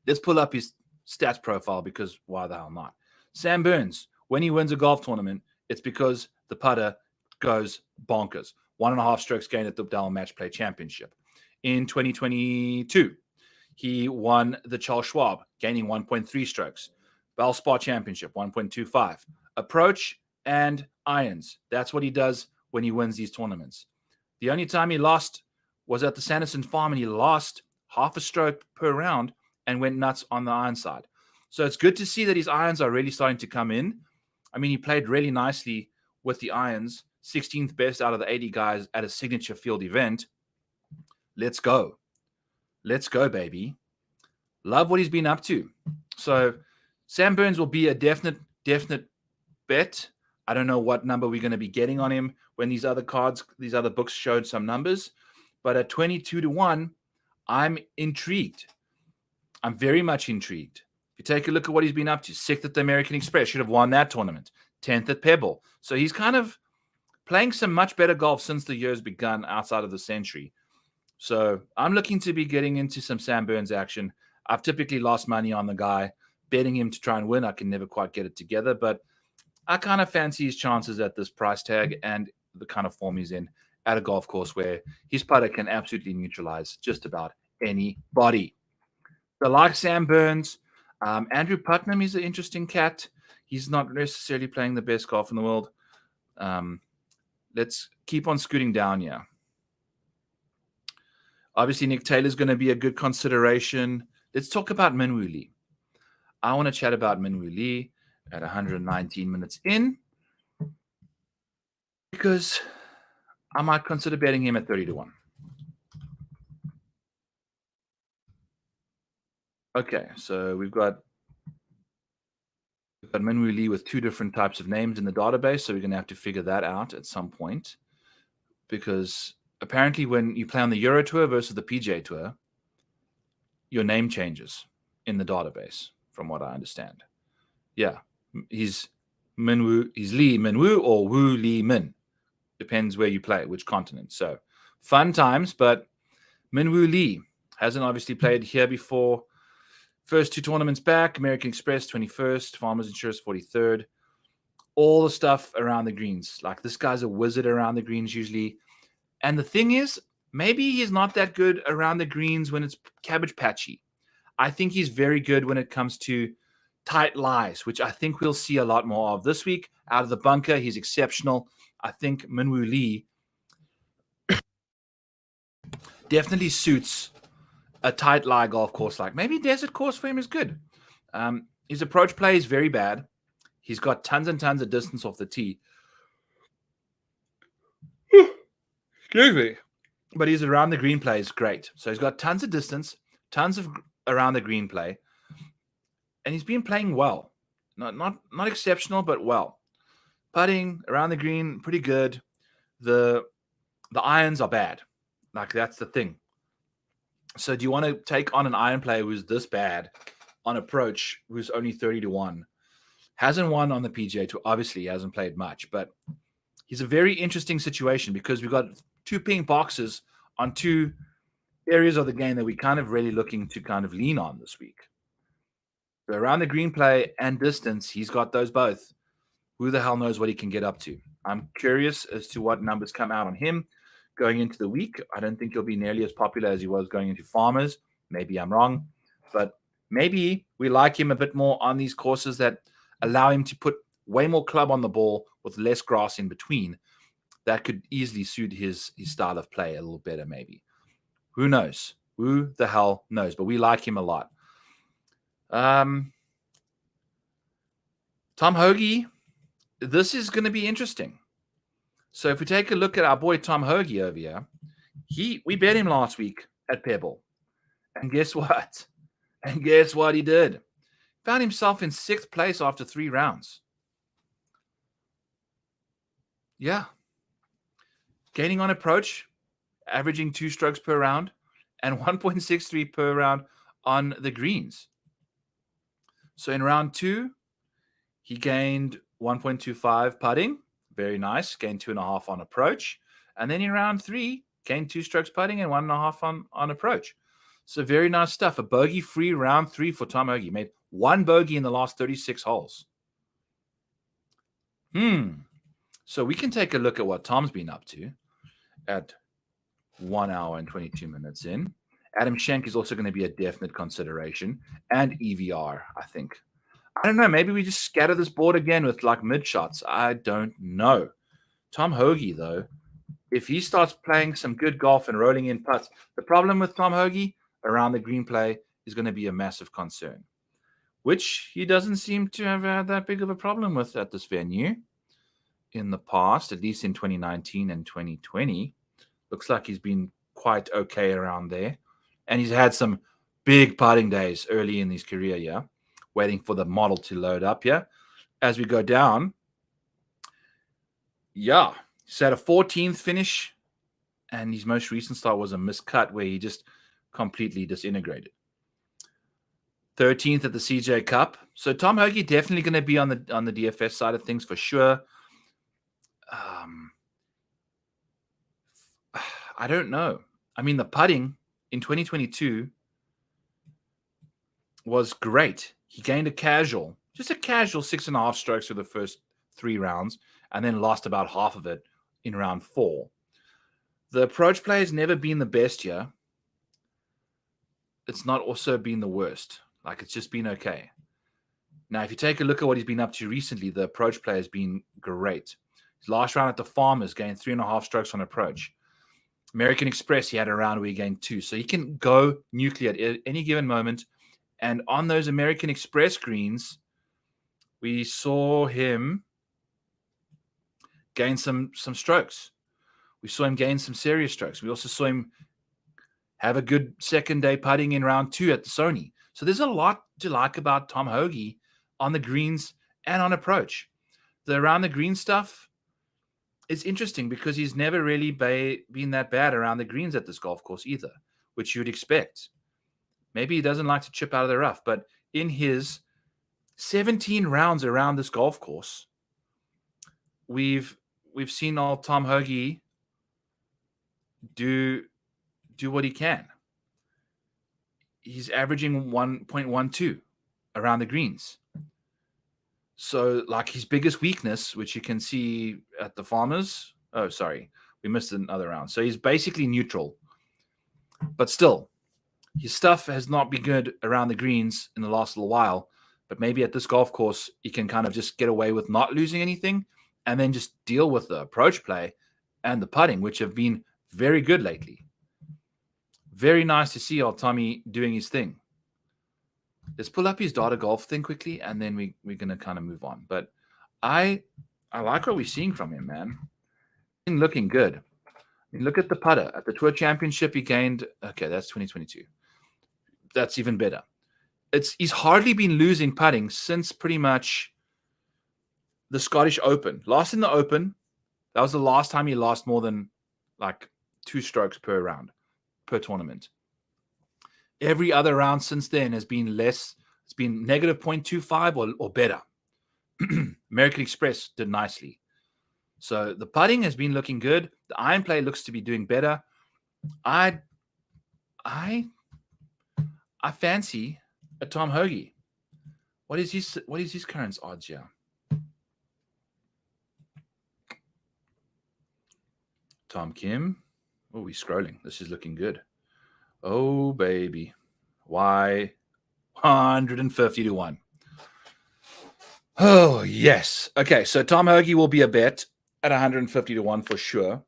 Speaker 1: Let's pull up his stats profile because why the hell not? Sam Burns, when he wins a golf tournament, it's because the putter goes bonkers. 1.5 strokes gained at the Dell Match Play Championship. In 2022, he won the Charles Schwab, gaining 1.3 strokes. Valspar Championship, 1.25. Approach and irons. That's what he does when he wins these tournaments. The only time he lost was at the Sanderson Farm, and he lost 0.5 stroke per round and went nuts on the iron side. So it's good to see that his irons are really starting to come in. I mean, he played really nicely with the irons, 16th best out of the 80 guys at a signature field event. Let's go. Let's go, baby. Love what he's been up to. So Sam Burns will be a definite bet. I don't know what number we're going to be getting on him when these other books showed some numbers. But at 22-1, I'm intrigued. I'm very much intrigued. If you take a look at what he's been up to, 6th at the American Express, should have won that tournament. 10th at Pebble. So he's kind of playing some much better golf since the year's begun outside of the Century. So I'm looking to be getting into some Sam Burns action. I've typically lost money on the guy. Betting him to try and win, I can never quite get it together. But I kind of fancy his chances at this price tag and the kind of form he's in at a golf course where his putter can absolutely neutralize just about anybody. So like Sam Burns, Andrew Putnam is an interesting cat. He's not necessarily playing the best golf in the world. Let's keep on scooting down here. Obviously, Nick Taylor's going to be a good consideration. Let's talk about Minwoo Lee. I want to chat about Minwoo Lee at 119 minutes in because I might consider betting him at 30-1. Okay, so we've got Minwoo Lee with 2 different types of names in the database, so we're going to have to figure that out at some point because apparently when you play on the Euro Tour versus the PGA Tour, your name changes in the database, from what I understand. Yeah, he's Lee Minwoo or Woo Lee Min. Depends where you play, which continent. So fun times, but Minwoo Lee hasn't obviously played here before. First 2 tournaments back, American Express 21st, Farmers Insurance 43rd. All the stuff around the greens. Like, this guy's a wizard around the greens usually. And the thing is, maybe he's not that good around the greens when it's cabbage patchy. I think he's very good when it comes to tight lies, which I think we'll see a lot more of this week. Out of the bunker, he's exceptional. I think Minwoo Lee definitely suits a tight lie golf course. Like, maybe desert course for him is good. His approach play is very bad. He's got tons and tons of distance off the tee. Excuse me. But his around the green play is great. So he's got tons of distance, tons of around the green play. And he's been playing well. Not exceptional, but well. Putting around the green, pretty good. The irons are bad. Like, that's the thing. So do you want to take on an iron player who's this bad on approach, who's only 30-1? Hasn't won on the PGA Tour. Obviously, he hasn't played much, but he's a very interesting situation because we've got 2 pink boxes on 2 areas of the game that we're kind of really looking to kind of lean on this week. So around the green play and distance, he's got those both. Who the hell knows what he can get up to? I'm curious as to what numbers come out on him going into the week. I don't think he'll be nearly as popular as he was going into Farmers. Maybe I'm wrong, but maybe we like him a bit more on these courses that allow him to put way more club on the ball with less grass in between. That could easily suit his style of play a little better, maybe. Who knows? Who the hell knows? But we like him a lot. Tom Hoge, this is going to be interesting. So if we take a look at our boy Tom Hoge over here, we bet him last week at Pebble. And guess what? He did? Found himself in 6th place after 3 rounds. Yeah. Gaining on approach, averaging 2 strokes per round, and 1.63 per round on the greens. So in round 2, he gained 1.25 putting. Very nice. Gained 2.5 on approach. And then in round 3, gained 2 strokes putting and 1.5 on approach. So very nice stuff. A bogey-free round 3 for Tom Hoge. Made 1 bogey in the last 36 holes. So we can take a look at what Tom's been up to at 1 hour and 22 minutes in. Adam Schenk is also going to be a definite consideration. And EVR, I think. I don't know. Maybe we just scatter this board again with like mid shots. I don't know. Tom Hoge, though, if he starts playing some good golf and rolling in putts, the problem with Tom Hoge around the green play is going to be a massive concern, which he doesn't seem to have had that big of a problem with at this venue in the past, at least in 2019 and 2020. Looks like he's been quite okay around there. And he's had some big putting days early in his career, yeah. Waiting for the model to load up here. As we go down, yeah, he's had a 14th finish, and his most recent start was a miscut where he just completely disintegrated. 13th at the CJ Cup. So Tom Hoge definitely going to be on the DFS side of things for sure. I don't know. I mean, the putting in 2022 was great. He gained just a casual 6.5 strokes for the first 3 rounds, and then lost about half of it in round 4. The approach play has never been the best here. It's not also been the worst. Like, it's just been okay. Now, if you take a look at what he's been up to recently, the approach play has been great. His last round at the Farmers gained 3.5 strokes on approach. American Express, he had a round where he gained 2. So he can go nuclear at any given moment. And on those American Express greens, we saw him gain some strokes. We saw him gain some serious strokes. We also saw him have a good second day putting in round 2 at the Sony. So there's a lot to like about Tom Hoge on the greens and on approach. The around the green stuff, it's interesting because he's never really been that bad around the greens at this golf course either, which you'd expect. Maybe he doesn't like to chip out of the rough, but in his 17 rounds around this golf course, we've seen old Tom Hoge do what he can. He's averaging 1.12 around the greens. So, like, his biggest weakness, which you can see at the Farmers. Oh, sorry, we missed another round. So he's basically neutral, but still, his stuff has not been good around the greens in the last little while. But maybe at this golf course, he can kind of just get away with not losing anything, and then just deal with the approach play and the putting, which have been very good lately. Very nice to see old Tommy doing his thing. Let's pull up his data golf thing quickly, and then we're going to kind of move on. But I like what we're seeing from him, man. He's looking good. I mean, look at the putter. At the Tour Championship, he gained... Okay, that's 2022. That's even better. He's hardly been losing putting since pretty much the Scottish Open. Lost in the Open. That was the last time he lost more than like 2 strokes per round, per tournament. Every other round since then has been less. It's been negative 0.25 or better. American Express did nicely. So the putting has been looking good. The iron play looks to be doing better. I fancy a Tom Hoge. What is his current odds here? Tom Kim. Oh, he's scrolling. This is looking good. Oh, baby. Why 150 to 1? Oh, yes. Okay, so Tom Hoge will be a bet at 150 to 1 for sure.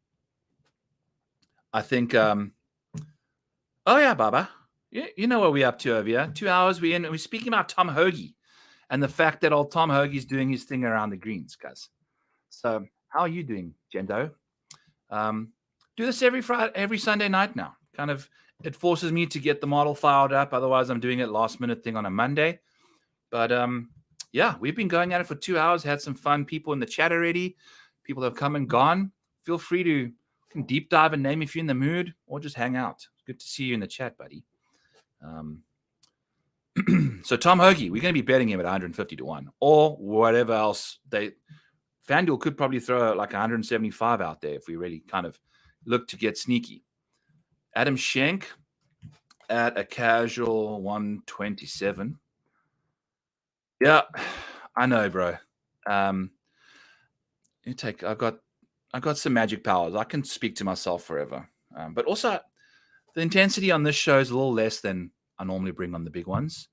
Speaker 1: I think, oh, yeah, Baba. You know what we're up to over here. 2 hours we're in, and we're speaking about Tom Hoge and the fact that old Tom Hoge is doing his thing around the greens, guys. So how are you doing, Gendo? Do this every Sunday night now. Kind of, it forces me to get the model filed up. Otherwise, I'm doing it last minute thing on a Monday. But yeah, we've been going at it for 2 hours. Had some fun people in the chat already. People have come and gone. Feel free to deep dive and name if you're in the mood, or just hang out. Good to see you in the chat, buddy. So Tom Hoge, we're going to be betting him at 150 to 1, or whatever else FanDuel could probably throw like 175 out there if we really kind of look to get sneaky. Adam Schenk at a casual 127. Yeah, I know, bro. I've got some magic powers. I can speak to myself forever. But also, the intensity on this show is a little less than I normally bring on the big ones,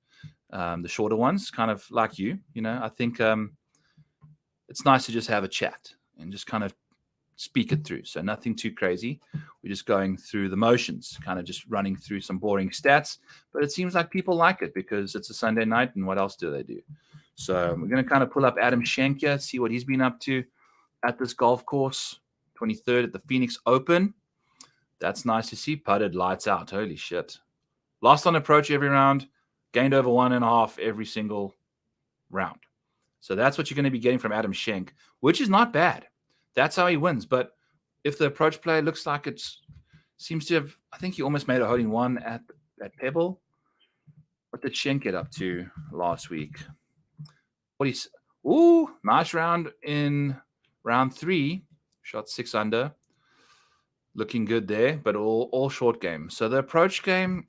Speaker 1: the shorter ones, kind of like you. I think it's nice to just have a chat and just kind of speak it through. So nothing too crazy. We're just going through the motions, kind of just running through some boring stats. But it seems like people like it because it's a Sunday night, and what else do they do? So we're going to kind of pull up Adam Schenk here, see what he's been up to at this golf course. 23rd at the Phoenix Open. That's nice to see. Putted lights out. Holy shit. Lost on approach every round. Gained over 1.5 every single round. So that's what you're going to be getting from Adam Schenk, which is not bad. That's how he wins. But if the approach play looks like it seems to have, I think he almost made a holding one at Pebble. What did Schenk get up to last week? Nice round in round 3. Shot 6 under. Looking good there, but all short game. So the approach game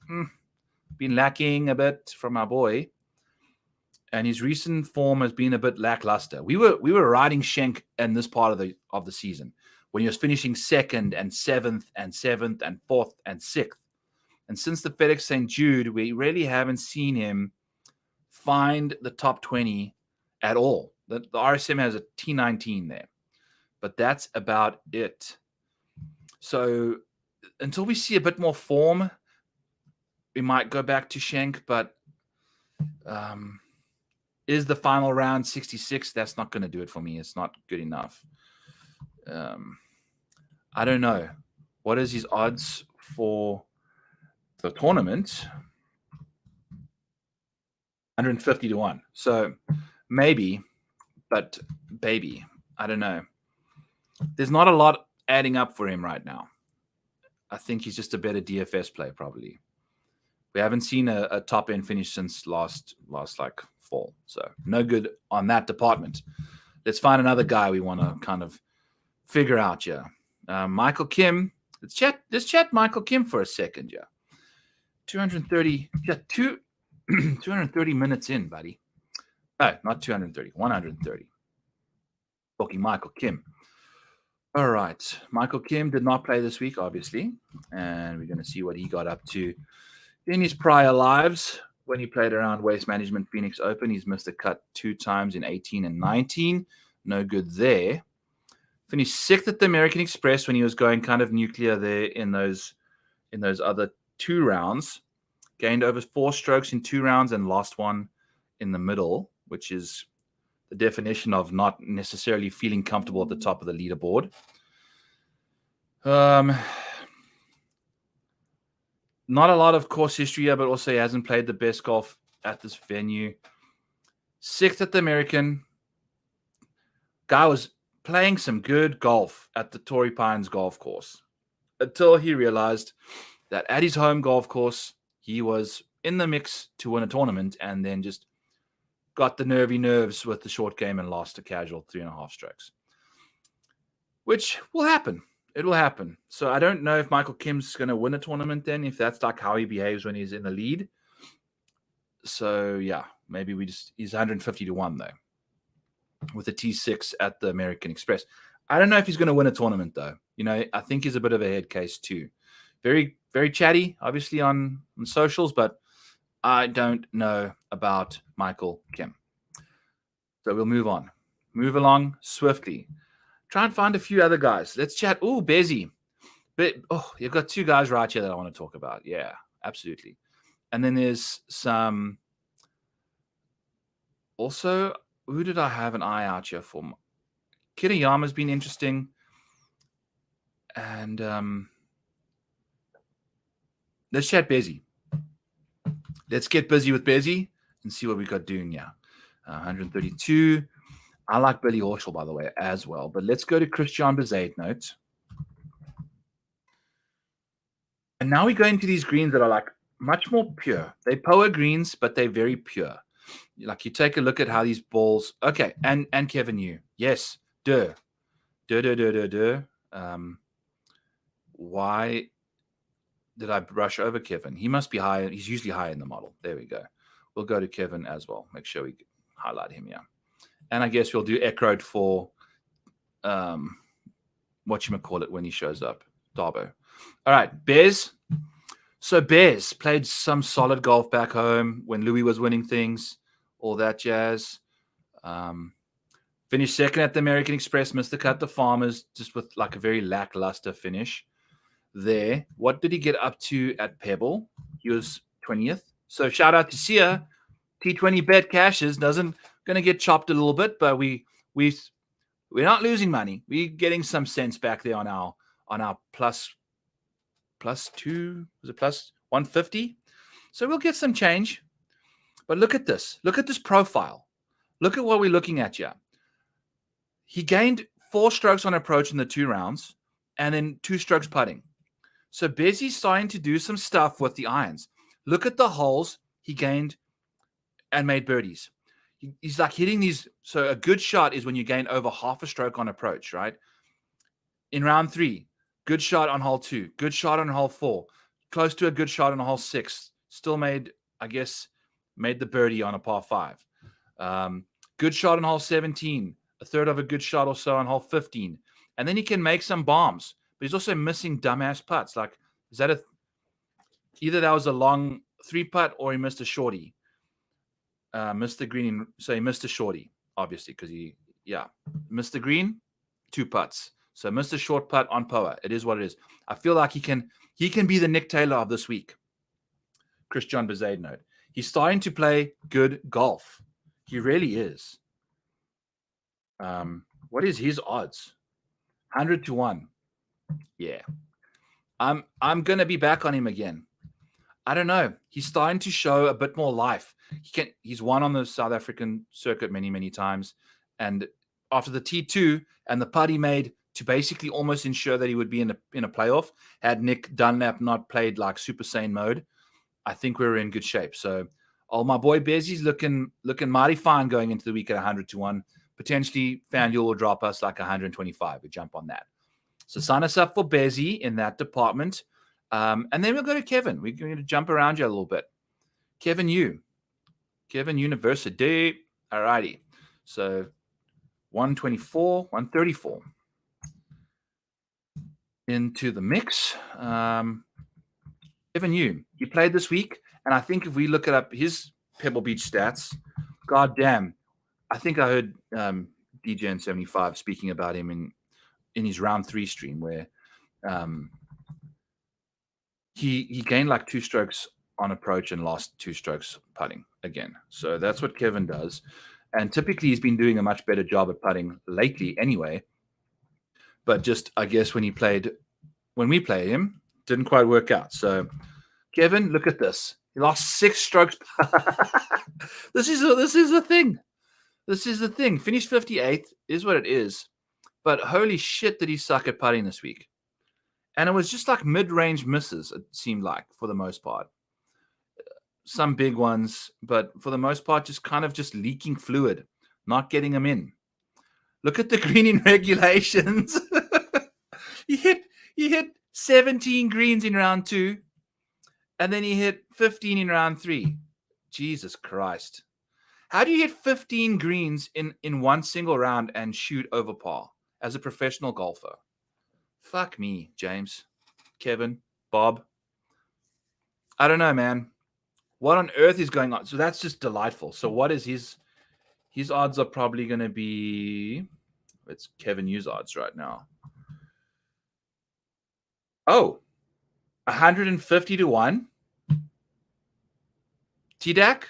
Speaker 1: been lacking a bit from our boy. And his recent form has been a bit lackluster. We were riding Schenk in this part of the season when he was finishing 2nd and 7th and 7th and 4th and 6th. And since the FedEx St. Jude, we really haven't seen him find the top 20 at all. The RSM has a T19 there, but that's about it. So until we see a bit more form, we might go back to Schenk, but is the final round 66? That's not going to do it for me. It's not good enough. I don't know. What is his odds for the tournament? 150 to 1. So maybe, but baby, I don't know. there's not a lot adding up for him right now. I think he's just a better DFS play, probably. We haven't seen a top-end finish since last like fall. So no good on that department. Let's find another guy we want to kind of figure out here. Michael Kim. Let's chat Michael Kim for a second, yeah. 230, yeah, 230 minutes in, buddy. Oh, not 230, 130. Talking Michael Kim. All right. Michael Kim did not play this week, obviously. And we're going to see what he got up to in his prior lives. When he played around Waste Management Phoenix Open, he's missed a cut 2 times in 18 and 19. No good there. Finished 6th at the American Express when he was going kind of nuclear there in those other 2 rounds. Gained over 4 strokes in 2 rounds and lost one in the middle, which is the definition of not necessarily feeling comfortable at the top of the leaderboard. Not a lot of course history here, but also he hasn't played the best golf at this venue. 6th at the American. Guy was playing some good golf at the Torrey Pines golf course until he realized that at his home golf course, he was in the mix to win a tournament and then just got the nervy nerves with the short game and lost a casual 3.5 strokes, which will happen. It will happen. So I don't know if Michael Kim's going to win a tournament then, if that's like how he behaves when he's in the lead. So yeah, maybe he's 150 to 1 though, with a T6 at the American Express. I don't know if he's going to win a tournament though. You know, I think he's a bit of a head case too. Very, very chatty, obviously on socials, but I don't know about Michael Kim. So we'll move on. Move along swiftly. Try and find a few other guys. Let's chat. Oh, Bezzy. You've got 2 guys right here that I want to talk about. Yeah, absolutely. And then there's some. Also, who did I have an eye out here for? Kitayama's been interesting. And let's chat Bezzy. Let's get busy with Bezzy and see what we got doing here. 132. I like Billy Horschel, by the way, as well. But let's go to Christiaan Bezuidenhout. And now we go into these greens that are like much more pure. They're power greens, but they're very pure. Like you take a look at how these balls. Okay, and Kevin Yu. Yes, duh. Why did I brush over Kevin? He must be high. He's usually high in the model. There we go. We'll go to Kevin as well. Make sure we highlight him, yeah. And I guess we'll do Eckroat for whatchamacallit when he shows up. Darbo. All right, Bez. So Bez played some solid golf back home when Louis was winning things, all that jazz. Finished 2nd at the American Express, missed the cut the Farmers, just with like a very lackluster finish there. What did he get up to at Pebble? He was 20th. So shout out to Sia. T20 bet cashes going to get chopped a little bit, but we're not losing money. We're getting some sense back there on our plus 2, was it plus 150? So we'll get some change. But look at this. Look at this profile. Look at what we're looking at here. He gained 4 strokes on approach in the 2 rounds and then 2 strokes putting. So Bezzy's starting to do some stuff with the irons. Look at the holes he gained and made birdies. He's like hitting these. So a good shot is when you gain over half a stroke on approach, right? In round 3, good shot on hole 2, good shot on hole 4, close to a good shot on hole 6. Still made the birdie on a par 5. Good shot on hole 17, a third of a good shot or so on hole 15. And then he can make some bombs, but he's also missing dumbass putts. Like, is that either that was a long 3-putt or he missed a shorty. Missed the green. So he missed a shorty, obviously, because he missed the green, 2 putts. So missed a short putt on Poa. It is what it is. I feel like he can be the Nick Taylor of this week. Christiaan Bezuidenhout. He's starting to play good golf. He really is. What is his odds? 100 to 1. Yeah. I'm gonna be back on him again. I don't know. He's starting to show a bit more life. He's won on the South African circuit many, many times. And after the T2 and the putt he made to basically almost ensure that he would be in a playoff. Had Nick Dunlap not played like Super Saiyan mode, I think we're in good shape. So, my boy Bezzy's looking mighty fine going into the week at 100-1. Potentially, FanDuel will drop us like 125. We jump on that. So sign us up for Bezzy in that department. And then we'll go to Kevin. We're going to jump around you a little bit. Kevin University. All righty. So 124, 134 into the mix. Kevin he played this week. And I think if we look up his Pebble Beach stats, god damn, I think I heard DJN75 speaking about him in his round 3 stream where he gained like 2 strokes on approach and lost 2 strokes putting again. So that's what Kevin does. And typically he's been doing a much better job at putting lately anyway. But just, I guess, when we play him, didn't quite work out. So Kevin, look at this. He lost 6 strokes. This is the thing. This is the thing. Finished 58th is what it is. But holy shit did he suck at putting this week. And it was just like mid-range misses, it seemed like, for the most part. Some big ones, but for the most part, just leaking fluid, not getting them in. Look at the green in regulations. He hit 17 greens in round 2, and then he hit 15 in round 3. Jesus Christ. How do you hit 15 greens in one single round and shoot over par as a professional golfer? Fuck me, James, Kevin, Bob. I don't know, man. What on earth is going on? So that's just delightful. So what is his odds are probably going to be, it's Kevin Hughes odds right now. Oh, 150-1. TDAC?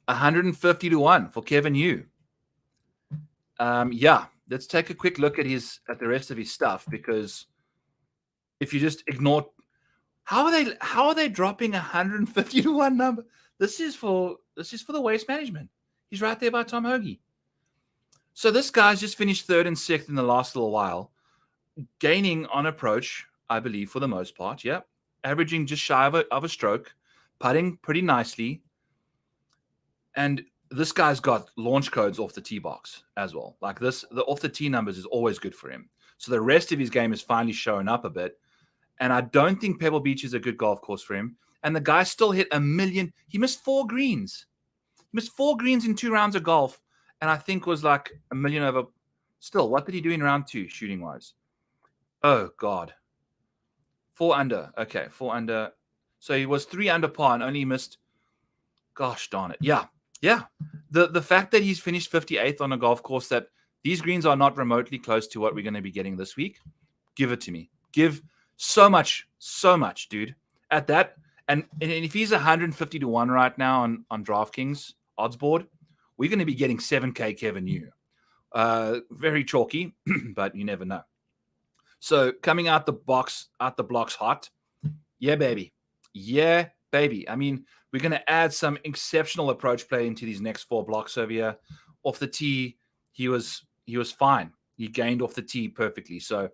Speaker 1: $150-1 for Kevin Yu. Yeah, let's take a quick look at the rest of his stuff, because if you just ignore, how are they dropping 150-1 number? This is for the waste management. He's right there by Tom Hoge. So this guy's just finished 3rd and 6th in the last little while, gaining on approach, I believe, for the most part. Yeah, averaging just shy of a stroke, putting pretty nicely, and this guy's got launch codes off the tee box as well. Like this, the off the tee numbers is always good for him. So the rest of his game is finally showing up a bit. And I don't think Pebble Beach is a good golf course for him. And the guy still hit 1 million. He missed 4 greens. He missed 4 greens in 2 rounds of golf. And I think was like 1 million over. Still, what did he do in round 2 shooting wise? Oh, God. 4 under. Okay, 4 under. So he was 3 under par and only missed. Gosh darn it. Yeah. The fact that he's finished 58th on a golf course that these greens are not remotely close to what we're going to be getting this week, give it to me. Give so much, dude. At that, and if he's 150-1 right now on DraftKings odds board, we're going to be getting 7K Kevin Yu. Very chalky, but you never know. So coming out the blocks hot. Yeah, baby. I mean, we're going to add some exceptional approach play into these next 4 blocks over here. Off the tee, he was fine. He gained off the tee perfectly. So,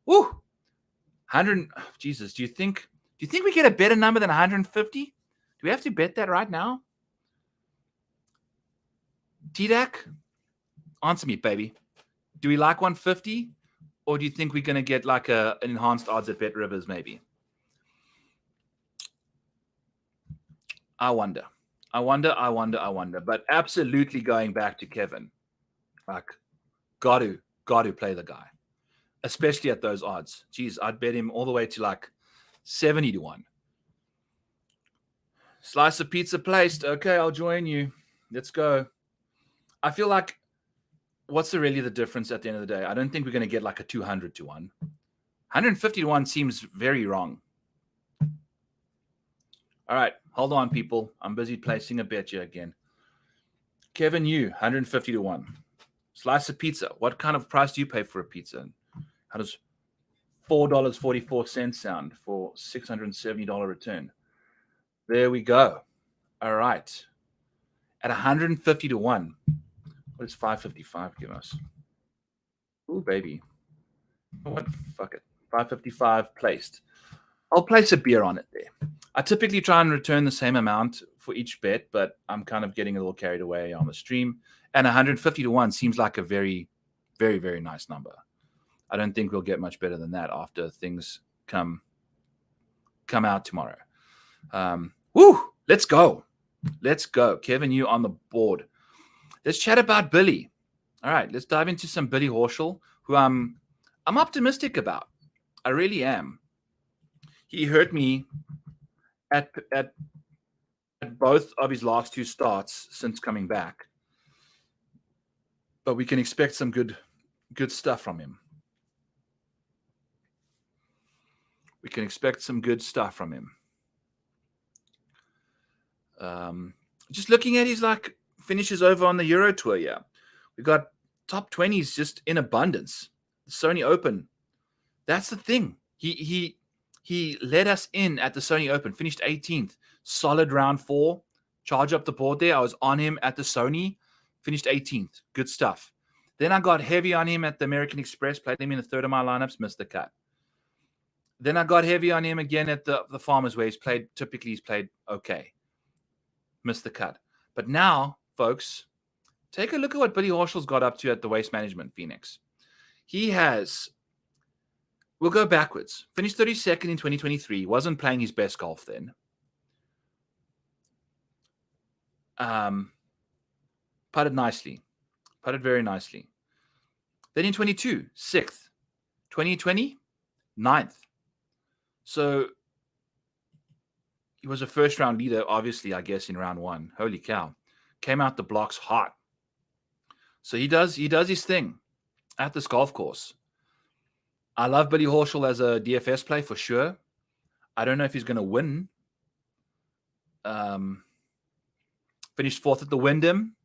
Speaker 1: 100. Jesus, do you think we get a better number than 150? Do we have to bet that right now? TDAC, answer me, baby. Do we like 150, or do you think we're going to get like an enhanced odds at Bet Rivers maybe? I wonder. But absolutely going back to Kevin, like, got to play the guy, especially at those odds. Jeez, I'd bet him all the way to like 70-1. Slice of pizza placed. Okay, I'll join you. Let's go. I feel like, what's really the difference at the end of the day? I don't think we're going to get like a 200-1. 150-1 seems very wrong. All right, hold on, people. I'm busy placing a bet here again. Kevin Yu, 150-1. Slice of pizza. What kind of price do you pay for a pizza? How does $4.44 sound for $670 return? There we go. All right. At 150-1. What does 555 give us? Ooh, baby. What? Fuck it. 555 placed. I'll place a beer on it there. I typically try and return the same amount for each bet, but I'm kind of getting a little carried away on the stream. And 150 to 1 seems like a very, very, very nice number. I don't think we'll get much better than that after things come out tomorrow. Woo! Let's go. Let's go. Kevin, you on the board. Let's chat about Billy. All right, let's dive into some Billy Horschel, who I'm optimistic about. I really am. He hurt me at both of his last two starts since coming back. But we can expect some good stuff from him. We can expect some good stuff from him. Just looking at his finishes over on the Euro Tour, yeah. We got top 20s just in abundance. The Sony Open. That's the thing. He led us in at the Sony Open, finished 18th. Solid round 4. Charge up the board there. I was on him at the Sony, finished 18th. Good stuff. Then I got heavy on him at the American Express, played him in the third of my lineups, missed the cut. Then I got heavy on him again at the Farmers where he's played okay. Missed the cut. But now, folks, take a look at what Billy Horschel's got up to at the Waste Management Phoenix. He has, we'll go backwards, finished 32nd in 2023, wasn't playing his best golf then. Putted nicely. Putted very nicely. Then in 22, 6th. 2020, 9th. So he was a first-round leader, obviously, I guess, in round 1. Holy cow. Came out the blocks hot. So he does his thing at this golf course. I love Billy Horschel as a DFS play for sure. I don't know if he's going to win. Finished 4th at the Wyndham.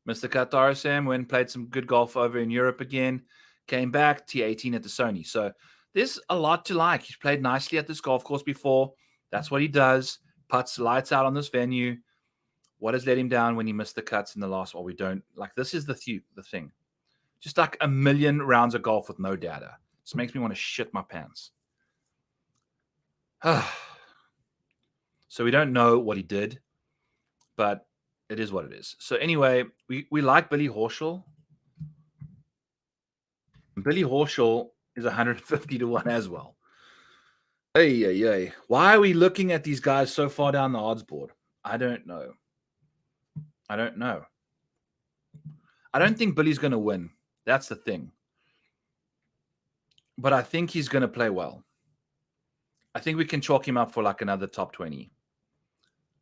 Speaker 1: Mr. Qatar Sam went played some good golf over in Europe again. Came back, T18 at the Sony. So there's a lot to like. He's played nicely at this golf course before. That's what he does. Putts lights out on this venue. What has let him down when he missed the cuts in the last one? We don't like this is the thing. Just like a million rounds of golf with no data. This makes me want to shit my pants. So we don't know what he did, but it is what it is. So anyway, we like Billy Horschel. Billy Horschel is 150 to 1 as well. Hey. Why are we looking at these guys so far down the odds board? I don't know. I don't think Billy's going to win. That's the thing. But I think he's going to play well. I think we can chalk him up for another top 20.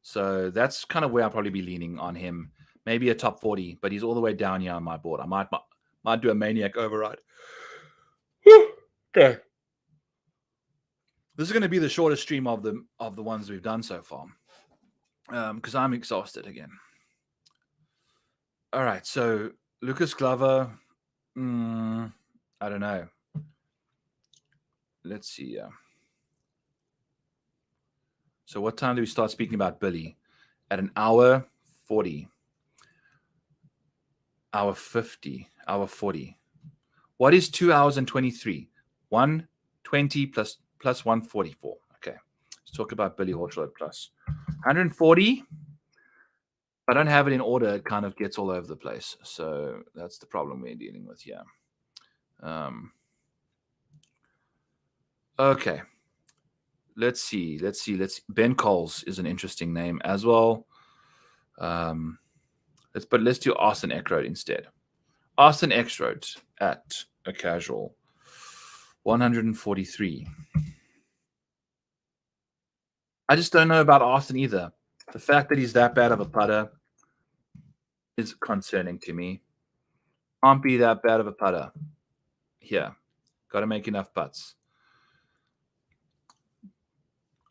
Speaker 1: So that's kind of where I'll probably be leaning on him. Maybe a top 40, but he's all the way down here on my board. I might do a maniac override. Okay. This is going to be the shortest stream of the ones we've done so far. Because I'm exhausted again. All right, so Lucas Glover, I don't know. Let's see. So what time do we start speaking about Billy? At an hour 40. Hour 50. Hour 40. What is 2 hours and 23? 120 plus 144. Okay. Let's talk about Billy Horschel at plus. 140. If I don't have it in order, it kind of gets all over the place. So that's the problem we're dealing with here. Okay. Let's see. Ben Coles is an interesting name as well. Let's do Austin Eckroat instead. Austin Eckroat at a casual 143. I just don't know about Austin either. The fact that he's that bad of a putter is concerning to me. Can't be that bad of a putter. Here. Got to make enough putts.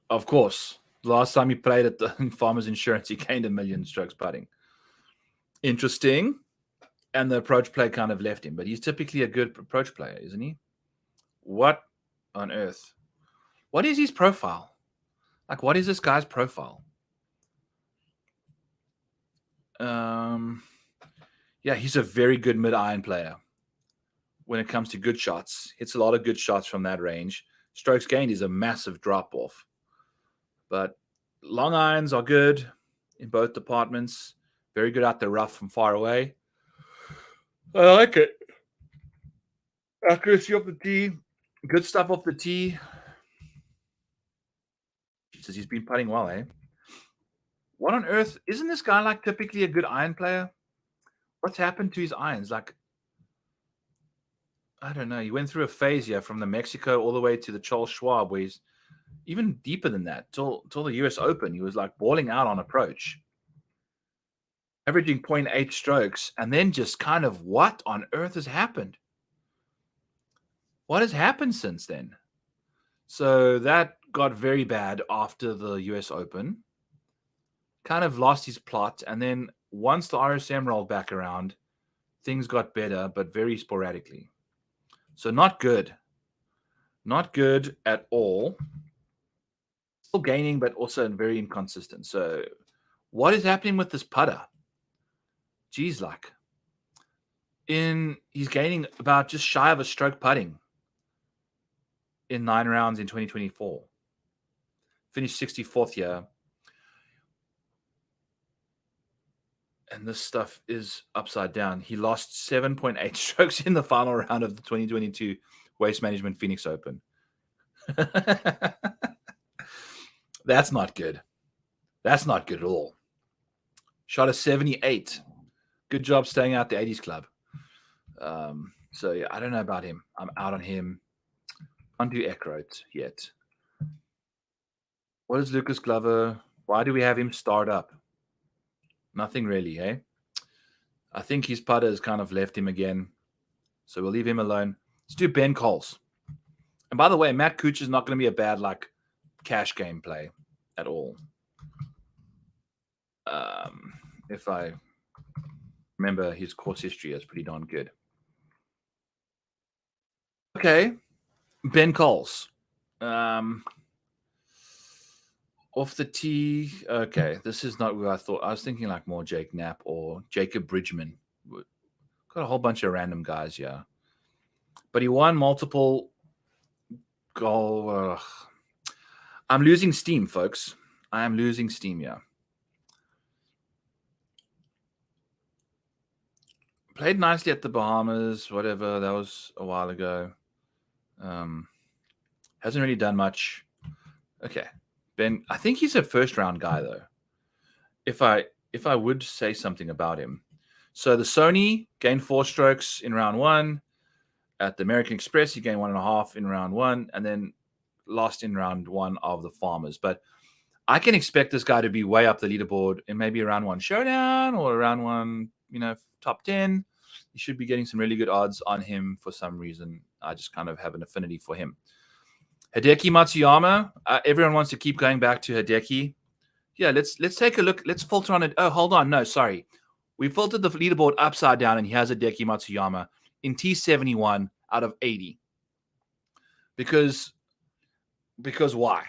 Speaker 1: Of course. Last time he played at the Farmers Insurance, he gained 1 million strokes putting. Interesting. And the approach play kind of left him. But he's typically a good approach player, isn't he? What on earth? What is his profile? What is this guy's profile? Yeah, he's a very good mid-iron player when it comes to good shots. Hits a lot of good shots from that range. Strokes gained is a massive drop-off. But long irons are good in both departments. Very good out the rough from far away. I like it. Accuracy off the tee. Good stuff off the tee. Jesus, he's been putting well, eh? What on earth? Isn't this guy like typically a good iron player? What's happened to his irons? Like, I don't know. He went through a phase here from the Mexico all the way to the Charles Schwab, where he's even deeper than that, till the US Open. He was like balling out on approach, averaging 0.8 strokes, and then just kind of what on earth has happened? What has happened since then? So that got very bad after the US Open. Kind of lost his plot, and then once the RSM rolled back around, things got better, but very sporadically. So not good. Not good at all. Still gaining, but also very inconsistent. So what is happening with this putter? Geez, like he's gaining about just shy of a stroke putting in 9 rounds in 2024. Finished 64th here. And this stuff is upside down. He lost 7.8 strokes in the final round of the 2022 Waste Management Phoenix Open. That's not good. That's not good at all. Shot a 78. Good job staying out the 80s club. So, yeah, I don't know about him. I'm out on him. Can't do Eckroat yet. What is Lucas Glover? Why do we have him start up? Nothing really, eh? I think his putter has kind of left him again. So we'll leave him alone. Let's do Ben Coles. And by the way, Matt Kuchar is not going to be a bad, like, cash game play at all. If I remember his course history, is pretty darn good. Okay. Ben Coles. Off the tee. Okay, this is not who I thought. I was thinking like more Jake Knapp or Jacob Bridgman. Got a whole bunch of random guys, yeah. But he won multiple goal. I'm losing steam, folks. I am losing steam, yeah. Played nicely at the Bahamas, whatever. That was a while ago. Hasn't really done much. Okay. Ben, I think he's a first-round guy, though. If I would say something about him. So the Sony gained 4 strokes in round 1. At the American Express, he gained 1.5 in round 1, and then lost in round 1 of the Farmers. But I can expect this guy to be way up the leaderboard in maybe a round 1 showdown or a round 1, top 10. You should be getting some really good odds on him for some reason. I just kind of have an affinity for him. Hideki Matsuyama. Everyone wants to keep going back to Hideki. Yeah, let's take a look. Let's filter on it. Oh, hold on. No, sorry. We filtered the leaderboard upside down, and he has Hideki Matsuyama in T71 out of 80. Because why?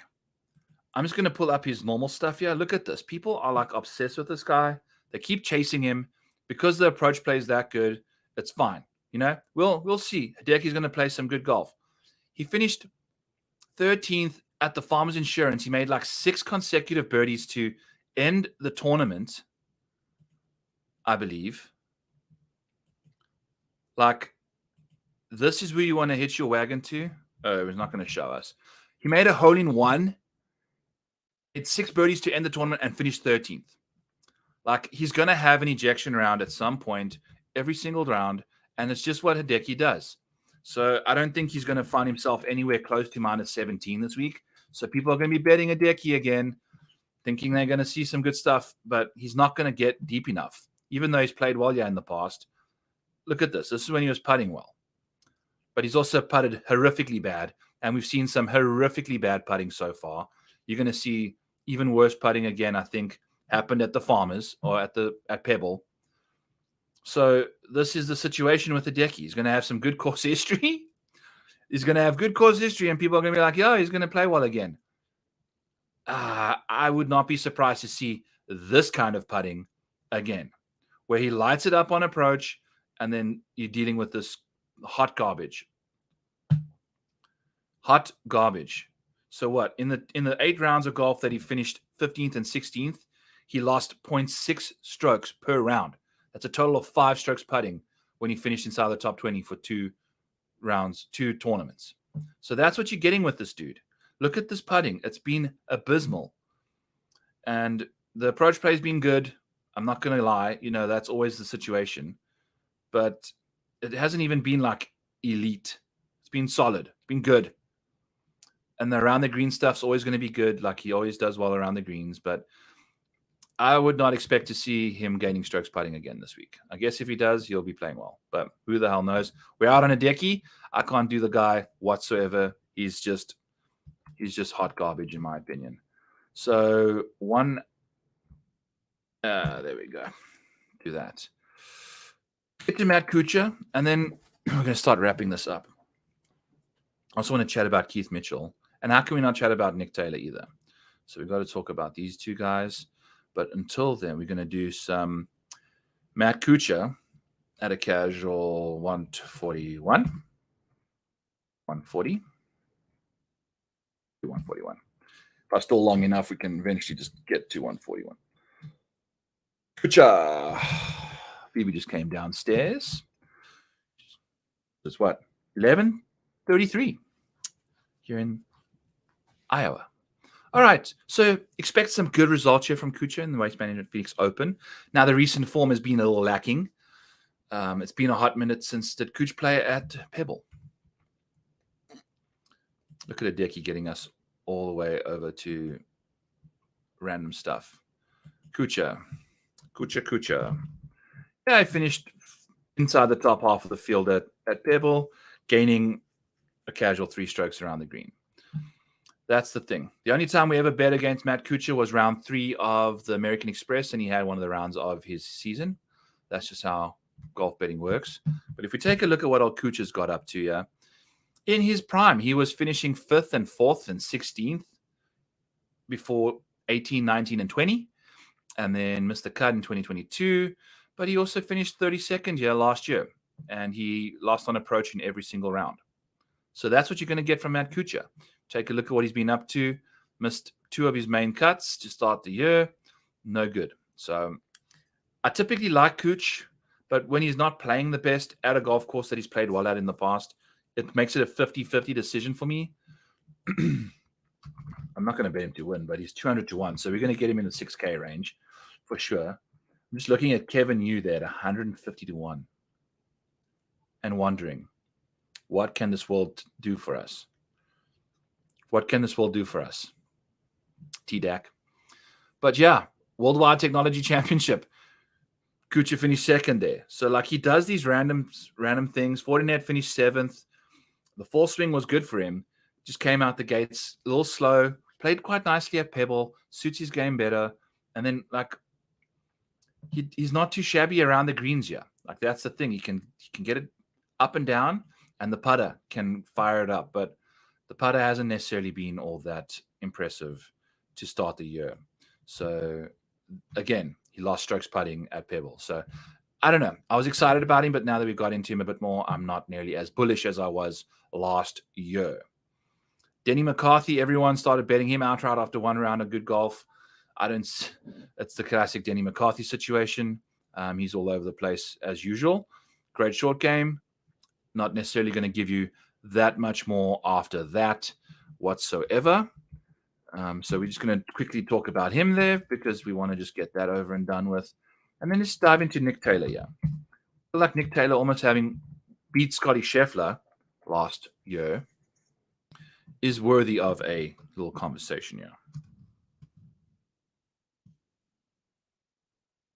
Speaker 1: I'm just going to pull up his normal stuff here. Look at this. People are like obsessed with this guy. They keep chasing him because the approach play is that good. It's fine. We'll see. Hideki's going to play some good golf. He finished 13th at the Farmers Insurance. He made like 6 consecutive birdies to end the tournament, I believe. Like, this is where you want to hitch your wagon to. Oh, it's not going to show us. He made a hole-in-one. It's 6 birdies to end the tournament and finished 13th. Like, he's going to have an ejection round at some point, every single round, and it's just what Hideki does. So I don't think he's going to find himself anywhere close to minus 17 this week. So people are going to be betting Hideki again, thinking they're going to see some good stuff, but he's not going to get deep enough, even though he's played well in the past. Look at this. This is when he was putting well. But he's also putted horrifically bad, and we've seen some horrifically bad putting so far. You're going to see even worse putting again, I think, happened at the Farmers or at Pebble. So this is the situation with Hideki. He's going to have some good course history. He's going to have good course history, and people are going to be like, "Yo, he's going to play well again." I would not be surprised to see this kind of putting again. where he lights it up on approach, and then you're dealing with this hot garbage. Hot garbage. So what? In the 8 rounds of golf that he finished 15th and 16th, he lost 0.6 strokes per round. That's a total of 5 strokes putting when he finished inside the top 20 for 2 rounds, 2 tournaments. So that's what you're getting with this dude. Look at this putting. It's been abysmal. And the approach play has been good. I'm not going to lie. That's always the situation. But it hasn't even been like elite. It's been solid. It's been good. And the around the green stuff's always going to be good, like he always does well around the greens. But I would not expect to see him gaining strokes putting again this week. I guess if he does, he'll be playing well. But who the hell knows? We're out on Hideki. I can't do the guy whatsoever. He's just hot garbage in my opinion. So there we go. Do that. Get to Matt Kuchar, and then we're going to start wrapping this up. I also want to chat about Keith Mitchell. And how can we not chat about Nick Taylor either? So we've got to talk about these two guys. But until then, we're going to do some Matt Kuchar at a casual 141. 140. 141. If I stall long enough, we can eventually just get to 141. Kuchar. Phoebe just came downstairs. It's what? 11:33 here in Iowa. All right, so expect some good results here from Kuchar in the Waste Management Phoenix Open. Now, the recent form has been a little lacking. It's been a hot minute since did Kuchar play at Pebble. Look at Hideki getting us all the way over to random stuff. Kuchar. Yeah, I finished inside the top half of the field at Pebble, gaining a casual 3 strokes around the green. That's the thing. The only time we ever bet against Matt Kuchar was round 3 of the American Express, and he had one of the rounds of his season. That's just how golf betting works. But if we take a look at what old Kuchar's got up to here, in his prime, he was finishing 5th and 4th and 16th before 18, 19, and 20, and then missed the cut in 2022. But he also finished 32nd here last year, and he lost on approach in every single round. So that's what you're going to get from Matt Kuchar. Take a look at what he's been up to. Missed 2 of his main cuts to start the year. No good. So I typically like Kuch, but when he's not playing the best at a golf course that he's played well at in the past, it makes it a 50-50 decision for me. I'm not going to bet him to win, but he's 200 to 1. So we're going to get him in the 6K range for sure. I'm just looking at Kevin Yu there at 150 to 1 and wondering, what can this world do for us? What can this world do for us? TDAC. But yeah, Worldwide Technology Championship. Kuchar finished 2nd there. So like he does these random things. Fortinet finished 7th. The full swing was good for him. Just came out the gates a little slow. Played quite nicely at Pebble. Suits his game better. And then like he's not too shabby around the greens yet. Like that's the thing. He can get it up and down, and the putter can fire it up. But the putter hasn't necessarily been all that impressive to start the year. So, again, he lost strokes putting at Pebble. So, I don't know. I was excited about him, but now that we've got into him a bit more, I'm not nearly as bullish as I was last year. Denny McCarthy, everyone started betting him outright after one round of good golf. It's the classic Denny McCarthy situation. He's all over the place as usual. Great short game. Not necessarily going to give you that much more after that whatsoever. So we're just going to quickly talk about him there because we want to just get that over and done with. And then let's dive into Nick Taylor. Yeah. I feel like Nick Taylor almost having beat Scottie Scheffler last year is worthy of a little conversation here.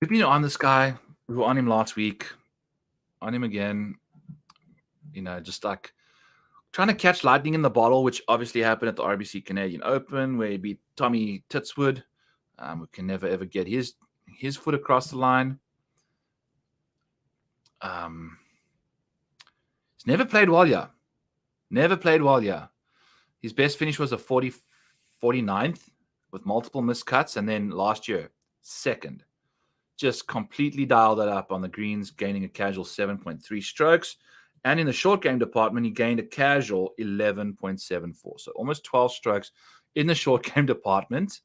Speaker 1: We've been on this guy. We were on him last week. On him again. Just like trying to catch lightning in the bottle, which obviously happened at the RBC Canadian Open, where he beat Tommy Titswood. We can never, ever get his foot across the line. He's never played well yet. His best finish was a 49th with multiple missed cuts, and then last year, 2nd. just completely dialed that up on the greens, gaining a casual 7.3 strokes. And in the short game department, he gained a casual 11.74. So almost 12 strokes in the short game department.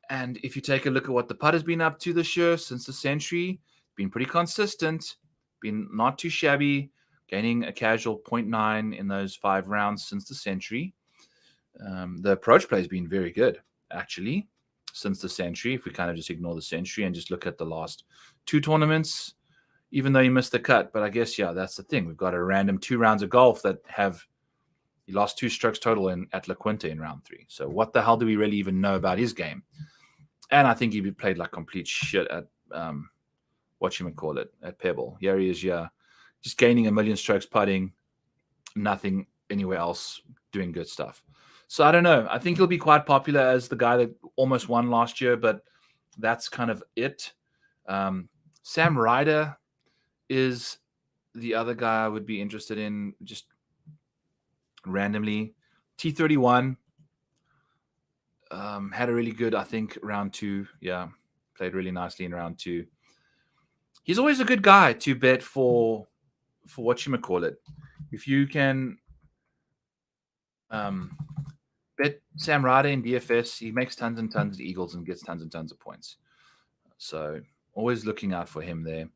Speaker 1: And if you take a look at what the putt has been up to this year since the century, been pretty consistent, been not too shabby, gaining a casual 0.9 in those 5 rounds since the century. The approach play has been very good, actually, since the century. If we kind of just ignore the century and just look at the last 2 tournaments, even though he missed the cut. But I guess, yeah, that's the thing. We've got a random 2 rounds of golf that he lost 2 strokes total at La Quinta in round 3. So what the hell do we really even know about his game? And I think he played like complete shit at at Pebble. Here he is, yeah, just gaining a million strokes putting, nothing anywhere else doing good stuff. So I don't know. I think he'll be quite popular as the guy that almost won last year, but that's kind of it. Sam Ryder is the other guy I would be interested in just randomly. T31 had a really good, I think, round 2. Yeah, played really nicely in round 2. He's always a good guy to bet for whatchamacallit. If you can bet Sam Ryder in DFS, he makes tons and tons of eagles and gets tons and tons of points. So always looking out for him there.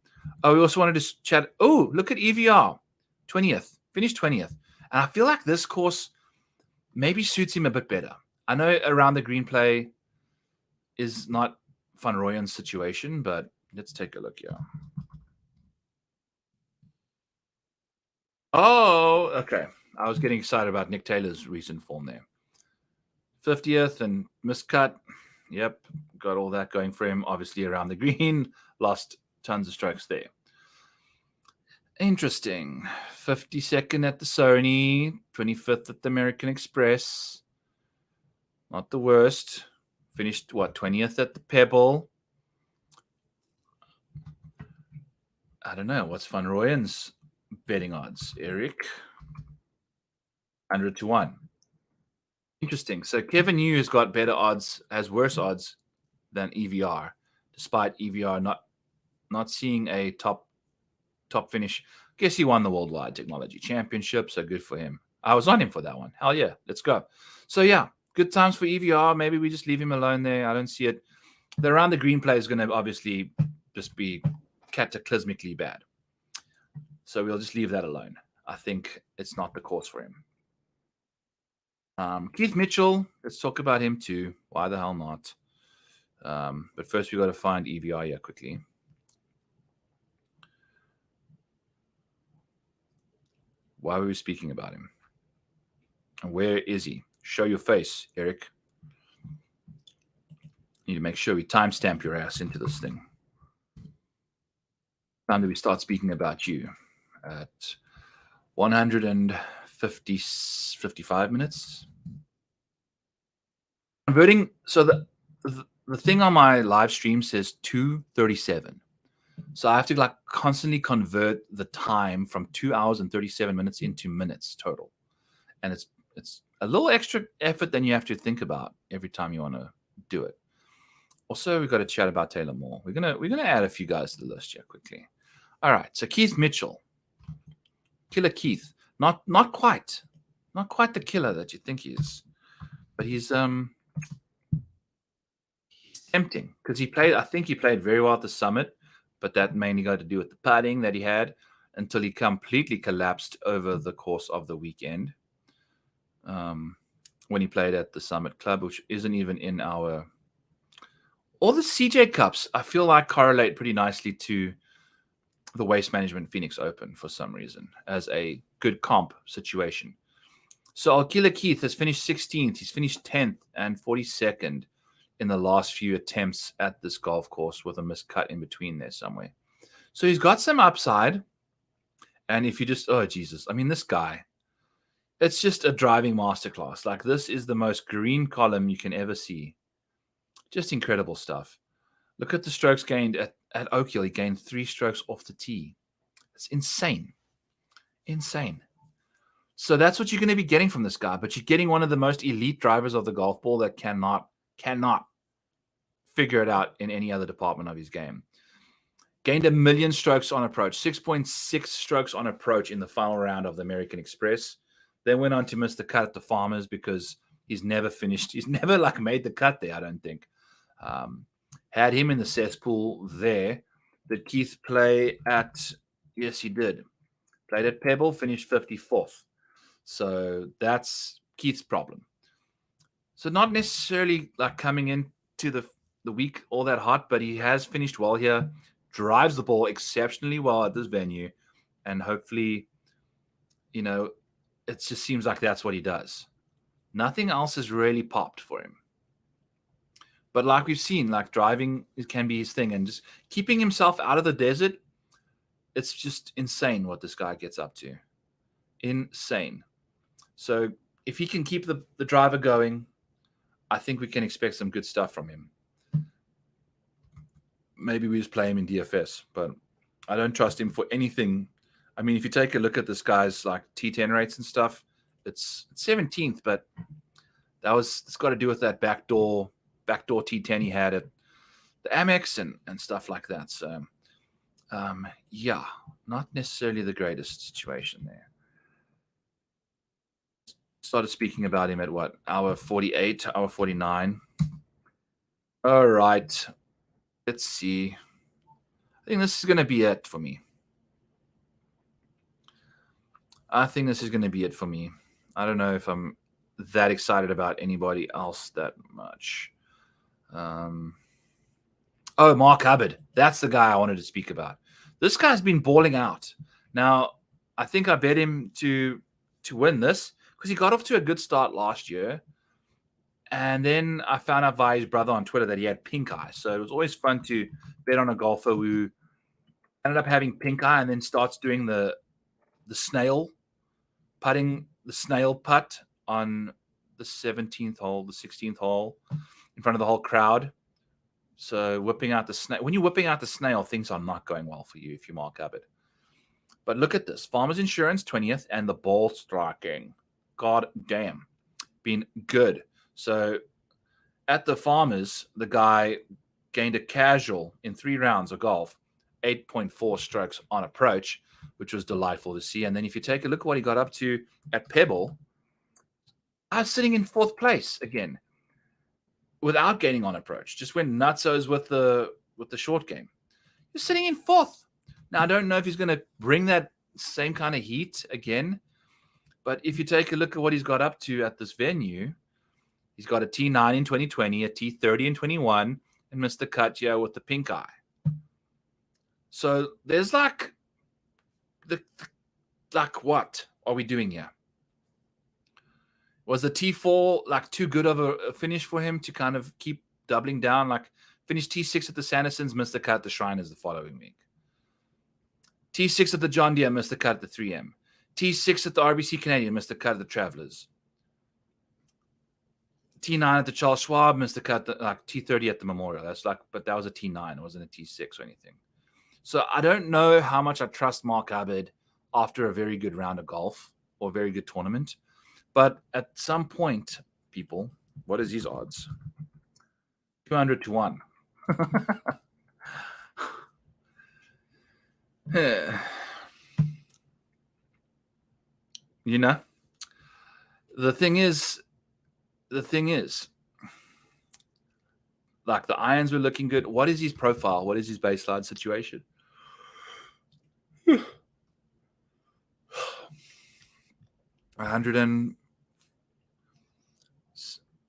Speaker 1: Oh, we also wanted to chat. Oh, look at EVR. 20th. Finished 20th. And I feel like this course maybe suits him a bit better. I know around the green play is not Van Rooyen's situation, but let's take a look here. Oh, okay. I was getting excited about Nick Taylor's recent form there. 50th and miscut. Yep, got all that going for him. Obviously around the green, lost tons of strokes there. Interesting. 52nd at the Sony, 25th at the American Express. Not the worst. Finished, 20th at the Pebble. I don't know. What's Van Rooyen's betting odds, Erik? 100 to 1. Interesting. So Kevin Yu has got better odds, has worse odds than EVR, despite EVR not seeing a top finish. Guess he won the Worldwide Technology Championship, so good for him. I was on him for that one. Hell yeah, let's go. So yeah, good times for EVR. Maybe we just leave him alone there. I don't see it. The around the green play is going to obviously just be cataclysmically bad. So we'll just leave that alone. I think it's not the course for him. Keith Mitchell, let's talk about him too. Why the hell not? But first we got to find EVR here quickly. Why were we speaking about him? And where is he? Show your face, Erik. Need to make sure we timestamp your ass into this thing. Time do we start speaking about you? At 155 minutes. Converting. So the thing on my live stream says 2:37. So I have to constantly convert the time from 2 hours and 37 minutes into minutes total. And it's a little extra effort than you have to think about every time you want to do it. Also, we've got to chat about Taylor Moore. We're gonna add a few guys to the list here quickly. All right, so Keith Mitchell. Killer Keith. Not quite the killer that you think he is. But he's tempting because I think he played very well at the Summit, but that mainly got to do with the putting that he had until he completely collapsed over the course of the weekend. When he played at the Summit Club, which isn't even in all the CJ Cups, I feel like correlate pretty nicely to the Waste Management Phoenix Open for some reason as a good comp situation. So Alkila Keith has finished 16th. He's finished 10th and 42nd in the last few attempts at this golf course with a miscut in between there somewhere. So he's got some upside. And if you just, oh, Jesus. I mean, this guy, it's just a driving masterclass. Like, this is the most green column you can ever see. Just incredible stuff. Look at the strokes gained at Oak Hill. He gained 3 strokes off the tee. It's insane. Insane. So that's what you're going to be getting from this guy. But you're getting one of the most elite drivers of the golf ball that cannot figure it out in any other department of his game. Gained 1 million strokes on approach, 6.6 strokes on approach in the final round of the American Express. Then went on to miss the cut at the Farmers because he's never finished. He's never made the cut there, I don't think. Had him in the cesspool there. Did Keith play at? Yes, he did. Played at Pebble, finished 54th. So that's Keith's problem. So not necessarily coming into the week all that hot, but he has finished well here. Drives the ball exceptionally well at this venue, and hopefully, it just seems like that's what he does. Nothing else has really popped for him. But like we've seen, driving can be his thing, and just keeping himself out of the desert, it's just insane what this guy gets up to. Insane. So if he can keep the driver going, I think we can expect some good stuff from him. Maybe we just play him in DFS, but I don't trust him for anything. I mean, if you take a look at this guy's T10 rates and stuff, it's 17th, but it's got to do with that backdoor T10 he had at the Amex and stuff like that. So, yeah, not necessarily the greatest situation there. Started speaking about him at what, hour 48, hour 49. All right. Let's see. I think this is going to be it for me. I don't know if I'm that excited about anybody else that much. Mark Hubbard. That's the guy I wanted to speak about. This guy's been balling out. Now, I think I bet him to win this because he got off to a good start last year. And then I found out via his brother on Twitter that he had pink eye. So it was always fun to bet on a golfer who ended up having pink eye and then starts doing the snail putt on the 17th hole, the 16th hole in front of the whole crowd. So whipping out the snail. When you're whipping out the snail, things are not going well for you if you Mark Hubbard. But look at this. Farmers Insurance, 20th, and the ball striking. God damn. Been good. So at the Farmers, the guy gained a casual in 3 rounds of golf, 8.4 strokes on approach, which was delightful to see. And then if you take a look at what he got up to at Pebble, I was sitting in 4th place again without gaining on approach. Just went nutsos with the short game. You're sitting in 4th. Now, I don't know if he's going to bring that same kind of heat again, but if you take a look at what he's got up to at this venue, he's got a T9 in 2020, a T30 in 21, and missed the cut here with the pink eye. So there's what are we doing here? Was the T4 too good of a finish for him to kind of keep doubling down? Finish T6 at the Sandersons, missed the cut at the Shriners the following week. T6 at the John Deere, missed the cut at the 3M. T6 at the RBC Canadian, missed the cut at the Travelers. T9 at the Charles Schwab, missed the cut at T30 at the Memorial. But that was a T9. It wasn't a T6 or anything. So I don't know how much I trust Mark Hubbard after a very good round of golf or a very good tournament. But at some point, people, what is his odds? 200 to 1. The thing is, the irons were looking good. What is his profile? What is his baseline situation?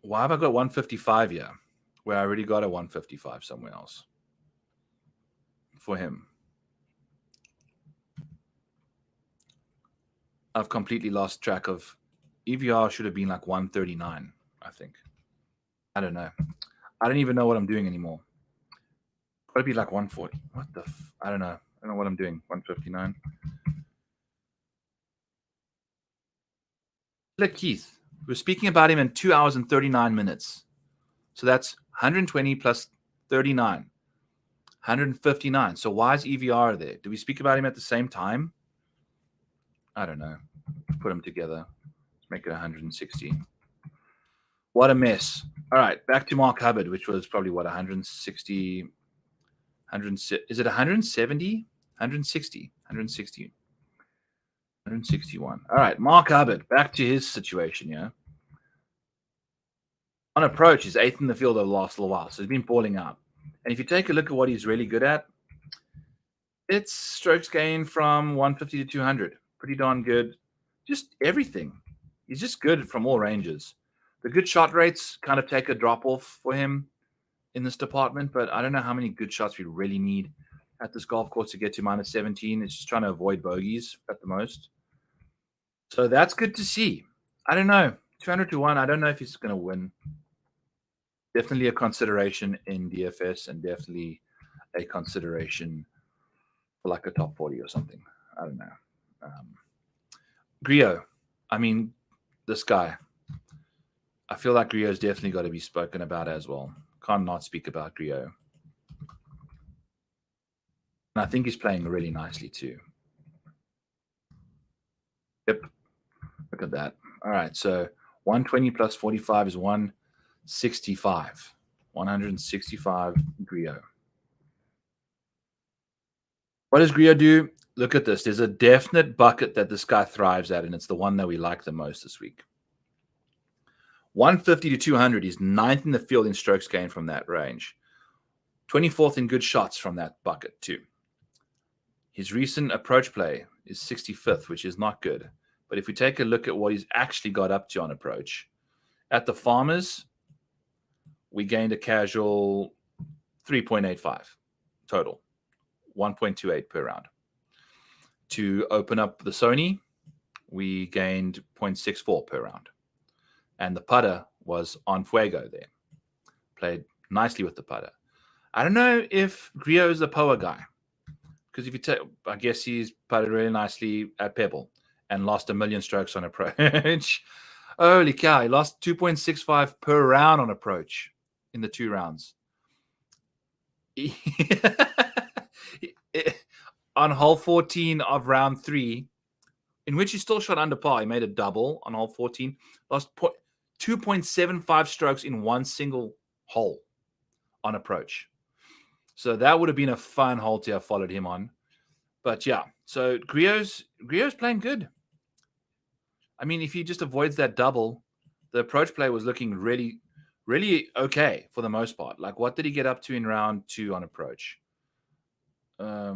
Speaker 1: Why have I got 155 here? Where I already got a 155 somewhere else for him. I've completely lost track of. EVR should have been 139, I think. I don't know. I don't even know what I'm doing anymore. Got to be 140. What the? I don't know. I don't know what I'm doing. 159. Look, Keith. We're speaking about him in 2 hours and 39 minutes. So that's 120 plus 39. 159. So why is EVR there? Do we speak about him at the same time? I don't know. Put them together. Let's make it 160. What a mess. All right, back to Mark Hubbard, which was probably 160, Is it 170? 160? 160. 161. All right, Mark Hubbard, back to his situation, yeah. On approach, he's 8th in the field over the last little while, so he's been balling out. And if you take a look at what he's really good at, it's strokes gained from 150 to 200. Pretty darn good. Just everything. He's just good from all ranges. The good shot rates kind of take a drop off for him in this department, but I don't know how many good shots we really need at this golf course to get to minus 17. It's just trying to avoid bogeys at the most. So that's good to see. I don't know. 200 to 1. I don't know if he's going to win. Definitely a consideration in DFS and definitely a consideration for like a top 40 or something. I don't know. Grillo. I mean, this guy. I feel like Grillo's definitely got to be spoken about as well. Can't not speak about Grillo. And I think he's playing really nicely too. Yep. Look at that. All right. So 120 plus 45 is 165. 165 Grillo. What does Grillo do? Look at this. There's a definite bucket that this guy thrives at, and it's the one that we like the most this week. 150 to 200. He's 9th in the field in strokes gained from that range. 24th in good shots from that bucket too. His recent approach play is 65th, which is not good. But if we take a look at what he's actually got up to on approach, at the Farmers, we gained a casual 3.85 total, 1.28 per round. To open up the Sony, we gained 0.64 per round. And the putter was on fuego there. Played nicely with the putter. I don't know if Grillo is a power guy. Because if you take, I guess he's putted really nicely at Pebble and lost 1 million strokes on approach. Holy cow, he lost 2.65 per round on approach in the 2 rounds. On hole 14 of round 3, in which he still shot under par, he made a double on hole 14, lost 2.75 strokes in one single hole on approach. So that would have been a fun hole to have followed him on. But yeah, so Grillo's playing good. I mean, if he just avoids that double, the approach play was looking really, really okay for the most part. Like, what did he get up to in round 2 on approach? I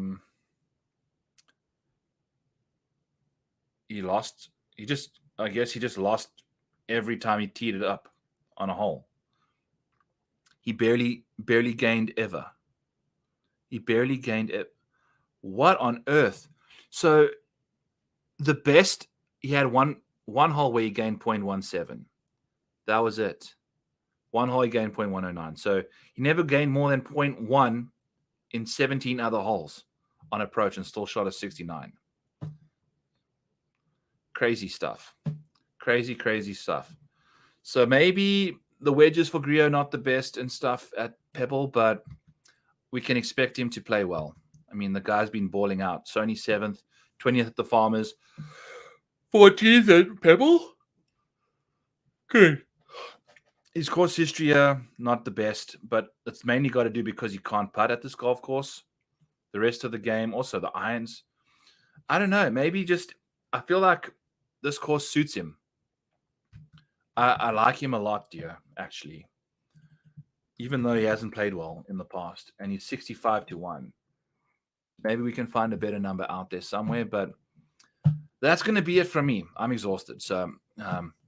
Speaker 1: guess he just lost every time he teed it up on a hole. He barely gained ever. He barely gained it. What on earth? So the best, he had one hole where he gained 0.17. That was it. One hole he gained 0.109. So he never gained more than 0.1 in 17 other holes on approach and still shot a 69. Crazy stuff. Crazy stuff. So maybe the wedges for Grillo not the best and stuff at Pebble, but we can expect him to play well. I mean, the guy's been balling out. Sony 7th, 20th at the Farmers, 14th at Pebble. Good. His course history, not the best, but it's mainly got to do because he can't putt at this golf course. The rest of the game, also the irons. I don't know. Maybe just, I feel like this course suits him. I like him a lot, dear, actually. Even though he hasn't played well in the past, and he's 65 to 1. Maybe we can find a better number out there somewhere, but that's going to be it from me. I'm exhausted. So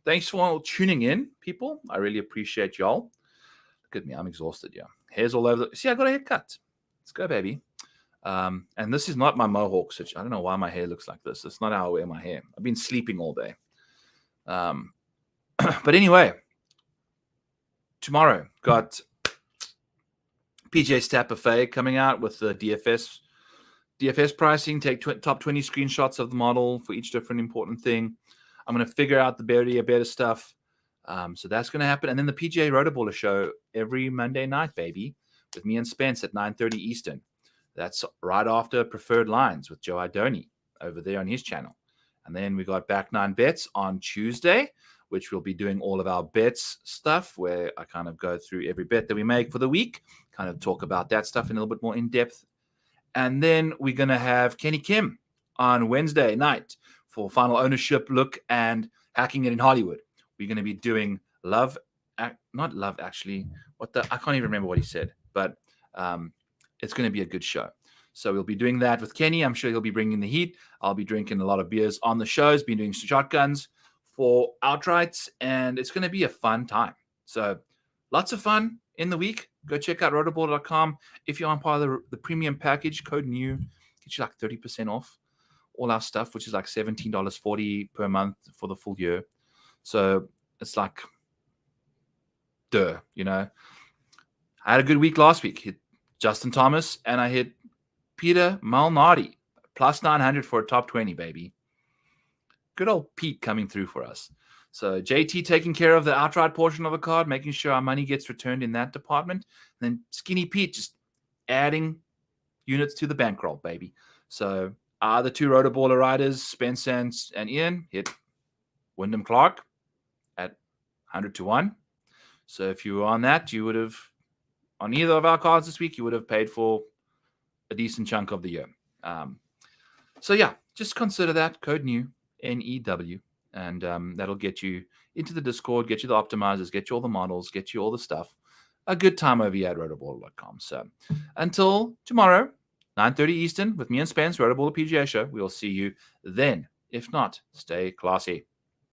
Speaker 1: thanks for tuning in, people. I really appreciate y'all. Look at me. I'm exhausted, yeah. Hair's all over. See, I got a haircut. Let's go, baby. And this is not my mohawk situation. I don't know why my hair looks like this. That's not how I wear my hair. I've been sleeping all day. But anyway, tomorrow got PGA Stat Buffet coming out with the DFS pricing. Take top 20 screenshots of the model for each different important thing. I'm going to figure out the better stuff. So that's going to happen. And then the PGA Rotoballer show every Monday night, baby, with me and Spence at 9:30 Eastern. That's right after Preferred Lines with Joe Idoni over there on his channel. And then we got Back 9 Bets on Tuesday which we'll be doing all of our bets stuff, where I kind of go through every bet that we make for the week, kind of talk about that stuff in a little bit more in depth. And then we're going to have Kenny Kim on Wednesday night for final ownership look and hacking it in Hollywood. We're going to be doing I can't even remember what he said, but it's going to be a good show. So we'll be doing that with Kenny. I'm sure he'll be bringing the heat. I'll be drinking a lot of beers on the shows, been doing shotguns for outrights, and it's going to be a fun time. So lots of fun in the week. Go check out rotoballer.com. If you're on part of the premium package, code NEW, get you like 30% off all our stuff, which is like $17.40 per month for the full year. So it's like, you know. I had a good week last week. Hit Justin Thomas, and I hit Peter Malnati, plus 900 for a top 20, baby. Good old Pete coming through for us. So JT taking care of the outright portion of the card, making sure our money gets returned in that department. And then Skinny Pete just adding units to the bankroll, baby. So the two Rotoballer riders, Spence and Ian, hit Wyndham Clark at 100 to 1. So if you were on that, you would have, on either of our cards this week, you would have paid for a decent chunk of the year. So yeah, just consider that code NEW, NEW, and that'll get you into the Discord, get you the optimizers, get you all the models, get you all the stuff. A good time over here at rotoballer.com. So until tomorrow, 9:30 Eastern, with me and Spence, Rotoballer PGA Show, we'll see you then. If not, stay classy.